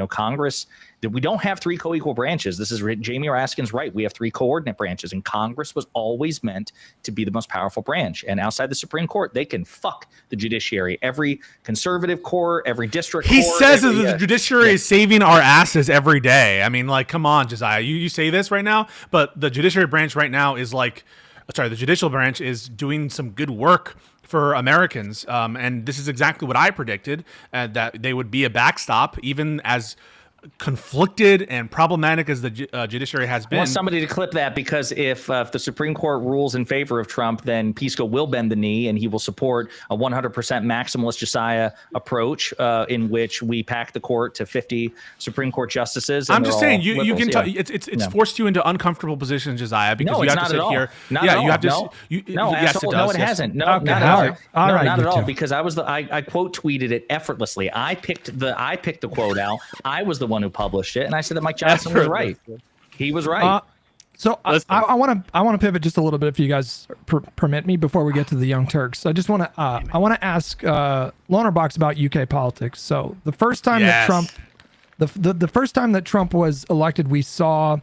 Congress that we don't have three co-equal branches. This is Jamie Raskin's right. We have three coordinate branches, and Congress was always meant to be the most powerful branch. And outside the Supreme Court, they can fuck the judiciary. Every conservative court, every district he court. says that the judiciary is saving our asses every day. I mean, like, come on, Josiah. You say this right now, but the judiciary branch right now is the judicial branch is doing some good work for Americans. And this is exactly what I predicted, that they would be a backstop, even as conflicted and problematic as the judiciary has been. I want somebody to clip that, because if the Supreme Court rules in favor of Trump, then Pisco will bend the knee and he will support a 100% maximalist Josiah approach in which we pack the court to 50 Supreme Court justices. I'm just saying, you can tell it's forced you into uncomfortable positions, Josiah, because no, you it's have not to sit at all. here. Not yeah, at all. you have to. No, yes, asshole, it does. no, it yes. hasn't. No, Okay, not all at right. all. All No, right, not you at all. two. Because I quote tweeted it effortlessly. I picked the quote out. I was the one who published it, and I said that Mike Johnson was right. He was right. So I want to pivot just a little bit, if you guys permit me, before we get to the Young Turks. I just want to ask Lonerbox about UK politics. So the first time that Trump, the first time that Trump was elected, we saw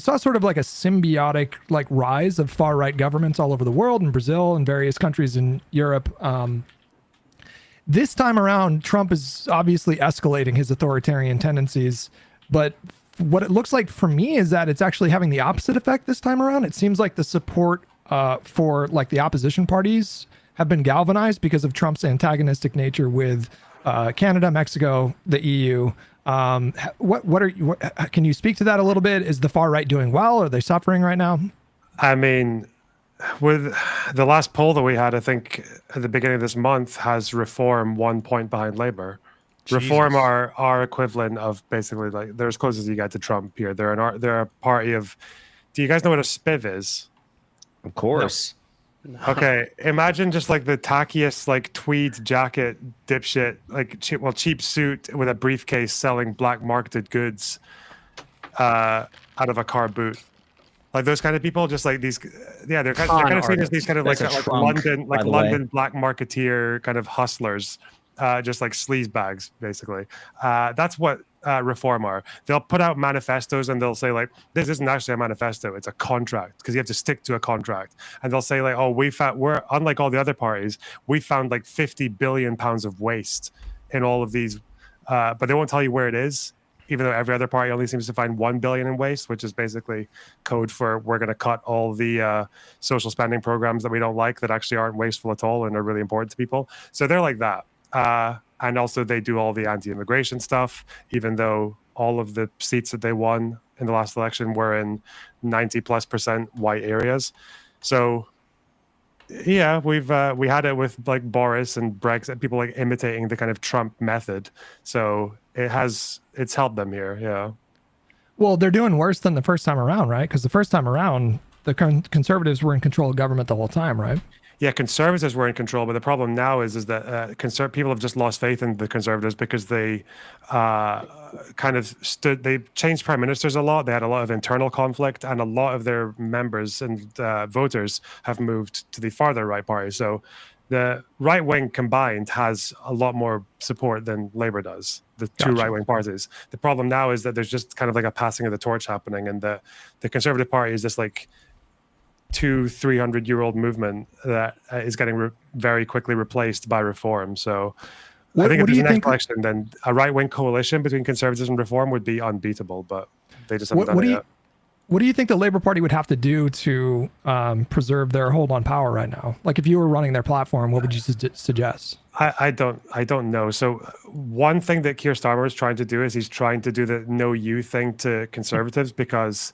sort of like a symbiotic like rise of far right governments all over the world, in Brazil and various countries in Europe. This time around, Trump is obviously escalating his authoritarian tendencies, but what it looks like for me is that it's actually having the opposite effect this time around. It seems like the support for like the opposition parties have been galvanized because of Trump's antagonistic nature with Canada, Mexico, the EU. Can you speak to that a little bit? Is the far right doing well? Are they suffering right now? I mean, with the last poll that we had, I think at the beginning of this month, has Reform 1 point behind Labour. Reform are equivalent of basically, like, they're as close as you get to Trump here. They're a party of. Do you guys know what a spiv is? Of course. No. Okay, imagine just like the tackiest like tweed jacket dipshit, like cheap suit with a briefcase selling black marketed goods out of a car boot. Like those kind of people, just like these, yeah, they're kind of seen as these kind of like London black marketeer kind of hustlers. Just like sleaze bags, basically. That's what Reform are. They'll put out manifestos and they'll say like, this isn't actually a manifesto, it's a contract, because you have to stick to a contract. And they'll say like, oh, we're unlike all the other parties, we found like 50 billion pounds of waste in all of these, but they won't tell you where it is, even though every other party only seems to find 1 billion in waste, which is basically code for we're going to cut all the social spending programs that we don't like, that actually aren't wasteful at all and are really important to people. So they're like that. And also they do all the anti-immigration stuff, even though all of the seats that they won in the last election were in 90+% white areas. So yeah, we had it with like Boris and Brexit, people like imitating the kind of Trump method. So it's helped them here. Yeah. Well, they're doing worse than the first time around, right? Because the first time around, the conservatives were in control of government the whole time, right? Yeah, conservatives were in control, but the problem now is that people have just lost faith in the conservatives because they they changed prime ministers a lot. They had a lot of internal conflict, and a lot of their members and voters have moved to the farther right party. So the right wing combined has a lot more support than Labour does, the two right wing parties. The problem now is that there's just kind of like a passing of the torch happening, and the Conservative Party is just like 200-300-year-old movement that is getting very quickly replaced by Reform. So I think if there's an next election, then a right-wing coalition between Conservatives and Reform would be unbeatable, but they just haven't done it yet. What do you think the Labour Party would have to do to preserve their hold on power right now? Like if you were running their platform, what would you suggest? I don't know. So one thing that Keir Starmer is trying to do is he's trying to do the no you thing to Conservatives, because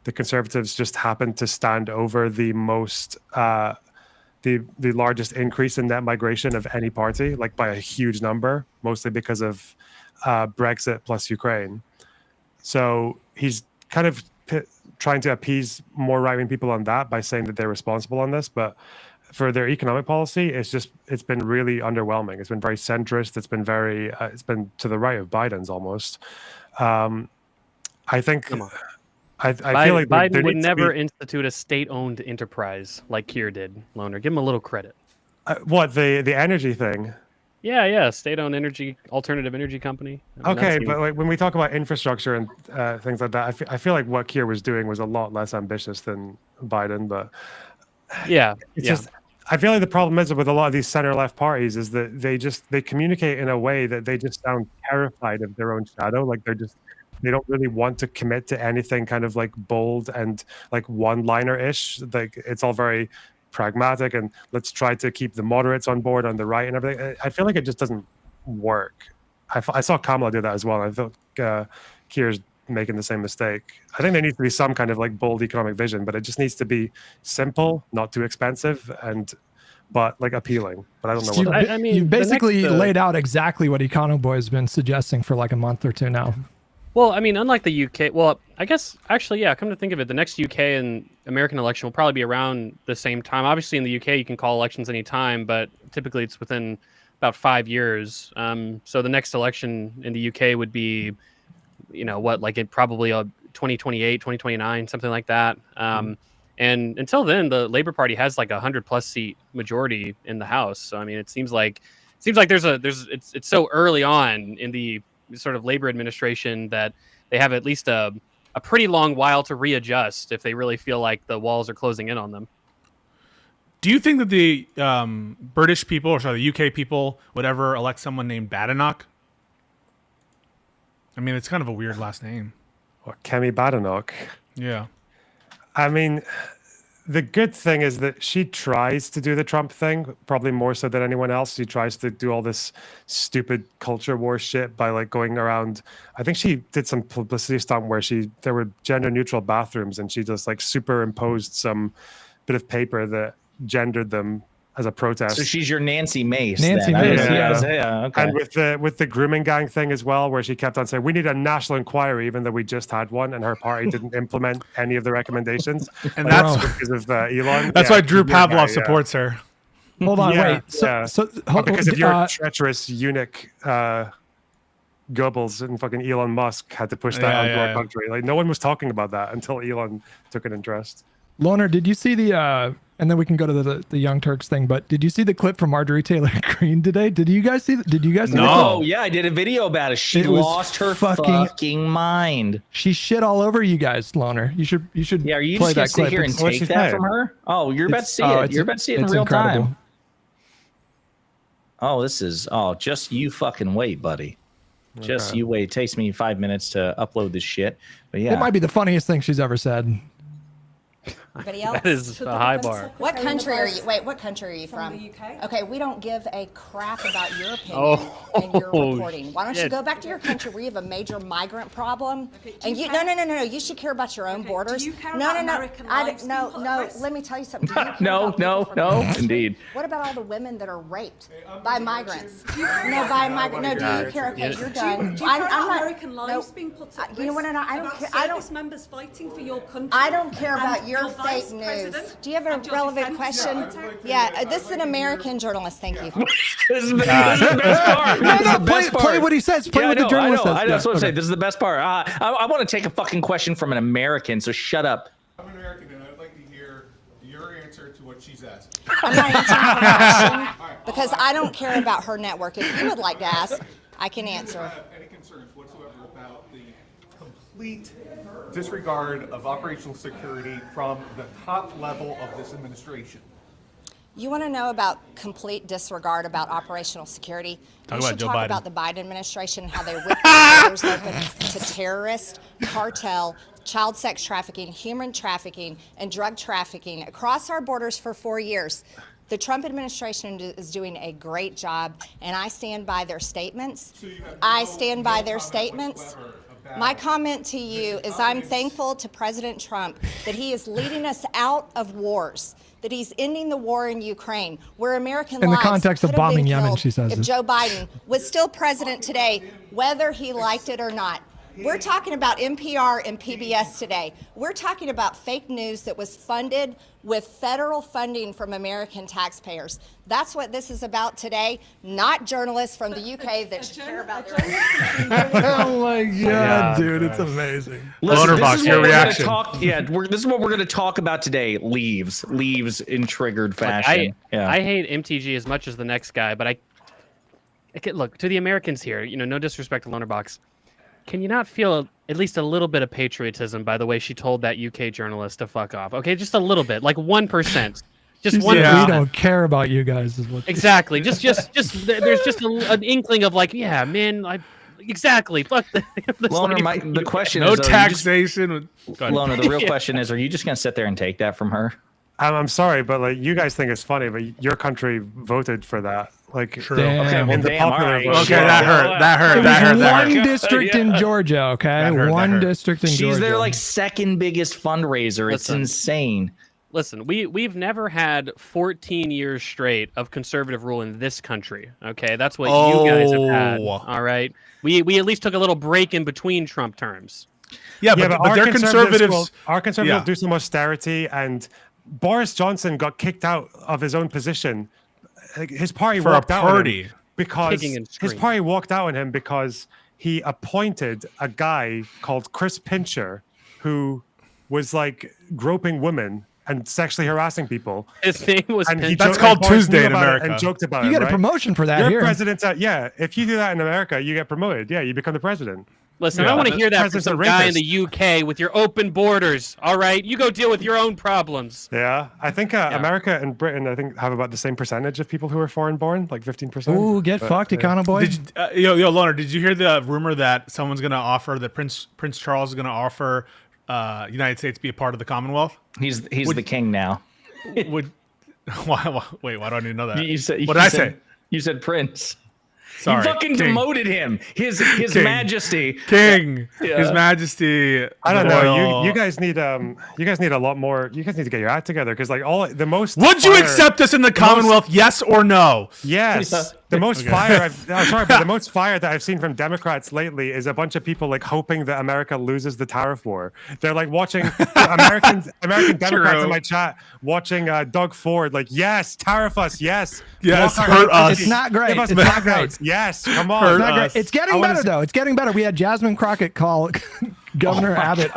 the Conservatives just happen to stand over the most, the largest increase in net migration of any party, like by a huge number, mostly because of Brexit plus Ukraine. So he's kind of trying to appease more right-wing people on that by saying that they're responsible on this. But for their economic policy, it's been really underwhelming. It's been very centrist. It's been it's been to the right of Biden's almost. I think. I feel like Biden would never institute a state-owned enterprise like Keir did. Loner, give him a little credit. What the energy thing? Yeah, state-owned alternative energy company. I mean, Okay, but like when we talk about infrastructure and things like that, I feel like what Keir was doing was a lot less ambitious than Biden. But it's just, I feel like the problem is with a lot of these center-left parties is that they communicate in a way that they just sound terrified of their own shadow. Like they don't really want to commit to anything kind of like bold and like one-liner-ish. Like it's all very pragmatic and let's try to keep the moderates on board on the right and everything. I feel like it just doesn't work. I saw Kamala do that as well. I thought Keir's making the same mistake. I think there needs to be some kind of like bold economic vision, but it just needs to be simple, not too expensive, but like appealing. But I don't know what you basically laid out exactly what Econo Boy has been suggesting for like a month or two now. Well, I mean, unlike the UK, well, I guess actually, yeah, come to think of it, the next UK and American election will probably be around the same time. Obviously, in the UK, you can call elections anytime, but typically it's within about 5 years. So the next election in the UK would be, probably 2028, 2029, something like that. And until then, the Labour Party has like 100+ seat majority in the House. So I mean, it seems like it's so early on in the sort of Labour administration that they have at least a pretty long while to readjust if they really feel like the walls are closing in on them. Do you think that the British people, or sorry, the UK people, would ever elect someone named Badenoch? I mean, it's kind of a weird last name. What, Kemi Badenoch? Yeah. I mean, the good thing is that she tries to do the Trump thing, probably more so than anyone else. She tries to do all this stupid culture war shit by like going around. I think she did some publicity stunt where there were gender neutral bathrooms and she just like superimposed some bit of paper that gendered them as a protest. So she's your Nancy Mace. Nancy Mace, yeah. Okay. And with the grooming gang thing as well, where she kept on saying we need a national inquiry, even though we just had one, and her party didn't implement any of the recommendations. And that's because of Elon. That's why Drew Pavlov supports her. Hold on, wait. Because of your treacherous eunuch Goebbels and fucking Elon Musk had to push that onto our country. Like no one was talking about that until Elon took an interest. Loner, did you see the and then we can go to the Young Turks thing, but did you see the clip from Marjorie Taylor Greene today? Did you guys see that? No, yeah, I did a video about it. She lost her fucking mind. She shit all over you guys, Loner. You should Yeah, are you play just that gonna sit clip. here and take that from her? Oh, you're about to see it. You're about to see it in real time. Oh, this is just you fucking wait, buddy. Just you wait. It takes me 5 minutes to upload this shit. But yeah. It might be the funniest thing she's ever said. Anybody else? That is a high bar. What country are you? Wait, what country are you from? The UK. Okay, we don't give a crap about your opinion and your reporting. Why don't you go back to your country where you have a major migrant problem? And you no. You should care about your own borders. Do you care about American lives being put at risk? Let me tell you something. No. Indeed. What about all the women that are raped by migrants? By migrants. No, do you care? Okay, you're done. Do you care about American lives being put at risk? You know what? I don't care. Service members fighting for your country. I don't care about your fake news. Do you have a relevant question? Yeah, this is an American journalist. Thank you. This is the best part. No, play what he says. Play what the journalist says. That's what I'm saying. This is the best part. I want to take a fucking question from an American, so shut up. I'm American, and I'd like to hear your answer to what she's asking. I'm not answering her question because I don't care about her network. If you would like to ask, I can answer. Do you have any concerns whatsoever about the complete disregard of operational security from the top level of this administration? You want to know about complete disregard about operational security? You should talk about the Biden administration and how they ripped the borders open to terrorists, cartel, child sex trafficking, human trafficking, and drug trafficking across our borders for 4 years. The Trump administration is doing a great job, and I stand by their statements. My comment to you is I'm thankful to President Trump that he is leading us out of wars, that he's ending the war in Ukraine, where American lives in the context of bombing Yemen, she says. If Joe Biden was still president today, whether he liked it or not. We're talking about NPR and PBS today. We're talking about fake news that was funded with federal funding from American taxpayers. That's what this is about today, not journalists from the UK that should care about their own. Oh my God, dude, it's amazing. Lonerbox, your reaction. This is what we're going to talk about today. Leaves in triggered fashion. I hate MTG as much as the next guy, but look, to the Americans here, no disrespect to Lonerbox, can you not feel at least a little bit of patriotism by the way she told that UK journalist to fuck off? Okay, just a little bit, like 1%. Just 1%. We don't care about you guys. Is what exactly. Just there's just an inkling of like, yeah, man, exactly. Fuck Loner, the question no is, taxation. Loner, the real question is, are you just gonna sit there and take that from her? I'm sorry, but like you guys think it's funny, but your country voted for that. Like, true. Okay, well, damn, all right. Okay, that hurt. One district in Georgia. Okay, one district in Georgia. She's their like second biggest fundraiser. It's insane. Listen, we've never had 14 years straight of conservative rule in this country. Okay, that's what you guys have had. All right, we at least took a little break in between Trump terms. Yeah, but they're conservatives. Our conservatives do some austerity, and Boris Johnson got kicked out of his own position. His party walked out on him because his party walked out on him because he appointed a guy called Chris Pincher, who was like groping women and sexually harassing people. His name was that's called Tuesday in America. And joked about you get a promotion for that. You're president. Yeah, if you do that in America, you get promoted. Yeah, you become the president. Listen, I want to hear that from some guy in the UK with your open borders. All right, you go deal with your own problems. Yeah, I think America and Britain, I think, have about the same percentage of people who are foreign-born, like 15%. Ooh, get fucked, Econo boy. Yo, Loner, did you hear the rumor that someone's going to offer that Prince Charles is going to offer United States to be a part of the Commonwealth? He's the king now. Wait, why do I need to know that? What did I say? You said Prince. Sorry, you fucking demoted him. His King. Majesty. King. Yeah. His Majesty. I don't know. You guys need a lot more. You guys need to get your act together because like the most. Would you accept us in the Commonwealth? Yes or no? Yes. The most fire the most fire that I've seen from Democrats lately is a bunch of people like hoping that America loses the tariff war. They're like watching American Democrats in my chat watching Doug Ford like, yes, tariff us, yes, hurt us. It's not great. It's not great. Yes, come on. It's not great. It's getting better though. It's getting better. We had Jasmine Crockett call Governor Abbott.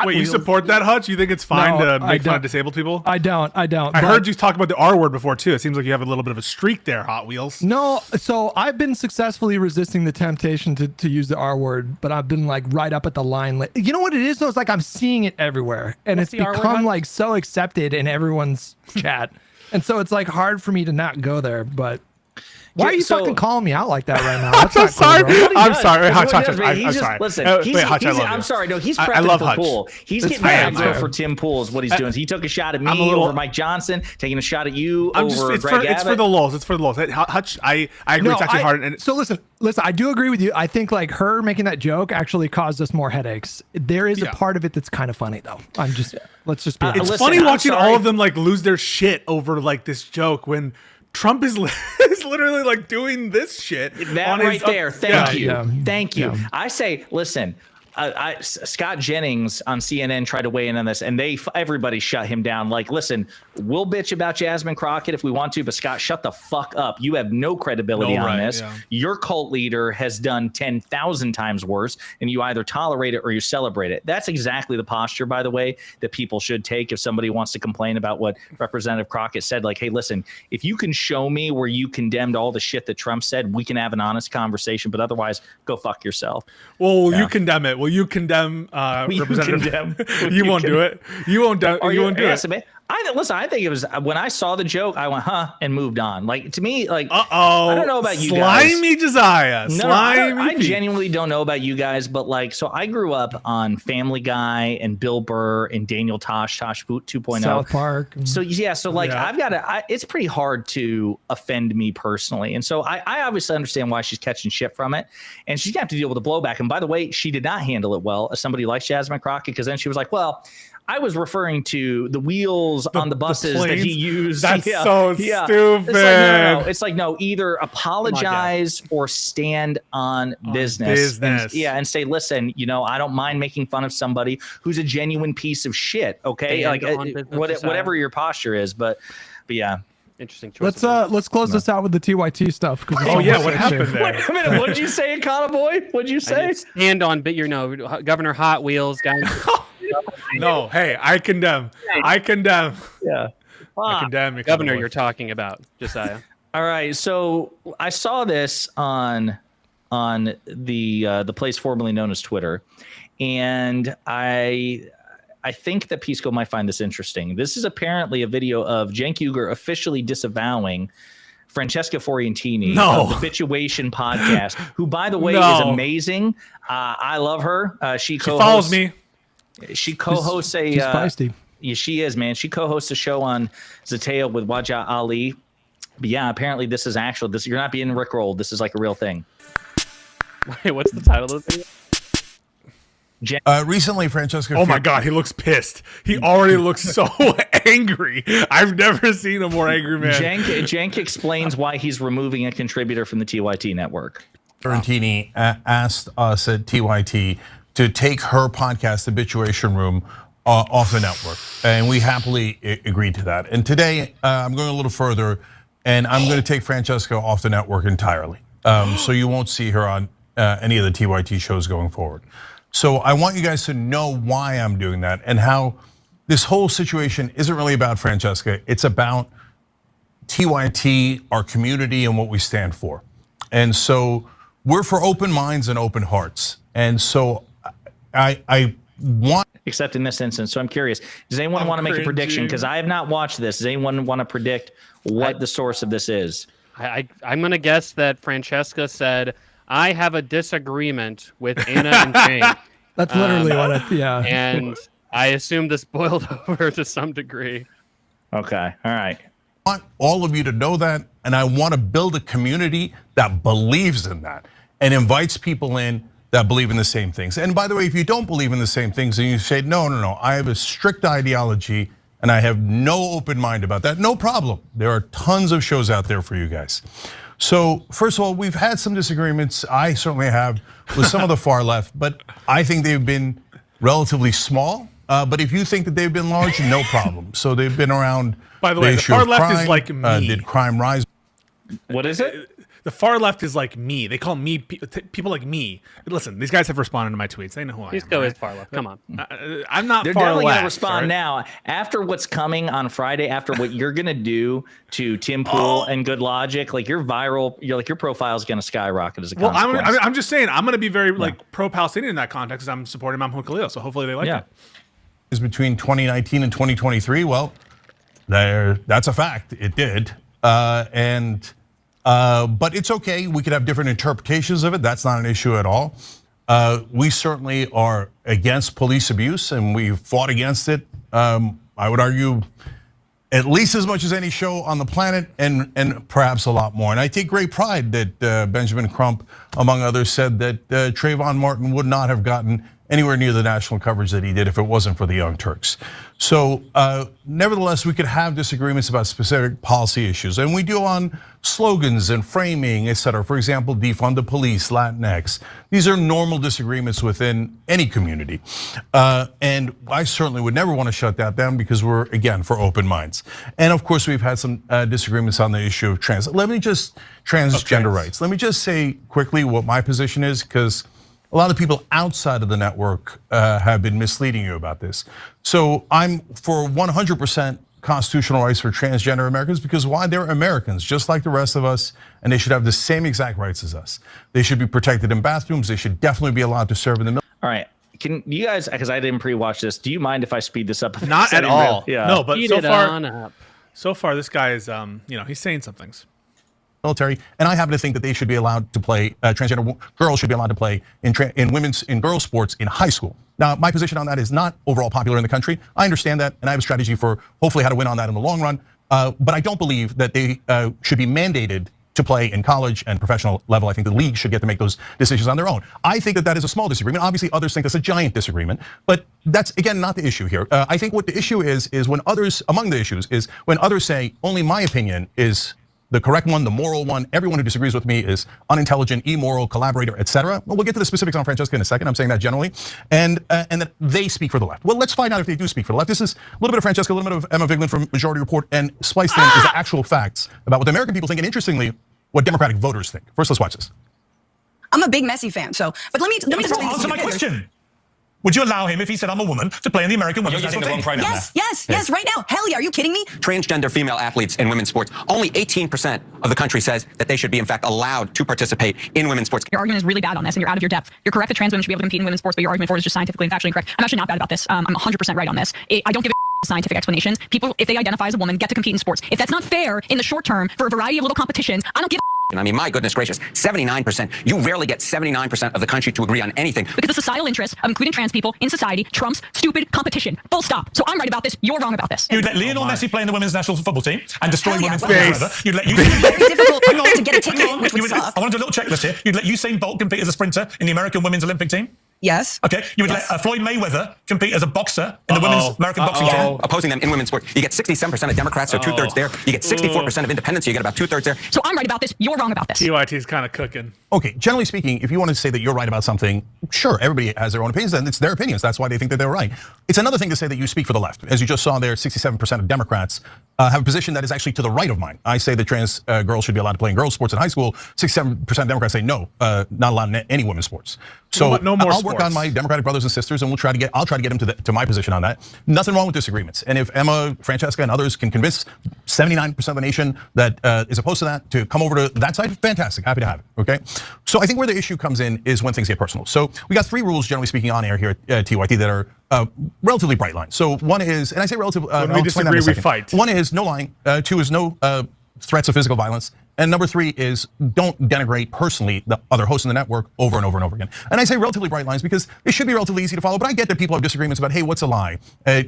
Wait, you support that, Hutch? You think it's fine to make fun of disabled people? I don't. I heard you talk about the R word before too. It seems like you have a little bit of a streak there, Hot Wheels. No, so I've been successfully resisting the temptation to use the R word, but I've been like right up at the line. You know what it is though? It's like I'm seeing it everywhere, and it's become like so accepted in everyone's chat, and so it's like hard for me to not go there, but. Why are you fucking calling me out like that right now? That's I'm sorry. Cool, I'm sorry. I'm sorry. Listen, I'm sorry. No, he's prepping for Pool. He's getting ready to go for Tim Pool is what he's doing. He took a shot at me over Mike Johnson, taking a shot at you over Greg Abbott. It's for the lulz. It's for the lulz. Hutch, I agree. It's actually hard. So listen. I do agree with you. I think like her making that joke actually caused us more headaches. There is a part of it that's kind of funny though. Let's just be honest. It's funny watching all of them like lose their shit over like this joke when Trump is literally like doing this shit. That right there. Thank you. I say, listen, Scott Jennings on CNN tried to weigh in on this, and everybody shut him down. Like, listen, we'll bitch about Jasmine Crockett if we want to, but Scott, shut the fuck up. You have no credibility on this. Yeah. Your cult leader has done 10,000 times worse, and you either tolerate it or you celebrate it. That's exactly the posture, by the way, that people should take if somebody wants to complain about what Representative Crockett said. Like, hey, listen, if you can show me where you condemned all the shit that Trump said, we can have an honest conversation, but otherwise, go fuck yourself. Well, you condemn it. Will you condemn Representative? You won't do it. You won't do it. I think it was when I saw the joke, I went, and moved on. Like, to me, like, I don't know about you guys. Slimy Josiah. No, I genuinely don't know about you guys, but like, so I grew up on Family Guy and Bill Burr and Daniel Tosh 2.0. South Park. So, I've got to, it's pretty hard to offend me personally. And so I obviously understand why she's catching shit from it. And she's going to have to deal with the blowback. And by the way, she did not handle it well as somebody like Jasmine Crockett, because then she was like, well, I was referring to the wheels on the buses that he used. That's so stupid. It's like, no, either apologize or stand on business. And say, listen, I don't mind making fun of somebody who's a genuine piece of shit. Okay. Whatever your posture is. But yeah. Interesting choice. Let's close this out with the TYT stuff. What happened there? Wait a minute, what'd you say, Econo Boy? What'd you say? Stand on, Governor Hot Wheels, guys. No, hey, I condemn. Yeah. I condemn. Governor, you're talking about, Josiah. All right, so I saw this on the place formerly known as Twitter, and I think that Pisco might find this interesting. This is apparently a video of Cenk Uygur officially disavowing Francesca Forientini of the Bituation podcast, who, by the way, is amazing. I love her. She follows me. She co-hosts she's feisty. Yeah, she is, man. She co-hosts a show on Zateo with Wajah Ali. But yeah, apparently this is actual. You're not being rickrolled. This is like a real thing. Wait, what's the title of the video? Recently, Francesca. Oh my God, he looks pissed. He already looks so angry. I've never seen a more angry man. Cenk explains why he's removing a contributor from the TYT network. Forientini asked us at TYT to take her podcast, The Bituation Room, off the network, and we happily agreed to that. And today, I'm going a little further, and I'm going to take Francesca off the network entirely. So you won't see her on any of the TYT shows going forward. So I want you guys to know why I'm doing that and how this whole situation isn't really about Francesca. It's about TYT, our community, and what we stand for. And so we're for open minds and open hearts. And so I want. Except in this instance. So I'm curious, does anyone want to make a prediction? Because I have not watched this. Does anyone want to predict what the source of this is? I'm going to guess that Francesca said, I have a disagreement with Anna and Cenk. That's literally what it, yeah. And I assume this boiled over to some degree. Okay, all right. I want all of you to know that, and I want to build a community that believes in that and invites people in that believe in the same things. And by the way, if you don't believe in the same things and you say, no, I have a strict ideology and I have no open mind about that, no problem. There are tons of shows out there for you guys. So first of all, we've had some disagreements. I certainly have with some of the far left, but I think they've been relatively small. But if you think that they've been large, no problem. So they've been around. By the way, the far left is like me. Did crime rise? What is it? The far left is like me. They call me people like me. Listen, these guys have responded to my tweets. They know who I am. Pisco is far left. Come on. I'm not They're far definitely left. Gonna respond now after what's coming on Friday. After what you're gonna do to Tim Pool and Good Logic, like your profile is gonna skyrocket as a consequence. Well, I'm just saying I'm gonna be very like pro-Palestinian in that context. I'm supporting Mahmoud Khalil, so hopefully they like it. Is between 2019 and 2023. Well, that's a fact. It did, but it's okay. We could have different interpretations of it. That's not an issue at all. We certainly are against police abuse, and we've fought against it. I would argue at least as much as any show on the planet, and perhaps a lot more. And I take great pride that Benjamin Crump, among others, said that Trayvon Martin would not have gotten anywhere near the national coverage that he did if it wasn't for the Young Turks. So nevertheless, we could have disagreements about specific policy issues, and we do on slogans and framing, et cetera. For example, defund the police, Latinx. These are normal disagreements within any community. And I certainly would never want to shut that down because we're, again, for open minds. And of course, we've had some disagreements on the issue of transgender rights. Let me just say quickly what my position is, because a lot of people outside of the network have been misleading you about this. So I'm for 100% constitutional rights for transgender Americans because why? They're Americans, just like the rest of us, and they should have the same exact rights as us. They should be protected in bathrooms. They should definitely be allowed to serve in the military. All right. Can you guys, because I didn't pre-watch this, do you mind if I speed this up? Not at all. Yeah. No, but so far this guy is, he's saying some things. Military, and I happen to think that they should be allowed to play, transgender girls should be allowed to play in girls sports in high school. Now, my position on that is not overall popular in the country. I understand that, and I have a strategy for hopefully how to win on that in the long run. But I don't believe that they should be mandated to play in college and professional level. I think the league should get to make those decisions on their own. I think that that is a small disagreement. Obviously, others think that's a giant disagreement, but that's, again, not the issue here. I think what the issue is when others, among the issues, is when others say, only my opinion is the correct one, the moral one. Everyone who disagrees with me is unintelligent, immoral, collaborator, etc. Well, we'll get to the specifics on Francesca in a second. I'm saying that generally, and that they speak for the left. Well, let's find out if they do speak for the left. This is a little bit of Francesca, a little bit of Emma Vigeland from Majority Report, and spliced in is the actual facts about what the American people think, and interestingly, what Democratic voters think. First, let's watch this. I'm a big Messi fan, but let me just answer my question. Would you allow him, if he said I'm a woman, to play in the American women's national team? Yes, right now. Hell yeah, are you kidding me? Transgender female athletes in women's sports, only 18% of the country says that they should be, in fact, allowed to participate in women's sports. Your argument is really bad on this, and you're out of your depth. You're correct that trans women should be able to compete in women's sports, but your argument for it is just scientifically and factually incorrect. I'm actually not bad about this. I'm 100% right on this. I don't give a scientific explanations. People, if they identify as a woman, get to compete in sports. If that's not fair in the short term for a variety of little competitions, I don't give a. I mean, my goodness gracious, 79%. You rarely get 79% of the country to agree on anything. Because the societal interest of including trans people in society trumps stupid competition. Full stop. So I'm right about this. You're wrong about this. You'd let Lionel Messi play in the women's national football team and destroy women's football forever. You'd let very difficult to get a ticket, which would suck. I want to do a little checklist here. You'd let Usain Bolt compete as a sprinter in the American women's Olympic team? Yes. Okay. You would let Floyd Mayweather compete as a boxer in the women's American boxing team? Opposing them in women's sport. You get 67% of Democrats, so 2/3 there. You get 64% of independents, so you get about 2/3 there. So I'm right about this. You're wrong about this. TYT is kind of cooking. Okay, generally speaking, if you want to say that you're right about something, sure, everybody has their own opinions, and it's their opinions. That's why they think that they're right. It's another thing to say that you speak for the left. As you just saw there, 67% of Democrats have a position that is actually to the right of mine. I say that trans girls should be allowed to play in girls' sports in high school. 67% of Democrats say no, not allowed in any women's sports. So no more I'll work on my Democratic brothers and sisters, and I'll try to get them to my position on that. Nothing wrong with disagreements. And if Emma, Francesca, and others can convince 79% of the nation that is opposed to that to come over to that side, fantastic, happy to have it. Okay. So I think where the issue comes in is when things get personal. So we got 3 rules, generally speaking, on air here at TYT that are relatively bright lines. So one is, and I say relative. When we disagree, we fight. One is no lying. 2 is no threats of physical violence. And number 3 is don't denigrate personally the other hosts in the network over and over and over again. And I say relatively bright lines because it should be relatively easy to follow, but I get that people have disagreements about, hey, what's a lie? Are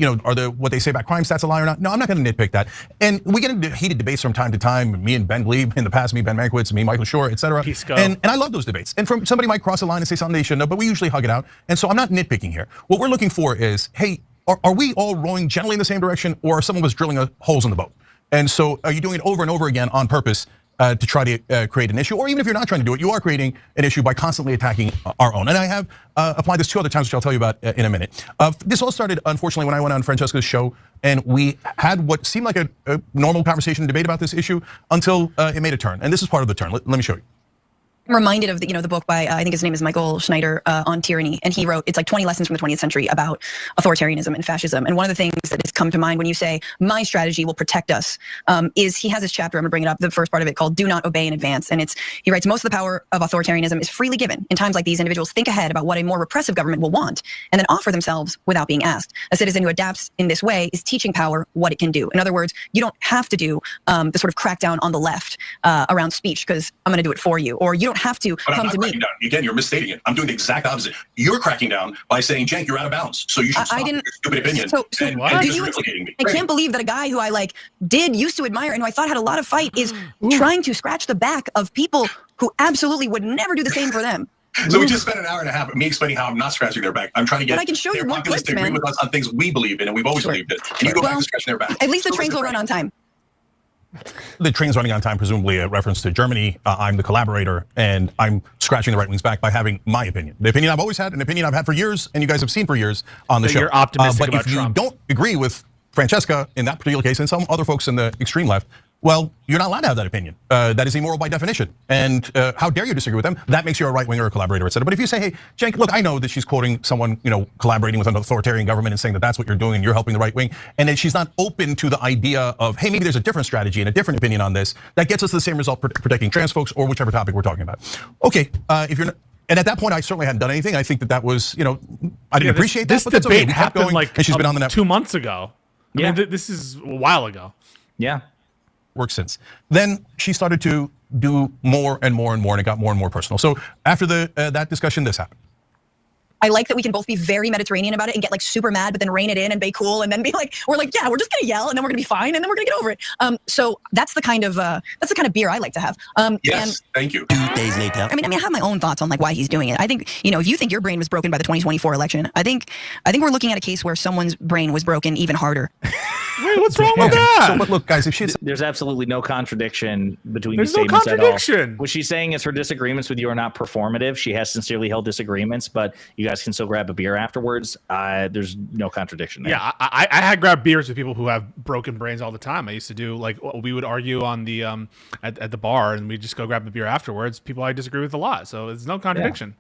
what they say about crime stats a lie or not? No, I'm not gonna nitpick that. And we get into heated debates from time to time, me and Ben Glebe in the past, me, Ben Mankiewicz, me, Michael Shore, et cetera. And I love those debates. And from somebody might cross a line and say something they shouldn't have, but we usually hug it out. And so I'm not nitpicking here. What we're looking for is, hey, are we all rowing generally in the same direction, or are some of us drilling holes in the boat? And so are you doing it over and over again on purpose to try to create an issue? Or even if you're not trying to do it, you are creating an issue by constantly attacking our own. And I have applied this 2 other times, which I'll tell you about in a minute. This all started, unfortunately, when I went on Francesca's show, and we had what seemed like a normal conversation and debate about this issue until it made a turn. And this is part of the turn. Let me show you. I'm reminded of the book by I think his name is Michael Schneider on tyranny, and he wrote, it's like 20 lessons from the 20th century about authoritarianism and fascism. And one of the things that has come to mind when you say my strategy will protect us is he has this chapter, I'm gonna bring it up, the first part of it, called Do Not Obey in Advance. And he writes, most of the power of authoritarianism is freely given. In times like these, individuals think ahead about what a more repressive government will want and then offer themselves without being asked. A citizen who adapts in this way is teaching power what it can do. In other words, you don't have to do the sort of crackdown on the left around speech because I'm gonna do it for you. Or you don't have to come to me. Down. Again, you're misstating it. I'm doing the exact opposite. You're cracking down by saying, Cenk, you're out of bounds. So you should stop your stupid opinion. And replicating me. I can't believe that a guy who I used to admire and who I thought had a lot of fight is trying to scratch the back of people who absolutely would never do the same for them. So we just spent an hour and a half of me explaining how I'm not scratching their back. I'm trying to get I can show you more clips, to agree with us on things we believe in and we've always believed in. And you go back to scratching their back. At least the trains will run on time. The train's running on time, presumably a reference to Germany. I'm the collaborator, and I'm scratching the right wing's back by having my opinion. The opinion I've always had, an opinion I've had for years, and you guys have seen for years on the show. You're optimistic but about if you don't agree with Francesca in that particular case, and some other folks in the extreme left, well, you're not allowed to have that opinion. That is immoral by definition. And how dare you disagree with them? That makes you a right winger, a collaborator, et cetera. But if you say, hey, Cenk, look, I know that she's quoting someone, collaborating with an authoritarian government and saying that that's what you're doing and you're helping the right wing, and that she's not open to the idea of, hey, maybe there's a different strategy and a different opinion on this that gets us to the same result protecting trans folks or whichever topic we're talking about. Okay, if you're not. And at that point, I certainly hadn't done anything. I think that was, I didn't appreciate that. This but that's debate okay. happened and she's been on the net 2 months ago. I mean, this is a while ago. Yeah. Work since. Then she started to do more and more and more, and it got more and more personal. So after that discussion, this happened. I like that we can both be very Mediterranean about it and get super mad, but then rein it in and be cool, and then be we're just gonna yell, and then we're gonna be fine, and then we're gonna get over it. So that's the kind of beer I like to have. Yes, thank you. 2 days later. I mean, I have my own thoughts on why he's doing it. I think, if you think your brain was broken by the 2024 election, I think we're looking at a case where someone's brain was broken even harder. Wait, what's wrong with that? So, but look, guys, there's absolutely no contradiction between these statements at all. What she's saying is her disagreements with you are not performative. She has sincerely held disagreements, but you guys can still grab a beer afterwards. There's no contradiction there. Yeah, I had grabbed beers with people who have broken brains all the time. I used to do we would argue on the at the bar, and we'd just go grab a beer afterwards. People I disagree with a lot, so there's no contradiction.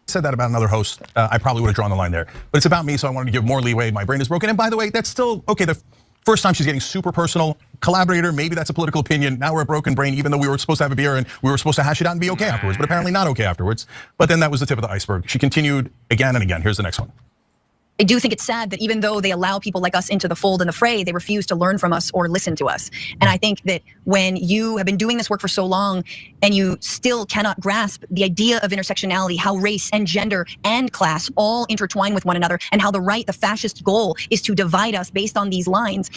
said that about another host, I probably would have drawn the line there. But it's about me, so I wanted to give more leeway. My brain is broken. And by the way, that's still, okay, the first time she's getting super personal. Collaborator, maybe that's a political opinion. Now we're a broken brain, even though we were supposed to have a beer and we were supposed to hash it out and be okay afterwards, but apparently not okay afterwards. But then that was the tip of the iceberg. She continued again and again. Here's the next one. I do think it's sad that even though they allow people like us into the fold and the fray, they refuse to learn from us or listen to us. And I think that when you have been doing this work for so long and you still cannot grasp the idea of intersectionality, how race and gender and class all intertwine with one another, and how the right, the fascist goal is to divide us based on these lines.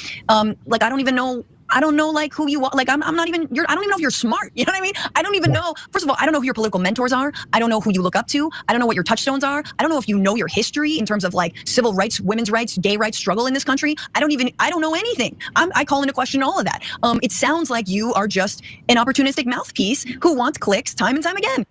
Like, I don't know like who you are. Like, I'm not even, I don't even know if you're smart. You know what I mean? I don't even know. First of all, I don't know who your political mentors are. I don't know who you look up to. I don't know what your touchstones are. I don't know if you know your history in terms of like civil rights, women's rights, gay rights struggle in this country. I don't know anything. I call into question all of that. It sounds like you are just an opportunistic mouthpiece who wants clicks time and time again.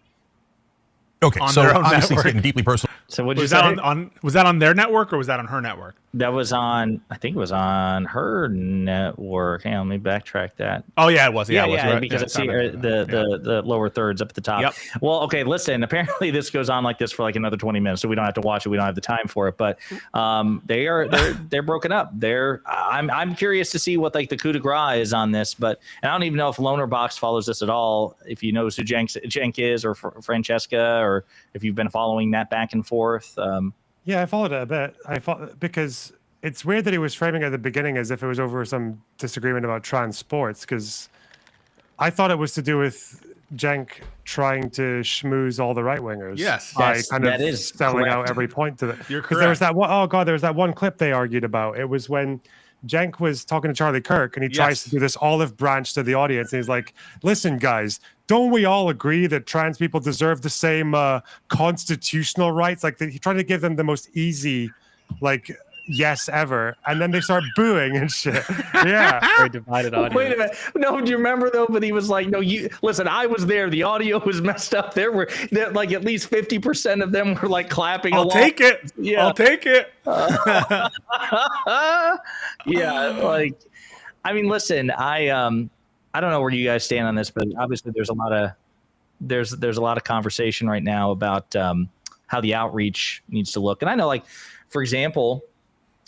Okay, so obviously it's getting deeply personal. So what was that was that on their network or was that on her network? That was on, I think it was on her network. Hang on, let me backtrack that. Oh yeah, it was. Yeah, it was, right? Because I see the lower thirds up at the top. Yep. Well, okay, listen. Apparently, this goes on like this for like another 20 minutes, so we don't have to watch it. We don't have the time for it. But they're broken up. I'm curious to see what like the coup de grace is on this. But and I don't even know if Lonerbox follows this at all. If you know who Cenk is or Francesca, or if you've been following that back and forth. Yeah, I followed it a bit. Because it's weird that he was framing it at the beginning as if it was over some disagreement about trans sports, because I thought it was to do with Cenk trying to schmooze all the right wingers. Yes, by kind of selling correct. out every point to it. You're correct. Because there was that one, oh god, there was that one clip they argued about. It was when Cenk was talking to Charlie Kirk and he tries to do this olive branch to the audience. And he's like, listen, guys, don't we all agree that trans people deserve the same constitutional rights? Like he tried to give them the most easy, like, yes ever. And then they start booing and shit. Yeah. Very divided audience. Wait a minute. No, do you remember though? But he was like, no, you listen, I was there. The audio was messed up. There were like at least 50% of them were like clapping. I'll take it. Yeah. I'll take it. Yeah. Like, I mean, listen, I don't know where you guys stand on this, but obviously there's a lot of conversation right now about how the outreach needs to look. And I know, like, for example,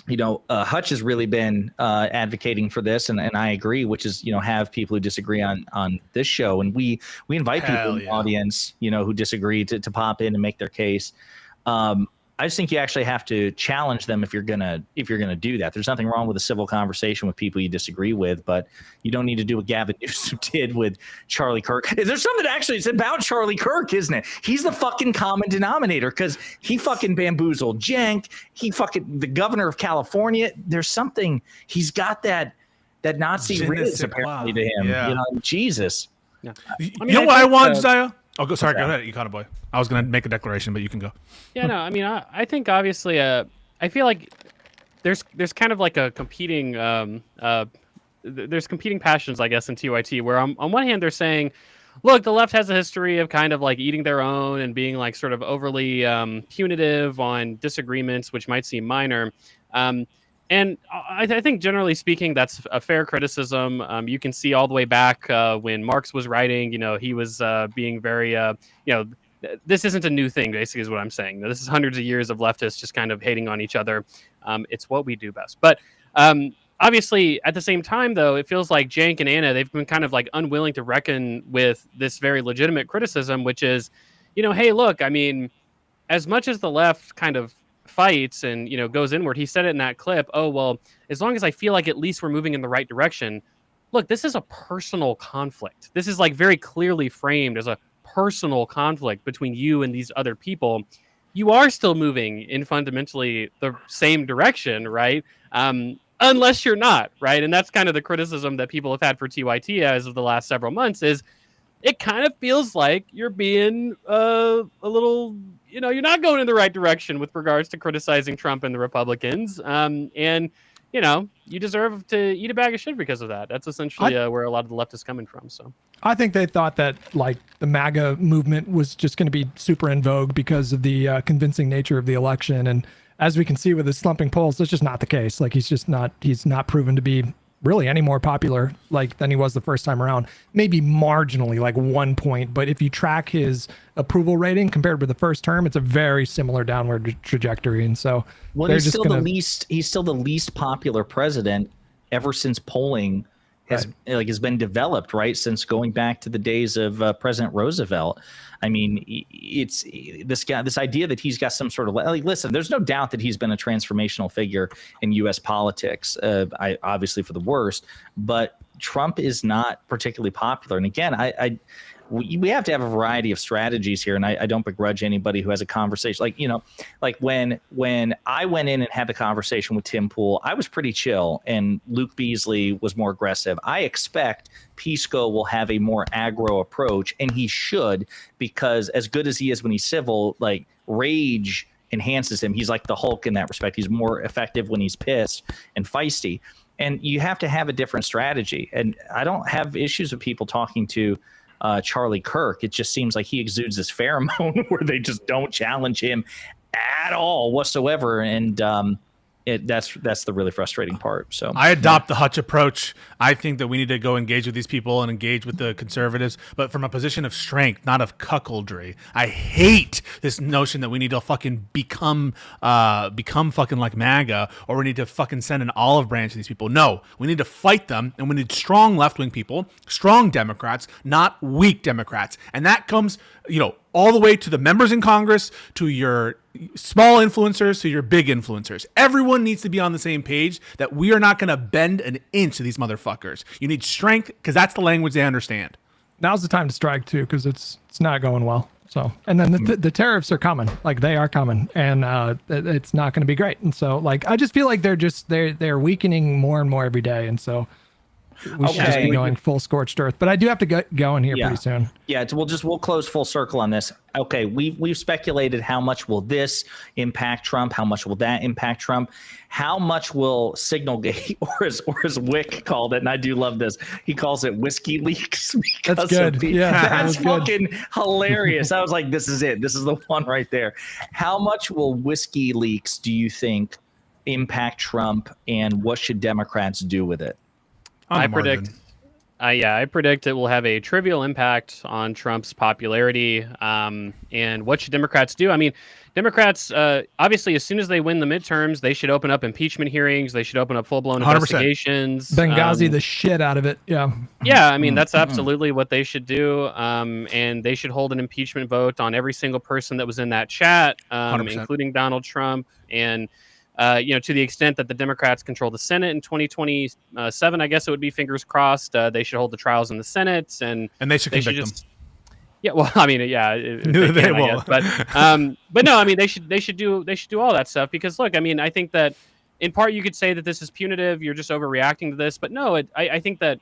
you know, Hutch has really been advocating for this, and I agree, which is, you know, have people who disagree on this show. And we invite people in the audience, you know, who disagree to pop in and make their case. I just think you actually have to challenge them if you're gonna do that. There's nothing wrong with a civil conversation with people you disagree with, but you don't need to do what Gavin Newsom did with Charlie Kirk. There's something actually, it's about Charlie Kirk, isn't it? He's the fucking common denominator because he fucking bamboozled Cenk. The governor of California. There's something, he's got that Nazi riz apparently to him. Yeah. You know, Jesus. Yeah. You know what I want, Zaya? Oh, go ahead, Econoboy. I was going to make a declaration, but you can go. Yeah, no, I mean, I think obviously, I feel like there's kind of like a competing, there's competing passions, I guess, in TYT, where on one hand they're saying, look, the left has a history of kind of like eating their own and being like sort of overly punitive on disagreements, which might seem minor. And I think generally speaking, that's a fair criticism. You can see all the way back when Marx was writing, you know, he was being very, you know, this isn't a new thing, basically, is what I'm saying. This is hundreds of years of leftists just kind of hating on each other. It's what we do best. But obviously, at the same time, though, it feels like Cenk and Anna, they've been kind of like unwilling to reckon with this very legitimate criticism, which is, you know, hey, look, I mean, as much as the left kind of fights and, you know, goes inward, he said it in that clip, oh, well, as long as I feel like at least we're moving in the right direction. Look, this is a personal conflict. This is like very clearly framed as a personal conflict between you and these other people. You are still moving in fundamentally the same direction, right? Unless you're not, right? And that's kind of the criticism that people have had for TYT as of the last several months is it kind of feels like you're being a little, you know, you're not going in the right direction with regards to criticizing Trump and the Republicans. And, you know, you deserve to eat a bag of shit because of that. That's essentially where a lot of the left is coming from. So I think they thought that like the MAGA movement was just going to be super in vogue because of the convincing nature of the election. And as we can see with his slumping polls, that's just not the case. Like he's not proven to be really any more popular than he was the first time around. Maybe marginally, like 1 point, but if you track his approval rating compared with the first term, it's a very similar downward trajectory. And so, he's still the least popular president ever since polling has been developed, right? Since going back to the days of President Roosevelt. I mean, it's this idea that he's got some sort of listen. There's no doubt that he's been a transformational figure in U.S. politics. Obviously for the worst, but Trump is not particularly popular. And again, we have to have a variety of strategies here, and I don't begrudge anybody who has a conversation. Like when I went in and had the conversation with Tim Pool, I was pretty chill, and Luke Beasley was more aggressive. I expect Pisco will have a more aggro approach, and he should, because as good as he is when he's civil, like rage enhances him. He's like the Hulk in that respect. He's more effective when he's pissed and feisty, and you have to have a different strategy. And I don't have issues with people talking to Charlie Kirk. It just seems like he exudes this pheromone where they just don't challenge him at all whatsoever, and that's the really frustrating part. So I adopt the Hutch approach. I think that we need to go engage with these people and engage with the conservatives, but from a position of strength, not of cuckoldry. I hate this notion that we need to fucking become fucking like MAGA, or we need to fucking send an olive branch to these people. No, we need to fight them, and we need strong left-wing people, strong Democrats, not weak Democrats. And that comes, all the way to the members in Congress, to your small influencers, to your big influencers. Everyone needs to be on the same page that we are not going to bend an inch to these motherfuckers. You need strength, because that's the language they understand. Now's the time to strike too, because it's not going well. So, and then the tariffs are coming, they are coming, and it's not going to be great. And so, I just feel like they're weakening more and more every day. And so, we should just be going full scorched earth. But I do have to go in here pretty soon. Yeah, we'll close full circle on this. Okay, we've speculated how much will this impact Trump, how much will that impact Trump, how much will Signalgate, or as Wick called it, and I do love this, he calls it whiskey leaks. That's good. That's fucking hilarious. I was like, this is it. This is the one right there. How much will whiskey leaks, do you think, impact Trump, and what should Democrats do with it? I predict it will have a trivial impact on Trump's popularity. And what should Democrats do? I mean, Democrats, obviously, as soon as they win the midterms, they should open up impeachment hearings. They should open up full-blown 100%. Investigations. Benghazi the shit out of it. Yeah. Yeah, I mean, that's absolutely what they should do. And they should hold an impeachment vote on every single person that was in that chat, including Donald Trump. And to the extent that the Democrats control the Senate in 2027, I guess it would be, fingers crossed, they should hold the trials in the Senate, and they should convict them. Yeah, well, I mean, yeah, they will. But no, I mean, they should do all that stuff, because look, I mean, I think that in part you could say that this is punitive, you're just overreacting to this, but no, I think that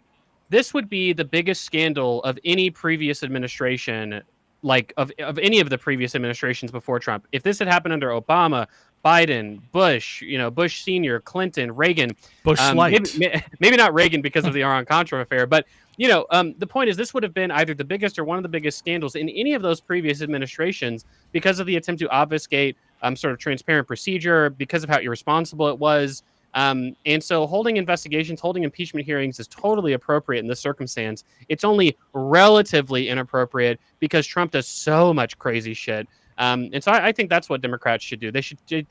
this would be the biggest scandal of any previous administration, of any of the previous administrations before Trump. If this had happened under Obama, Biden, Bush, Bush Sr., Clinton, Reagan, Bush Light. Maybe not Reagan because of the Iran-Contra affair, but the point is, this would have been either the biggest or one of the biggest scandals in any of those previous administrations, because of the attempt to obfuscate sort of transparent procedure, because of how irresponsible it was. And so holding investigations, holding impeachment hearings is totally appropriate in this circumstance. It's only relatively inappropriate because Trump does so much crazy shit. And so I think that's what Democrats should do. They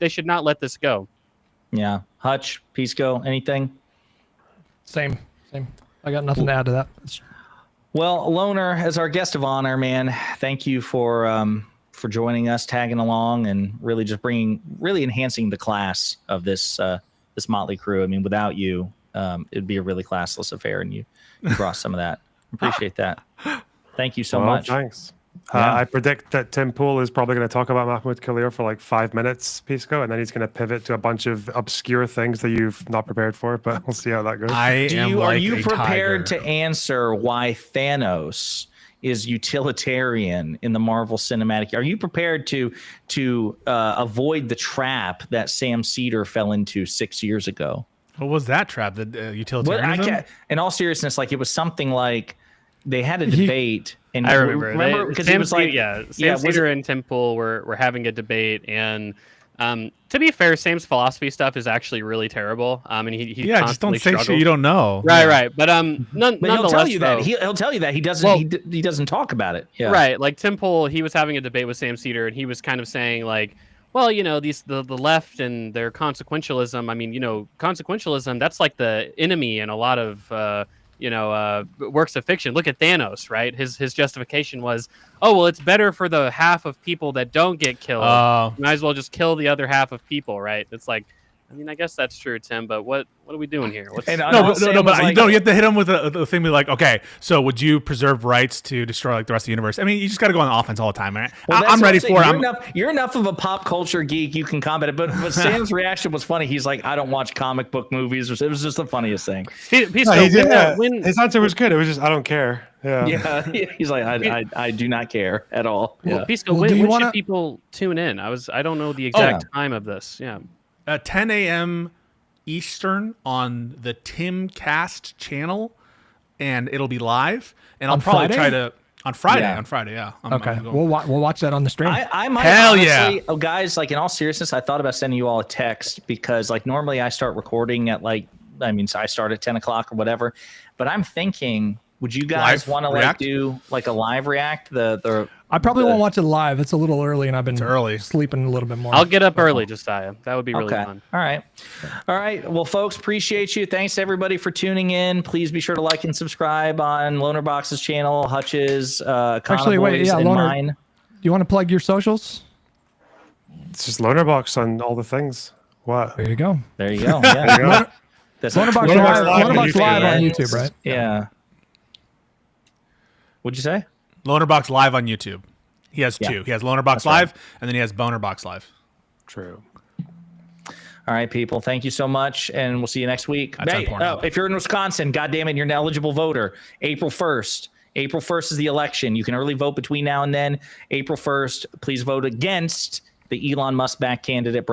should not let this go. Yeah. Hutch, Pisco, anything? Same. I got nothing to add to that. Well, Loner, as our guest of honor, man, thank you for joining us, tagging along, and really just really enhancing the class of this motley crew. I mean, without you, it'd be a really classless affair, and you brought some of that. Appreciate that. Thank you so much. Thanks. I predict that Tim Pool is probably going to talk about Mahmoud Khalil for 5 minutes, Pisco, and then he's going to pivot to a bunch of obscure things that you've not prepared for, but we'll see how that goes. Are you prepared to answer why Thanos is utilitarian in the Marvel Cinematic? Are you prepared to avoid the trap that Sam Cedar fell into 6 years ago? What was that trap? The utilitarianism? In all seriousness, it was something like they had a debate. And I remember because it was Sam Cedar and Tim Pool were having a debate, and To be fair, Sam's philosophy stuff is actually really terrible. And he just don't say struggles. shit you don't know. Right. But nonetheless, he'll tell you that. though, He'll tell you that he doesn't. He doesn't talk about it. Yeah. Right. Like Tim Pool, he was having a debate with Sam Cedar, and he was kind of saying like, well, the left and their consequentialism. I mean, consequentialism, that's like the enemy in a lot of works of fiction. Look at Thanos, right? His justification was, oh, well, it's better for the half of people that don't get killed. Might as well just kill the other half of people, right? It's like, I mean, I guess that's true, Tim, but what are we doing here? You have to hit him with the thing, be like, okay, so would you preserve rights to destroy like the rest of the universe? I mean, you just got to go on offense all the time, right? Well, I'm ready for it. You're enough of a pop culture geek, you can combat it. But Sam's reaction was funny. He's like, I don't watch comic book movies. It was just the funniest thing. His answer was good. It was just, I don't care. Yeah. He's like, I do not care at all. Well, Yeah. Pisco, when should people tune in? I don't know the exact time of this. Yeah. 10 a.m. Eastern on the Timcast channel, and it'll be live. And I'll probably try to on Friday. Yeah. Okay. We'll watch that on the stream. I might honestly, guys, like in all seriousness, I thought about sending you all a text because like normally I start recording at I start at 10 o'clock or whatever, but I'm thinking, would you guys want to do like a live react? I probably won't watch it live. It's a little early, and I've been sleeping a little bit more. I'll get up early, Josiah. That would be really fun. All right. Well, folks, appreciate you. Thanks to everybody for tuning in. Please be sure to like and subscribe on Lonerbox's channel, Hutch's, Actually, wait, yeah, Loner. Do you want to plug your socials? It's just Lonerbox on all the things. What? There you go. Yeah. Lonerbox live on YouTube, right? Yeah. What'd you say? Lonerbox live on YouTube. He has two. He has Lonerbox live, and then he has Bonerbox live. True. All right, people. Thank you so much, and we'll see you next week. If you're in Wisconsin, goddamn it, you're an eligible voter. April 1st. April 1st is the election. You can early vote between now and then. April 1st, please vote against the Elon Musk backed candidate.